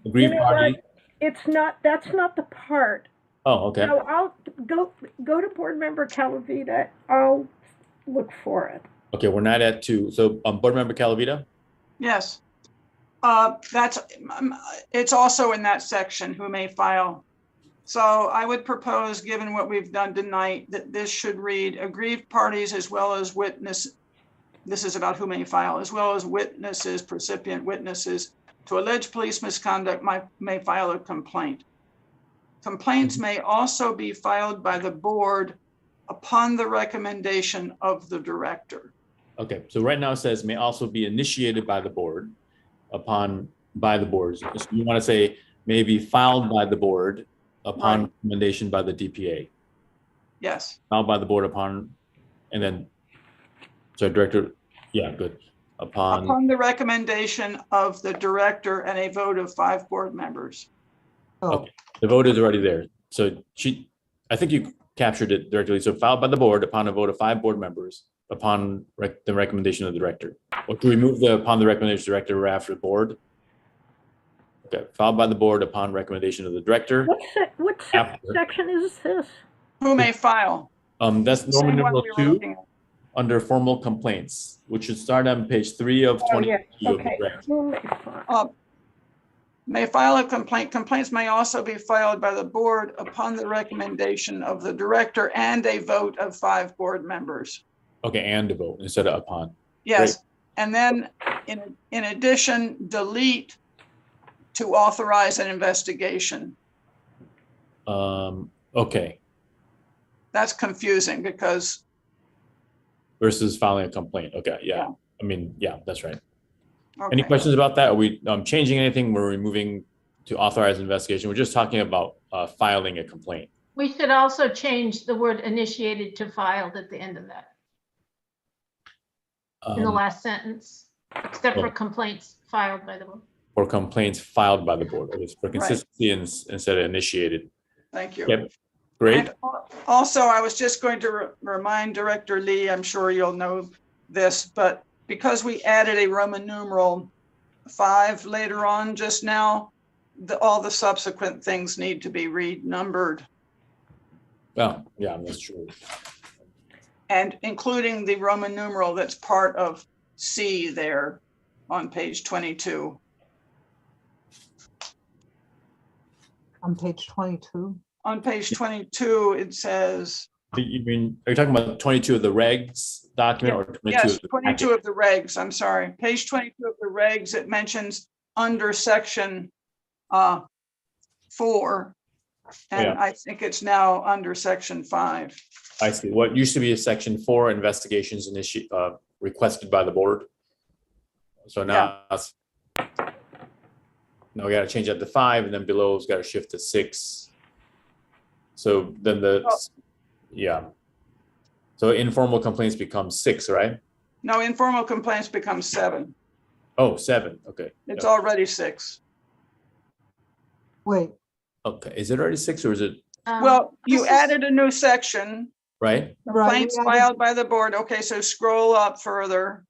Aggrieved you know party. that's not the part. Oh, okay. No, I'll go to Board Member Calavita. I'll look for it. Okay, we're not at 2. So Board Member Calavita. yes. It's also in that section, who may file. So I would propose, given what we've done tonight, that this should read aggrieved parties as well as witness. This is about who may file, as well as witnesses, precipient witnesses to alleged police misconduct may file a complaint. Complaints may also be filed by the board upon the recommendation of the director. Okay, so right now it says may also be initiated by the board by the boards. So you want to say may be filed by the board upon Right. recommendation by the DPA. Yes, Filed by the board upon, and then, sorry, Director, yeah, good. upon the recommendation of the director and a vote of 5 board members. Oh, Okay. The vote is already there. So I think you captured it directly. So filed by the board upon a vote of 5 board members upon the recommendation of the director. Or can we move the upon the recommendation of the director right after the board? Okay, filed by the board upon recommendation of the director. What After. section is this? Who may file? That's Same Roman one numeral we were 2 looking at. under formal complaints, which should start on page 3 of Oh, 20. yeah, okay. Who may file? May file a complaint. Complaints may also be filed by the board upon the recommendation of the director and a vote of 5 board members. Okay, and a vote instead of upon. Yes, And then in addition, delete to authorize an investigation. Okay. That's confusing because. Versus filing a complaint. Okay, yeah. I mean, yeah, that's right. Okay. Any questions about that? Are we changing anything? We're removing to authorize investigation. We're just talking about filing a complaint. We should also change the word initiated to filed at the end of that, in the last sentence, except for complaints filed by the board. Or complaints filed by the board. It's for consistency instead of initiated. Thank you. Yep. Great. And also, I was just going to remind Director Lee, I'm sure you'll know this, but because we added a Roman numeral 5 later on just now, all the subsequent things need to be renumbered. Oh, yeah, that's true. And including the Roman numeral that's part of C there on page 22. On page 22? On page 22, it says. You mean, are you talking about 22 of the regs document or 22? Yes, of the 22 packet? of the regs, I'm sorry. Page 22 of the regs, it mentions under section 4. And I think it's now under section 5. I see. What used to be a section 4, investigations requested by the board. So now, now we got to change that to 5, and then below it's got to shift to 6. So then so informal complaints become 6, right? No, informal complaints become 7. Oh, 7. Okay. It's already 6. Wait. Okay. Is it already 6 or is it? Well, you added a new section. Right. Complaints filed by the board. Okay, so scroll up further.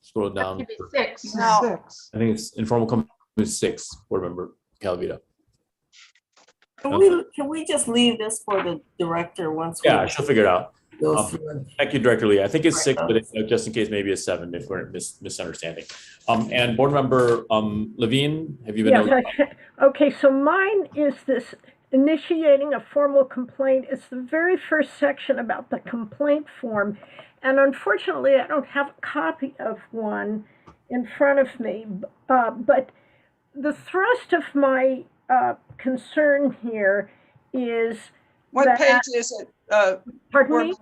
Scroll down. That should be 6. Now, 6. I think it's informal complaints 6. Board member Calavita. Can we just leave this for the director once? Yeah, she'll figure it out. Go through it? Thank you, Director Lee. I think it's 6, but just in case, maybe it's 7 if we're misunderstanding. And board member Levine, have you been? Yes, okay, so mine is this initiating a formal complaint. It's the very first section about the complaint form. And unfortunately, I don't have a copy of one in front of me. But the thrust of my concern here is what page is it? Pardon me?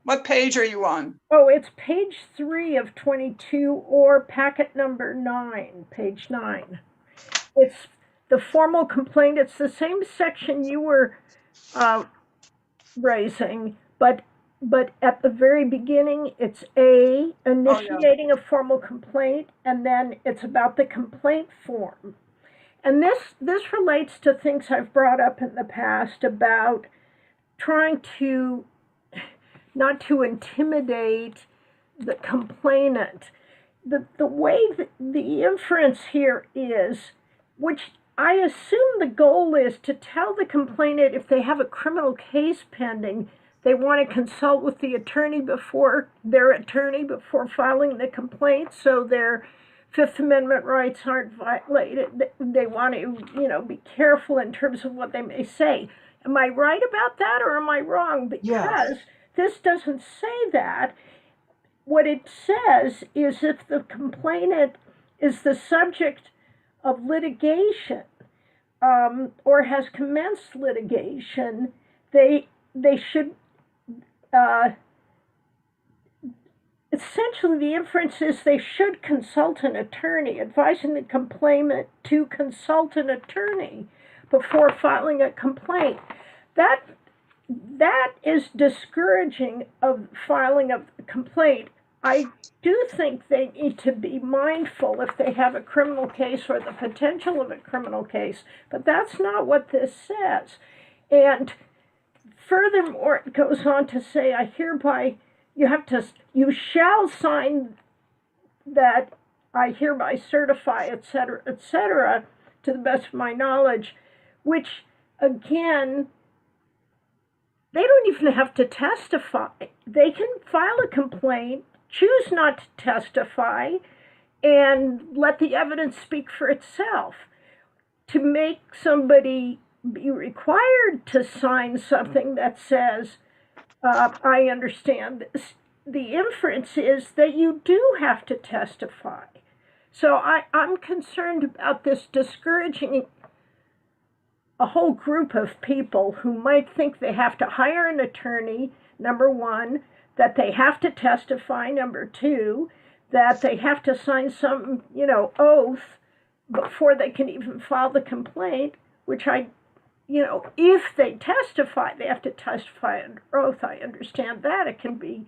What page are you on? Oh, it's page 3 of 22 or packet number 9, page 9. It's the formal complaint. It's the same section you were raising, but at the very beginning, it's initiating a formal complaint, and then it's about the complaint form. And this relates to things I've brought up in the past about trying to not to intimidate the complainant. The way that the inference here is, which I assume the goal is to tell the complainant if they have a criminal case pending, they want to consult with the attorney before filing the complaint, so their Fifth Amendment rights aren't violated. They want to, be careful in terms of what they may say. Am I right about that, or am I wrong? Because this doesn't say that. What it says is if the complainant is the subject of litigation or has commenced litigation, they should essentially the inference is they should consult an attorney, advising the complainant to consult an attorney before filing a complaint. That is discouraging of filing a complaint. I do think they need to be mindful if they have a criminal case or the potential of a criminal case, but that's not what this says. And furthermore, it goes on to say, you shall sign that I hereby certify, et cetera, to the best of my knowledge, which again, they don't even have to testify. They can file a complaint, choose not to testify, and let the evidence speak for itself. To make somebody be required to sign something that says, I understand this, the inference is that you do have to testify. So I'm concerned about this discouraging a whole group of people who might think they have to hire an attorney, number one, that they have to testify, number two, that they have to sign some, oath before they can even file the complaint, which if they testify, they have to testify under oath. I understand that. It can be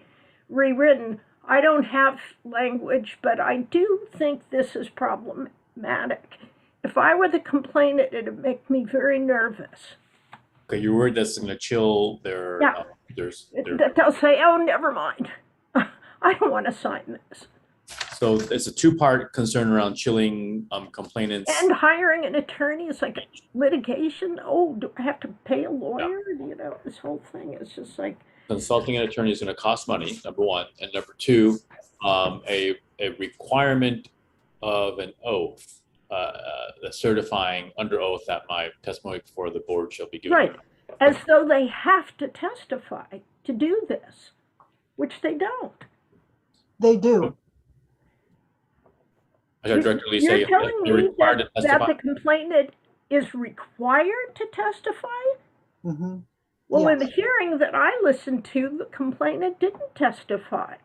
rewritten. I don't have language, but I do think this is problematic. If I were the complainant, it would make me very nervous. Okay, you're worried that's going to chill their, Yeah. That they'll say, oh, never mind. I don't want to sign this. So it's a two-part concern around chilling complainants. And hiring an attorney is like litigation. Oh, do I have to pay a lawyer? This whole thing is just like. Consulting an attorney is going to cost money, number one. And number two, a requirement of an oath, certifying under oath that my testimony before the board shall be given. Right. As though they have to testify to do this, which they don't. They do. I got Director Lee say You're telling they're me required to that testify. the complainant is required to testify? Mm-hmm. Well, Yes. in the hearing that I listened to, the complainant didn't testify.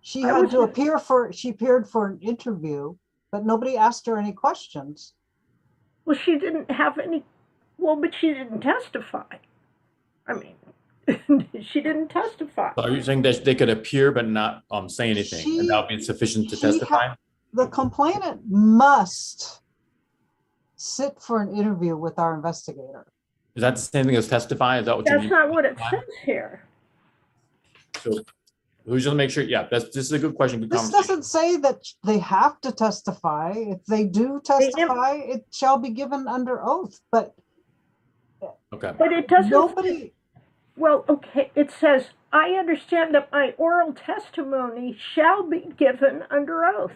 She appeared for an interview, but nobody asked her any questions. Well, she didn't have any, but she didn't testify. I mean, she didn't testify. So are you saying that they could appear but not say anything, and that would be sufficient to testify? The complainant must sit for an interview with our investigator. Is that the same thing as testify? Is that what you That's mean? not what it says here. So who's going to make sure? Yeah, this is a good question. Good This conversation. doesn't say that they have to testify. If they do testify, it shall be given under oath. But Okay. But it doesn't. nobody. Well, okay, it says, I understand that my oral testimony shall be given under oath.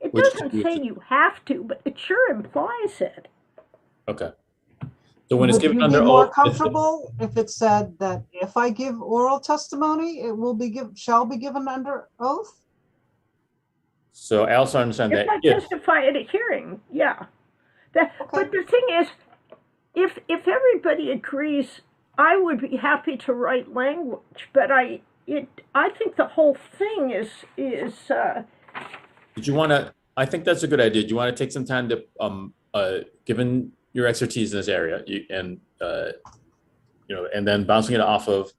It doesn't say you have to, but it sure implies it. Okay. So when it's Would given you under be more oath, comfortable if it said that if I give oral testimony, it will be shall be given under oath? so I also understand If that I testify at a hearing, yeah. But the thing is, if everybody agrees, I would be happy to write language, but I think the whole thing is did you want to? I think that's a good idea. Do you want to take some time to, given your expertise in this area, and then bouncing it off of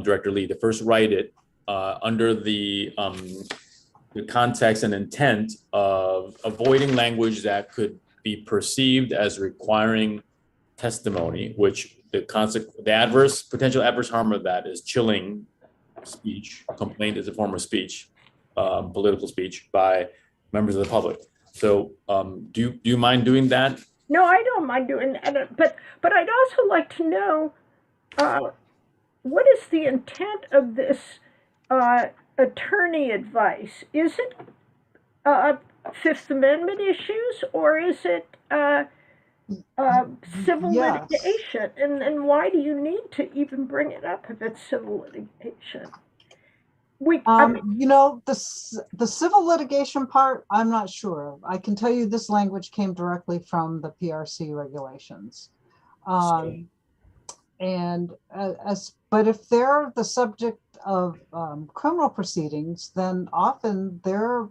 Director Lee, to first write it under the context and intent of avoiding language that could be perceived as requiring testimony, which the potential adverse harm of that is chilling speech. Complaint is a form of speech, political speech by members of the public. So do you mind doing that? no, I don't mind doing that, but I'd also like to know what is the intent of this attorney advice? Is it Fifth Amendment issues, or is it civil Yes. litigation? And why do you need to even bring it up if it's civil litigation? The civil litigation part, I'm not sure of. I can tell you this language came directly from the PRC regulations. But if they're the subject of criminal proceedings, then often their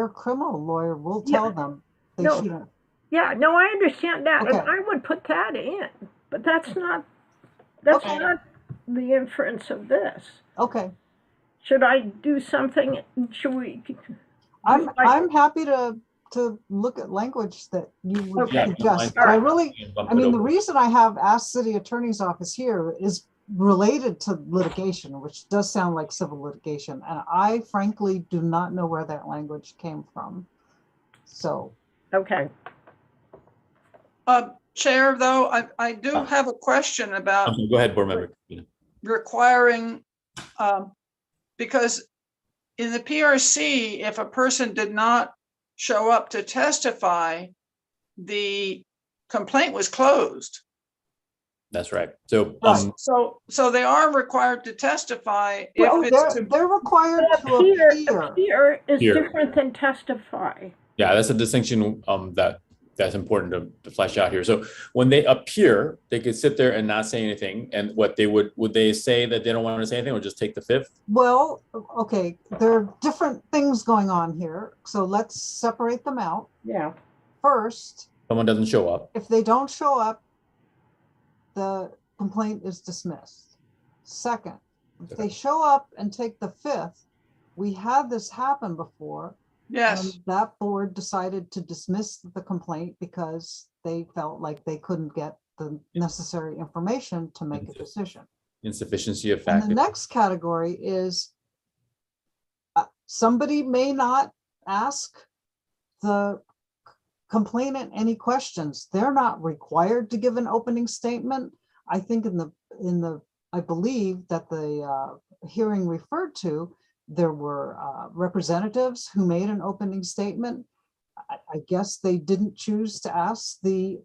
criminal lawyer will tell them they shouldn't. Yeah, no, I understand that, Okay. and I would put that in, but that's not the inference of this. Okay. Should I do something? Should we? I'm happy to look at language that you would Okay. suggest. Yeah, The reason I have asked city attorney's office here is related to litigation, which does sound like civil litigation. And I frankly do not know where that language came from. So. Okay. Chair, though, I do have a question about Go ahead, board member. requiring, because in the PRC, if a person did not show up to testify, the complaint was closed. That's right. So, Right. So they are required to testify Well, if it's to. they're required to appear. Appear is Here. different than testify. yeah, that's a distinction that's important to flesh out here. So when they appear, they could sit there and not say anything. And what they would they say that they don't want to say anything or just take the fifth? Well, okay, there are different things going on here. So let's separate them out. Yeah. First, Someone doesn't show up. if they don't show up, the complaint is dismissed. Second, if they show up and take the fifth, we had this happen before. Yes, And that board decided to dismiss the complaint because they felt like they couldn't get the necessary information to make a decision. Insufficiency of And fact. the next category is somebody may not ask the complainant any questions. They're not required to give an opening statement. I think I believe that the hearing referred to, there were representatives who made an opening statement. I guess they didn't choose to ask the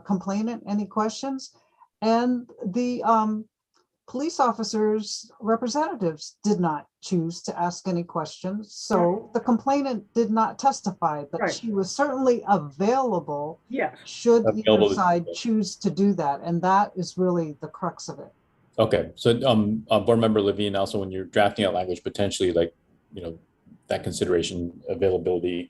complainant any questions. And the police officers' representatives did not choose to ask any questions. So the complainant did not testify, but Right. she was certainly available Yes. should Available either to- side choose to do that. And that is really the crux of it. Okay, so board member Levine, also when you're drafting out language, potentially like, that consideration, availability.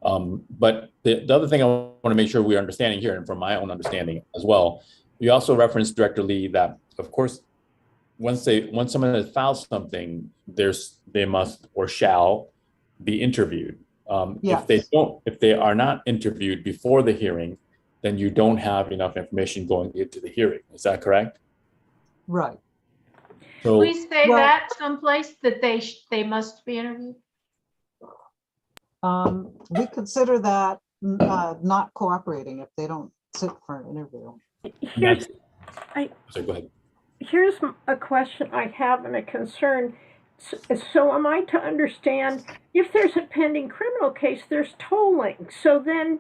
But the other thing I want to make sure we're understanding here, and from my own understanding as well, we also referenced Director Lee that, of course, once someone has filed something, they must or shall be interviewed. Yes. If they are not interviewed before the hearing, then you don't have enough information going into the hearing. Is that correct? Right. So Please say Well- that someplace that they must be interviewed. We consider that not cooperating if they don't sit for an interview. Here's, so go ahead. here's a question I have and a concern. So am I to understand, if there's a pending criminal case, there's tolling. So then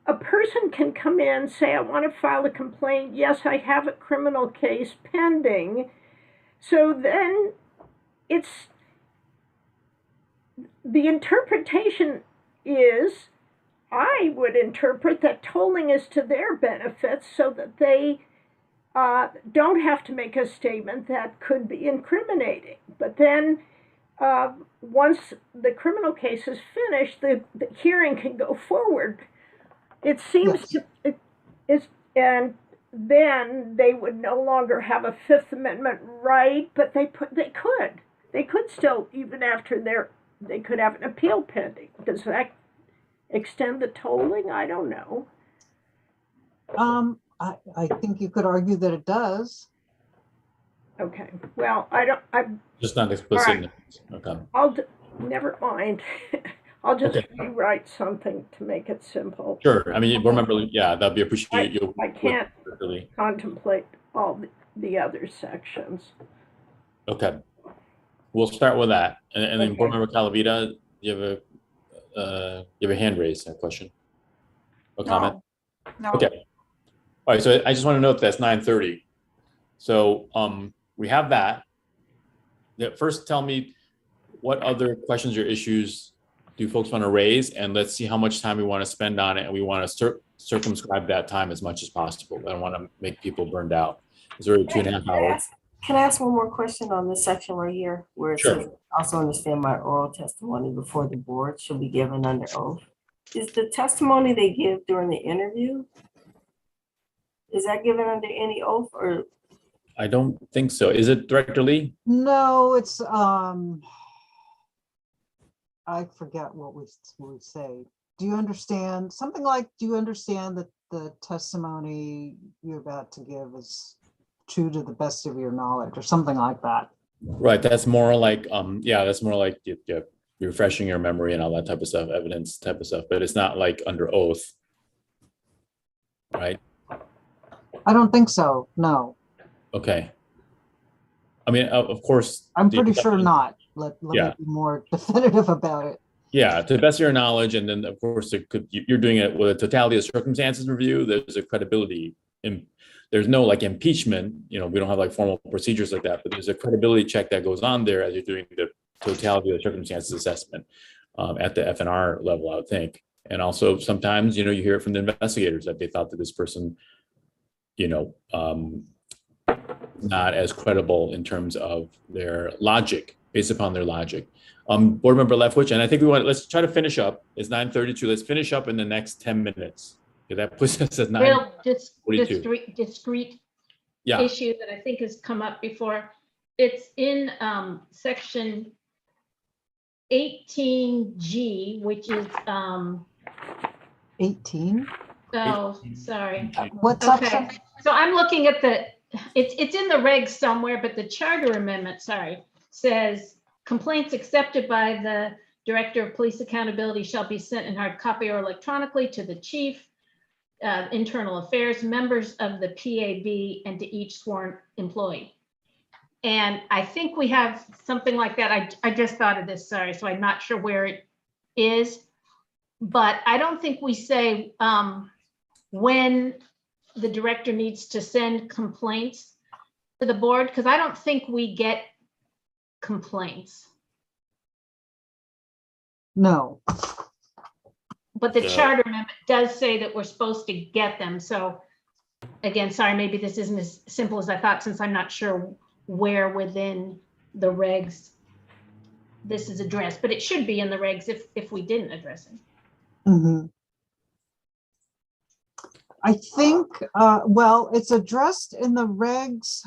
a person can come in, say, I want to file a complaint. Yes, I have a criminal case pending. So then the interpretation is, I would interpret that tolling is to their benefit so that they don't have to make a statement that could be incriminating. But then once the criminal case is finished, the hearing can go forward. It seems Yes. and then they would no longer have a Fifth Amendment right, but they could still, even after they could have an appeal pending. Does that extend the tolling? I don't know. I think you could argue that it does. Okay. Well, I'm Just not explicit. All right. Okay. Never mind. I'll just Okay. rewrite something to make it simple. Sure. I mean, remember, yeah, that'd be appreciated. I can't Really. contemplate all the other sections. Okay. We'll start with that. And then Okay. board member Calavita, you have a hand raised, a question? A comment? no. Okay. All right, so I just want to note that's 9:30. So we have that. First, tell me what other questions or issues do folks want to raise, and let's see how much time we want to spend on it, and we want to circumscribe that time as much as possible. I don't want to make people burned out. It's already 2.5 hours. Can I ask one more question on this section right here, where it Sure. says, also understand my oral testimony before the board shall be given under oath? Is the testimony they give during the interview, is that given under any oath, or? I don't think so. Is it Director Lee? No, it's I forget what we say. Do you understand something like, do you understand that the testimony you're about to give is true to the best of your knowledge, or something like that? Right. That's more like, that's more like you're refreshing your memory and all that type of stuff, evidence type of stuff, but it's not like under oath. Right? I don't think so, no. Okay. I mean, of course. I'm pretty sure not. Let Yeah. me be more definitive about it. Yeah, to the best of your knowledge, and then of course you're doing it with a totality of circumstances review. There's a credibility there's no like impeachment, we don't have like formal procedures like that, but there's a credibility check that goes on there as you're doing the totality of the circumstances assessment at the FNR level, I would think. And also sometimes, you hear it from the investigators that they thought that this person, not as credible in terms of their logic, based upon their logic. Board Member Leftwich, and I think let's try to finish up. It's 9:32. Let's finish up in the next 10 minutes. Okay, that puts us at 9:42. Discrete Yeah. issue that I think has come up before. It's in section 18G, which is 18? oh, sorry. What section? Okay, so I'm looking at it's in the regs somewhere, but the charter amendment, says complaints accepted by the Director of Police Accountability shall be sent in hard copy or electronically to the Chief, Internal Affairs, members of the PAB, and to each sworn employee. And I think we have something like that. I just thought of this, sorry, so I'm not sure where it is, but I don't think we say when the director needs to send complaints to the board, because I don't think we get complaints. No. But the charter amendment does say that we're supposed to get them. So again, sorry, maybe this isn't as simple as I thought, since I'm not sure where within the regs this is addressed, but it should be in the regs if we didn't address it. Mm-hmm. I think, well, it's addressed in the regs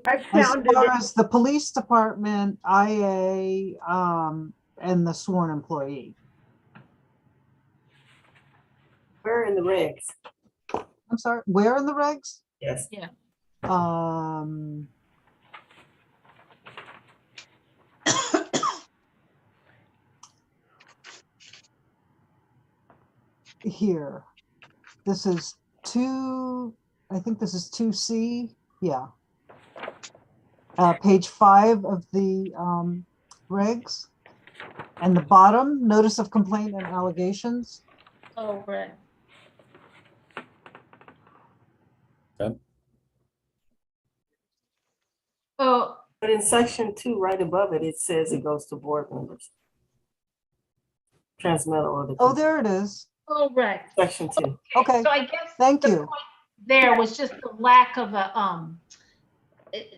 as far as the police department, IA, and the sworn employee. Where in the regs? I'm sorry, where in the regs? Yes. Yeah. Here, this is I think this is 2C, yeah. Page 5 of the regs. And the bottom, notice of complaint and allegations. Oh, right. Okay. Oh, but in section 2, right above it, it says it goes to board members. Transmittal or the. Oh, there it is. oh, right. Section 2. Okay, So I guess thank the you. point there was just the lack of a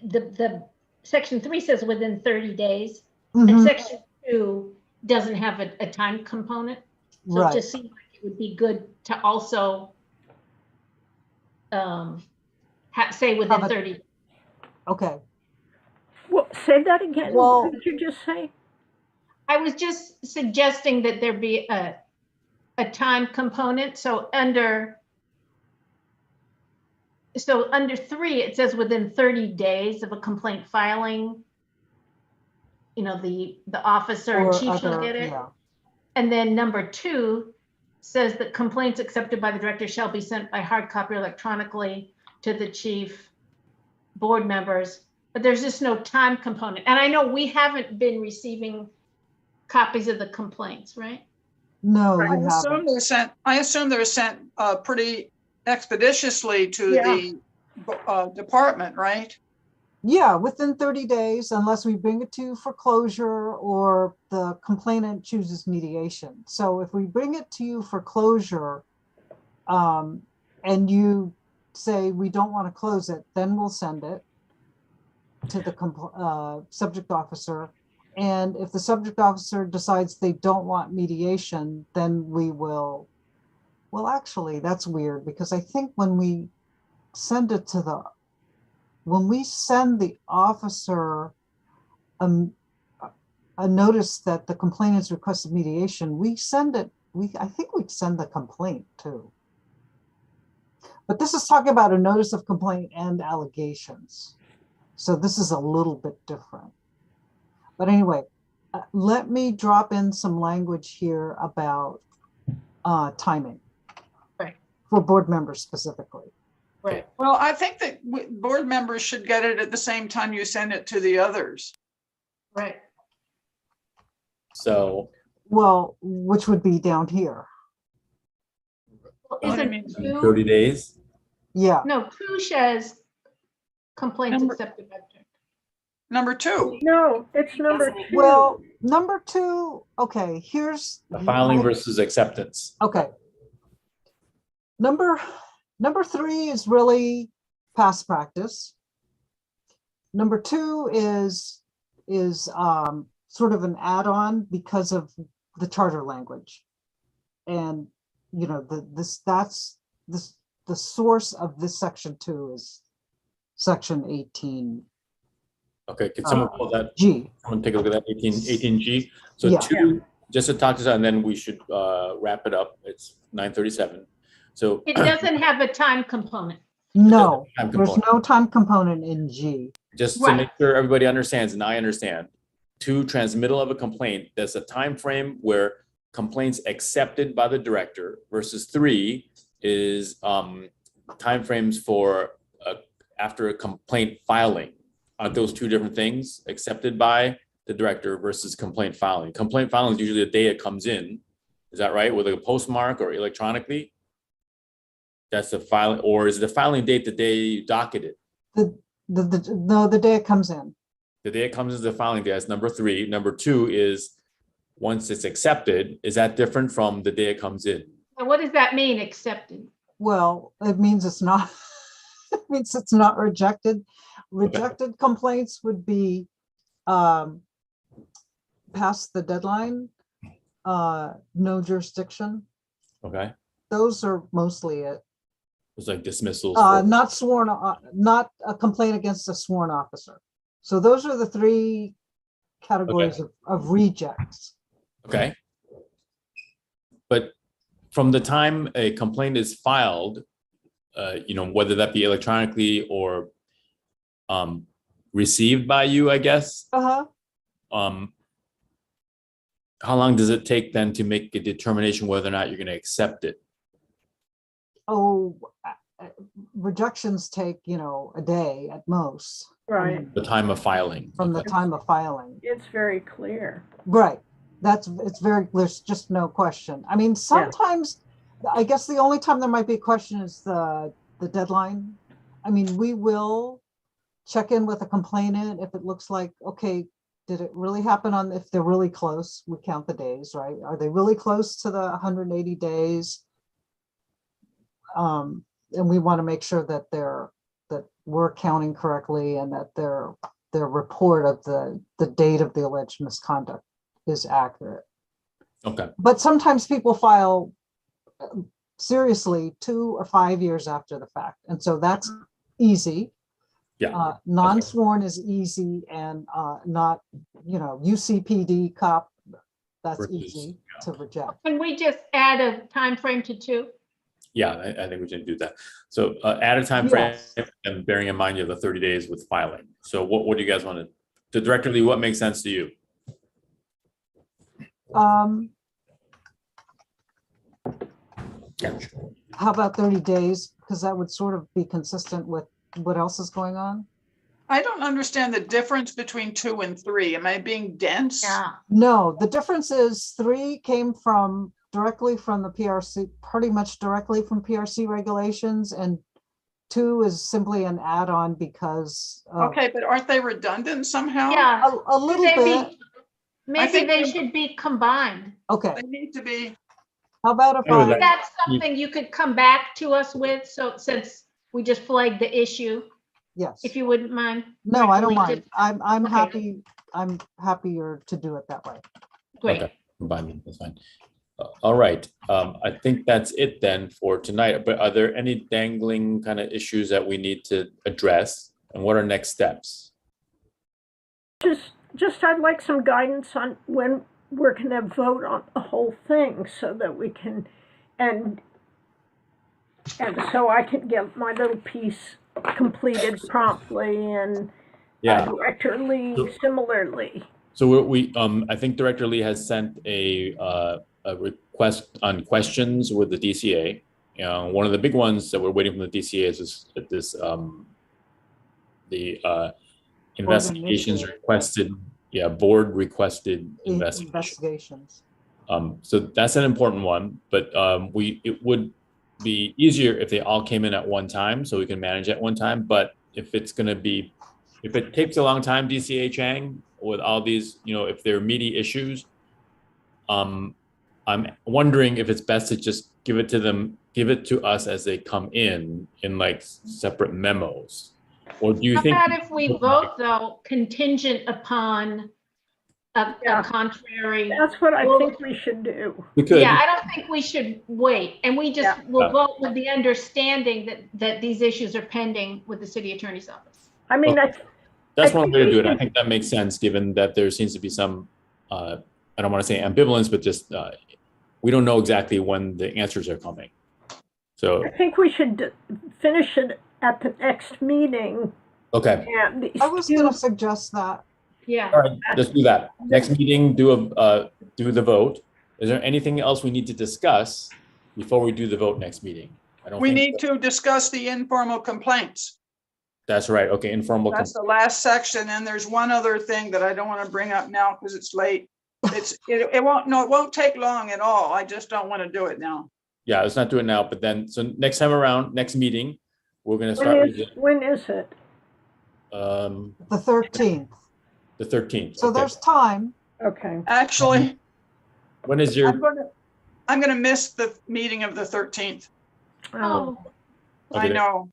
the section 3 says within 30 days, and Mhm. section 2 doesn't have a time component. So Right. it just seemed like it would be good to also say within Have a- 30. Okay. Well, say that again. Well- What did you just say? I was just suggesting that there be a time component. So under 3, it says within 30 days of a complaint filing, the officer and Or chief will other- get it. yeah. And then number 2 says that complaints accepted by the director shall be sent by hard copy or electronically to the chief, board members, but there's just no time component. And I know we haven't been receiving copies of the complaints, right? No, I you assume haven't. they're sent pretty expeditiously to the department, right? Yeah, within 30 days, unless we bring it to you for closure or the complainant chooses mediation. So if we bring it to you for closure, and you say we don't want to close it, then we'll send it to the subject officer. And if the subject officer decides they don't want mediation, then we will. Well, actually, that's weird, because I think when we send it to when we send the officer a notice that the complainant's requested mediation, we send it, I think we'd send the complaint too. But this is talking about a notice of complaint and allegations. So this is a little bit different. But anyway, let me drop in some language here about timing. Right. For board members specifically. Right. Well, I think that board members should get it at the same time you send it to the others. Right. So, Well, which would be down here. Well, What do you isn't mean? 2 30 days. Yeah, No, 2 says complaints Number- accepted by the director. Number 2. No, it's number 2. well, number 2, okay, here's. The filing versus acceptance. Okay. Number 3 is really past practice. Number 2 is sort of an add-on because of the charter language. And, you know, the source of this section 2 is section 18. Okay, can someone pull that? G. Someone take a look at that 18G. So Yeah. 2, just to talk to us, and then we should wrap it up. It's 9:37. So It doesn't have a time component. No, Time there's component. no time component in G. just to Right. make sure everybody understands, and I understand, 2, transmittal of a complaint, there's a time frame where complaints accepted by the director versus 3 is timeframes for after a complaint filing. Aren't those 2 different things? Accepted by the director versus complaint filing. Complaint filing is usually the day it comes in. Is that right? With a postmark or electronically? That's the filing, or is the filing date the day you docket it? No, the day it comes in. The day it comes is the filing day. That's number 3. Number 2 is once it's accepted. Is that different from the day it comes in? Now, what does that mean, accepted? Well, it means it's not, it means it's not rejected. Rejected complaints would be past the deadline, no jurisdiction. Okay. Those are mostly it. It's like dismissals. Not sworn, not a complaint against a sworn officer. So those are the 3 categories of rejects. Okay. But from the time a complaint is filed, you know, whether that be electronically or received by you, I guess, Uh-huh. how long does it take then to make a determination whether or not you're going to accept it? Oh, rejections take, you know, a day at most. Right. The time of filing. From the time of filing. It's very clear. Right. It's very, there's just no question. I mean, sometimes, I guess the only time there might be a question is the deadline. I mean, we will check in with a complainant if it looks like, okay, did it really happen if they're really close, we count the days, right? Are they really close to the 180 days? And we want to make sure that that we're counting correctly and that their report of the date of the alleged misconduct is accurate. Okay. But sometimes people file seriously 2 or 5 years after the fact. And so that's easy. Yeah. Non-sworn is easy and not, you know, UCPD cop, that's Versus, easy to reject. Can we just add a time frame to 2? Yeah, I think we should do that. So add a time frame Yes. and bearing in mind you have the 30 days with filing. So what do you guys want to, the Director Lee, what makes sense to you? Yeah. How about 30 days? Because that would sort of be consistent with what else is going on. I don't understand the difference between 2 and 3. Am I being dense? Yeah. No, the difference is 3 came directly from the PRC, pretty much directly from PRC regulations, and 2 is simply an add-on because. Okay, but aren't they redundant somehow? Yeah. A little Should they bit. be- Maybe think they they- should be combined. Okay, They need to be, how about if I would I, like- That's something you could come back to us with, so since we just flagged the issue, yes. if you wouldn't mind. No, I don't Directly mind. just- I'm Okay. I'm happier to do it that way. Great. Okay, combine them, that's fine. All right, I think that's it then for tonight, but are there any dangling kind of issues that we need to address? And what are next steps? Just I'd like some guidance on when we're gonna vote on the whole thing so that we can, and so I can get my little piece completed promptly and Yeah, Director Lee similarly. so we I think Director Lee has sent a request on questions with the DCA. One of the big ones that we're waiting from the DCA is this the investigations initiated. requested, board requested investigation. Investigations. So that's an important one, but it would be easier if they all came in at one time, so we can manage at one time. But if it's going to be, if it takes a long time, DCA Chang, with all these, if there are meaty issues, I'm wondering if it's best to just give it to us as they come in like separate memos. Or do you How think? about if we vote though contingent upon a contrary? That's what I think we should do. We could. Yeah, I don't think we should wait, and we just will vote with the understanding that these issues are pending with the city attorney's office. I mean, That's one way to do it. I think that makes sense, given that there seems to be some, I don't want to say ambivalence, but just we don't know exactly when the answers are coming. So I think we should finish it at the next meeting. Okay. And I was going to suggest that. Yeah. All right, let's do that. Next meeting, do the vote. Is there anything else we need to discuss before we do the vote next meeting? We need to discuss the informal complaints. That's right. Okay, informal. That's the last section, and there's one other thing that I don't want to bring up now because it's late. It won't take long at all. I just don't want to do it now. Yeah, let's not do it now. But then, so next time around, next meeting, we're going to start. When is it? The 13th. The 13th. So there's time. Okay. Actually, when is your? I'm going to miss the meeting of the 13th. Oh. I know.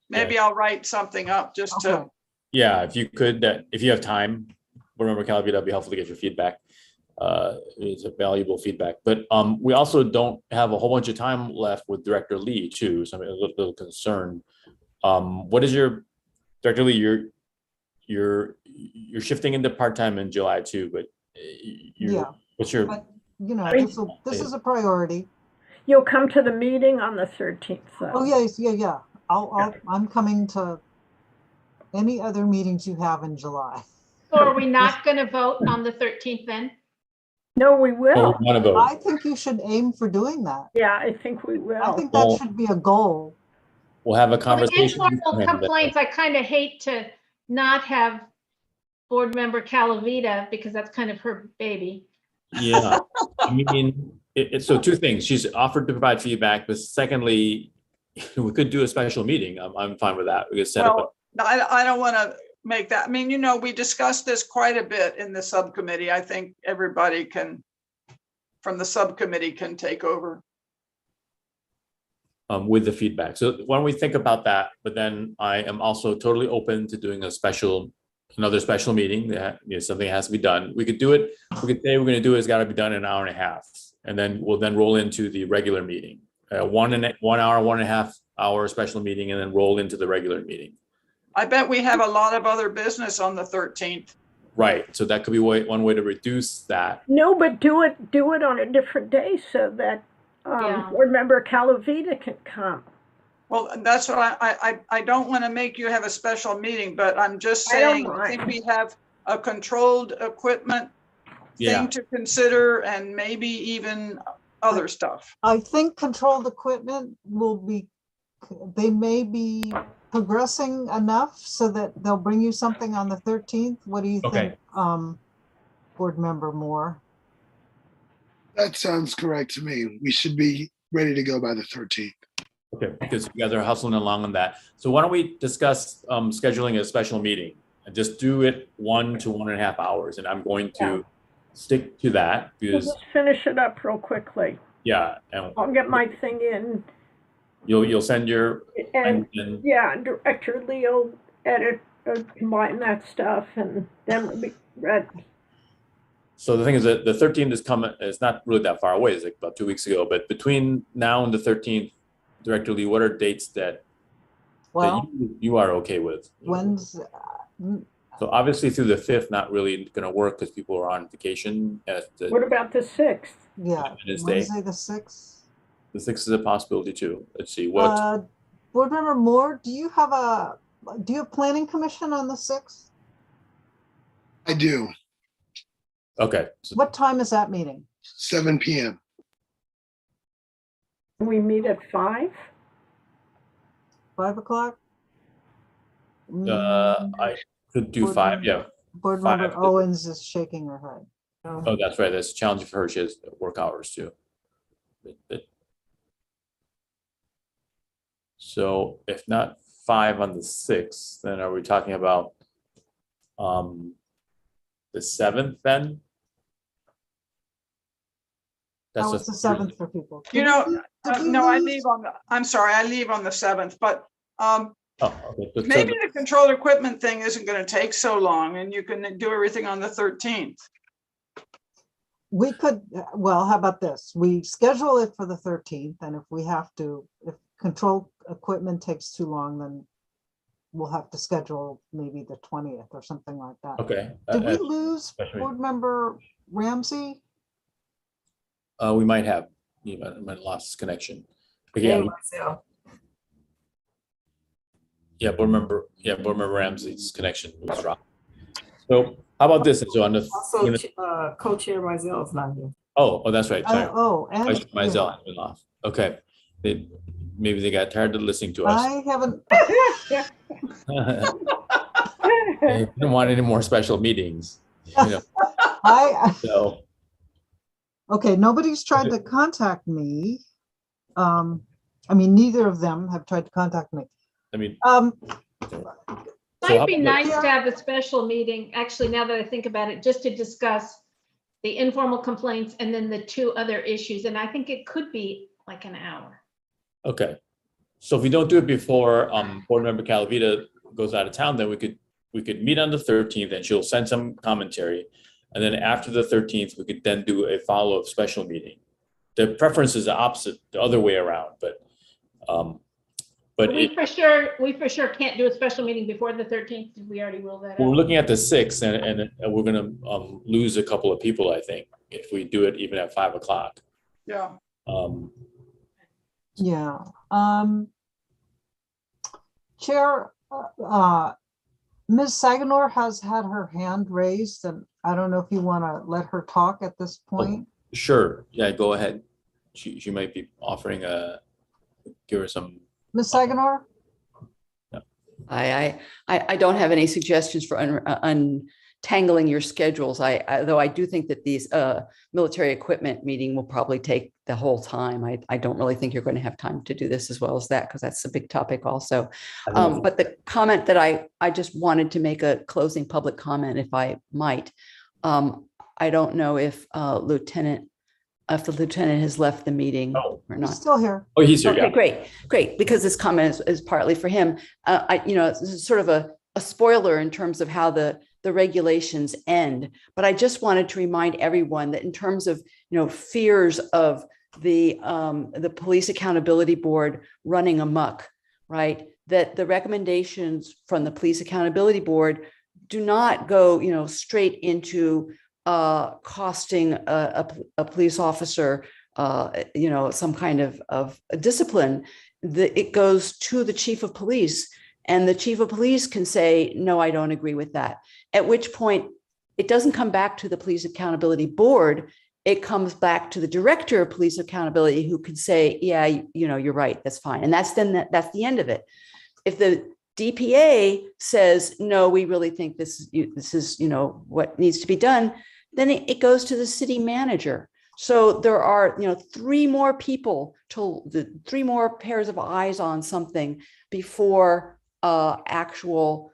Maybe I'll write something up just to. Yeah, if you could, if you have time, remember Calavita, it'd be helpful to get your feedback. It's a valuable feedback, but we also don't have a whole bunch of time left with Director Lee too, so I'm a little concerned. What is your, Director Lee, you're shifting into part-time in July too, but what's your? But, this is a priority. You'll come to the meeting on the 13th. Though. Oh yes, yeah. I'm coming to any other meetings you have in July. So are we not going to vote on the 13th then? No, we will. I think you should aim for doing that. Yeah, I think we will. I think that should be a goal. We'll have a conversation. Informal complaints, I kind of hate to not have board member Calavita because that's kind of her baby. Yeah, I mean, so two things. She's offered to provide feedback, but secondly, we could do a special meeting. I'm fine with that. We could set up. I don't want to make that. I mean, we discussed this quite a bit in the subcommittee. I think everybody from the subcommittee can take over. With the feedback. So why don't we think about that? But then I am also totally open to doing another special meeting that something has to be done. We could do it. We could say we're going to do it. It's got to be done in an hour and a half, and then we'll roll into the regular meeting. 1 hour, 1.5 hour special meeting, and then roll into the regular meeting. I bet we have a lot of other business on the 13th. Right. So that could be one way to reduce that. No, but do it on a different day so that board member Calavita can come. Well, that's what I don't want to make you have a special meeting, but I'm just saying, I think we have a controlled equipment thing to consider, and maybe even other stuff. I think controlled equipment they may be progressing enough so that they'll bring you something on the 13th. What do you think, board member Moore? That sounds correct to me. We should be ready to go by the 13th. Okay, because you guys are hustling along on that. So why don't we discuss scheduling a special meeting and just do it 1 to 1.5 hours, and I'm going to stick to that because we'll just finish it up real quickly. Yeah, and I'll get my thing in. You'll send your Director Lee will edit, combine that stuff, and then we'll be ready. So the thing is that the 13th is coming. It's not really that far away. It's like about 2 weeks ago. But between now and the 13th, Director Lee, what are dates that you are okay with? When's so obviously through the 5th, not really going to work because people are on vacation. What about the 6th? Yeah, Wednesday the 6th. The 6th is a possibility too. Let's see what. Board member Moore, do you have planning commission on the 6th? I do. Okay. What time is that meeting? 7 p.m. We meet at 5? 5 o'clock? I could do 5. Yeah. Board member Owens is shaking her head. Oh, that's right. That's challenging for her. She has work hours too. So if not 5 on the 6th, then are we talking about the 7th then? That's How a was the 7th for people? You Did know, we- did we no, I lose- leave on the, I'm sorry, I leave on the 7th, but Oh, okay. So maybe the controlled equipment thing isn't going to take so long and you can do everything on the 13th. We could, well, how about this? We schedule it for the 13th, and if we have to, if control equipment takes too long, then we'll have to schedule maybe the 20th or something like that. Okay. Did we lose especially- board member Ramsey? We might have, you might have lost connection. Again, board member Ramsey's connection was dropped. So how about this? So on the Also, co-chair Mizell is not here. oh, that's right. Sorry. And Mizell has been off. Okay. Maybe they got tired of listening to us. I haven't, They didn't want any more special meetings. You know, so okay, nobody's tried to contact me. I mean, neither of them have tried to contact me. I mean, Might be nice to have a special meeting, actually, now that I think about it, just to discuss the informal complaints and then the 2 other issues. And I think it could be like an hour. okay. So if we don't do it before board member Calavita goes out of town, then we could meet on the 13th and she'll send some commentary. And then after the 13th, we could then do a follow-up special meeting. The preference is the opposite, the other way around, but We for sure can't do a special meeting before the 13th. Did we already rule that we're out? looking at the 6th and we're gonna lose a couple of people, I think, if we do it even at 5 o'clock. Yeah. Yeah. Chair, Ms. Saganor has had her hand raised, and I don't know if you want to let her talk at this point. Sure, yeah, go ahead. She might be offering give her some. Ms. Saganor? I don't have any suggestions for untangling your schedules. Though I do think that these military equipment meeting will probably take the whole time. I don't really think you're going to have time to do this as well as that, because that's a big topic also. But the comment that I just wanted to make a closing public comment, if I might. I don't know if the lieutenant has left the meeting or not. He's still here. Oh, he's here. Okay, Yeah. great. Because this comment is partly for him. This is sort of a spoiler in terms of how the regulations end. But I just wanted to remind everyone that in terms of, fears of the Police Accountability Board running amok, right? That the recommendations from the Police Accountability Board do not go, straight into costing a police officer, some kind of discipline. It goes to the chief of police, and the chief of police can say, no, I don't agree with that. At which point it doesn't come back to the Police Accountability Board. It comes back to the director of police accountability, who could say, yeah, you're right, that's fine. And that's the end of it. If the DPA says, no, we really think this is what needs to be done, then it goes to the city manager. So there are, 3 more people, the 3 more pairs of eyes on something before actual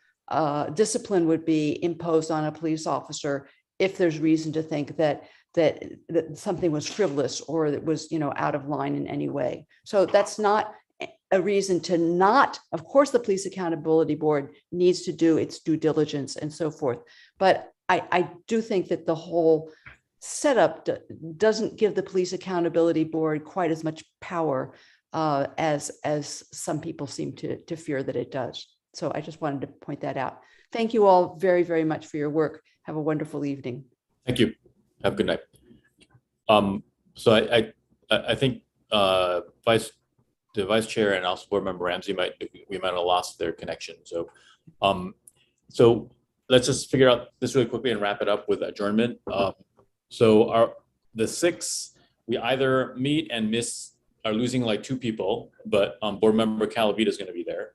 discipline would be imposed on a police officer if there's reason to think that something was frivolous or that was, out of line in any way. So that's not a reason to not, of course, the Police Accountability Board needs to do its due diligence and so forth. But I do think that the whole setup doesn't give the Police Accountability Board quite as much power as some people seem to fear that it does. So I just wanted to point that out. Thank you all very, very much for your work. Have a wonderful evening. Thank you. Have a good night. So I think the vice chair and also board member Ramsey might have lost their connection. So let's just figure out this really quickly and wrap it up with adjournment. So the 6th, we either meet and are losing like 2 people, but board member Calavita is going to be there.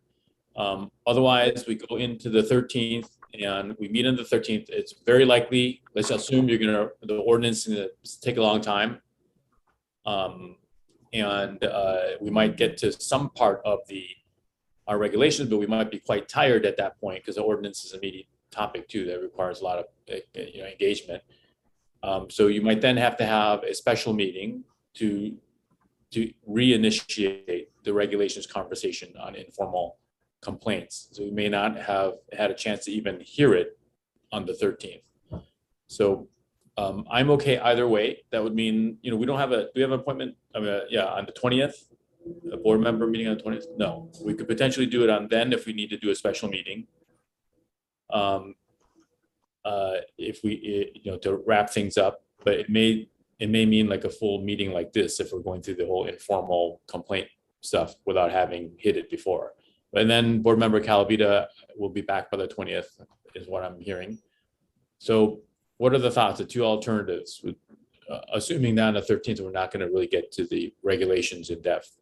Otherwise, we go into the 13th and we meet on the 13th. It's very likely, let's assume the ordinance is going to take a long time. And we might get to some part of the our regulations, but we might be quite tired at that point because the ordinance is a meaty topic too that requires a lot of engagement. So you might then have to have a special meeting to reinitiate the regulations conversation on informal complaints. So we may not have had a chance to even hear it on the 13th. So I'm okay either way. That would mean, we don't have do we have an appointment? On the 20th, a board member meeting on the 20th? No, we could potentially do it on then if we need to do a special meeting. If we, to wrap things up, but it may mean like a full meeting like this if we're going through the whole informal complaint stuff without having hit it before. And then board member Calavita will be back by the 20th is what I'm hearing. So what are the thoughts, the two alternatives? Assuming that on the 13th, we're not going to really get to the regulations in depth.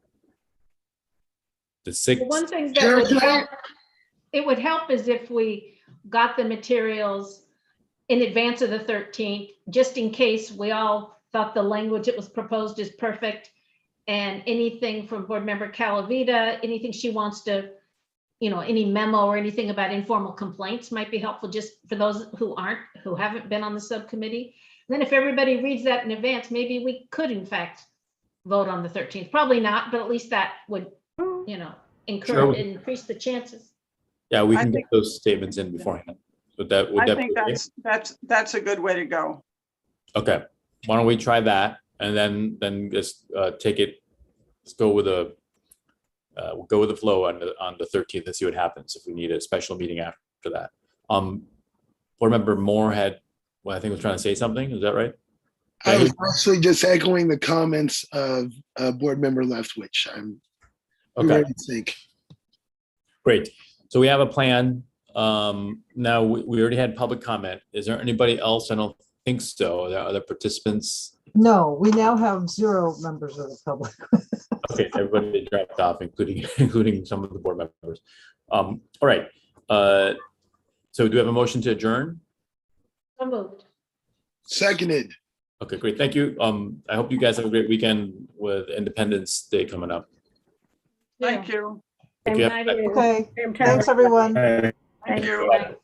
The 6th. One thing that would help, it would help is if we got the materials in advance of the 13th, just in case we all thought the language that was proposed is perfect, and anything from board member Calavita, anything she wants to, any memo or anything about informal complaints might be helpful just for those who haven't been on the subcommittee. And then if everybody reads that in advance, maybe we could in fact vote on the 13th. Probably not, but at least that would, increase the chances. Yeah, we can get those statements in beforehand. I think that's a good way to go. Okay, why don't we try that and then just take it. Let's go with we'll go with the flow on the 13th and see what happens if we need a special meeting after that. Board member Moore I think was trying to say something. Is that right? I was actually just echoing the comments of board member Leftwich. I'm ready to think. Great. So we have a plan. Now we already had public comment. Is there anybody else? I don't think so. Are there other participants? No, we now have 0 members of the public. Okay, everybody dropped off, including some of the board members. All right. So do we have a motion to adjourn? So moved. Seconded. Okay, great. Thank you. I hope you guys have a great weekend with Independence Day coming up. Thank you. Thank you. Okay, thanks everyone. Thank you.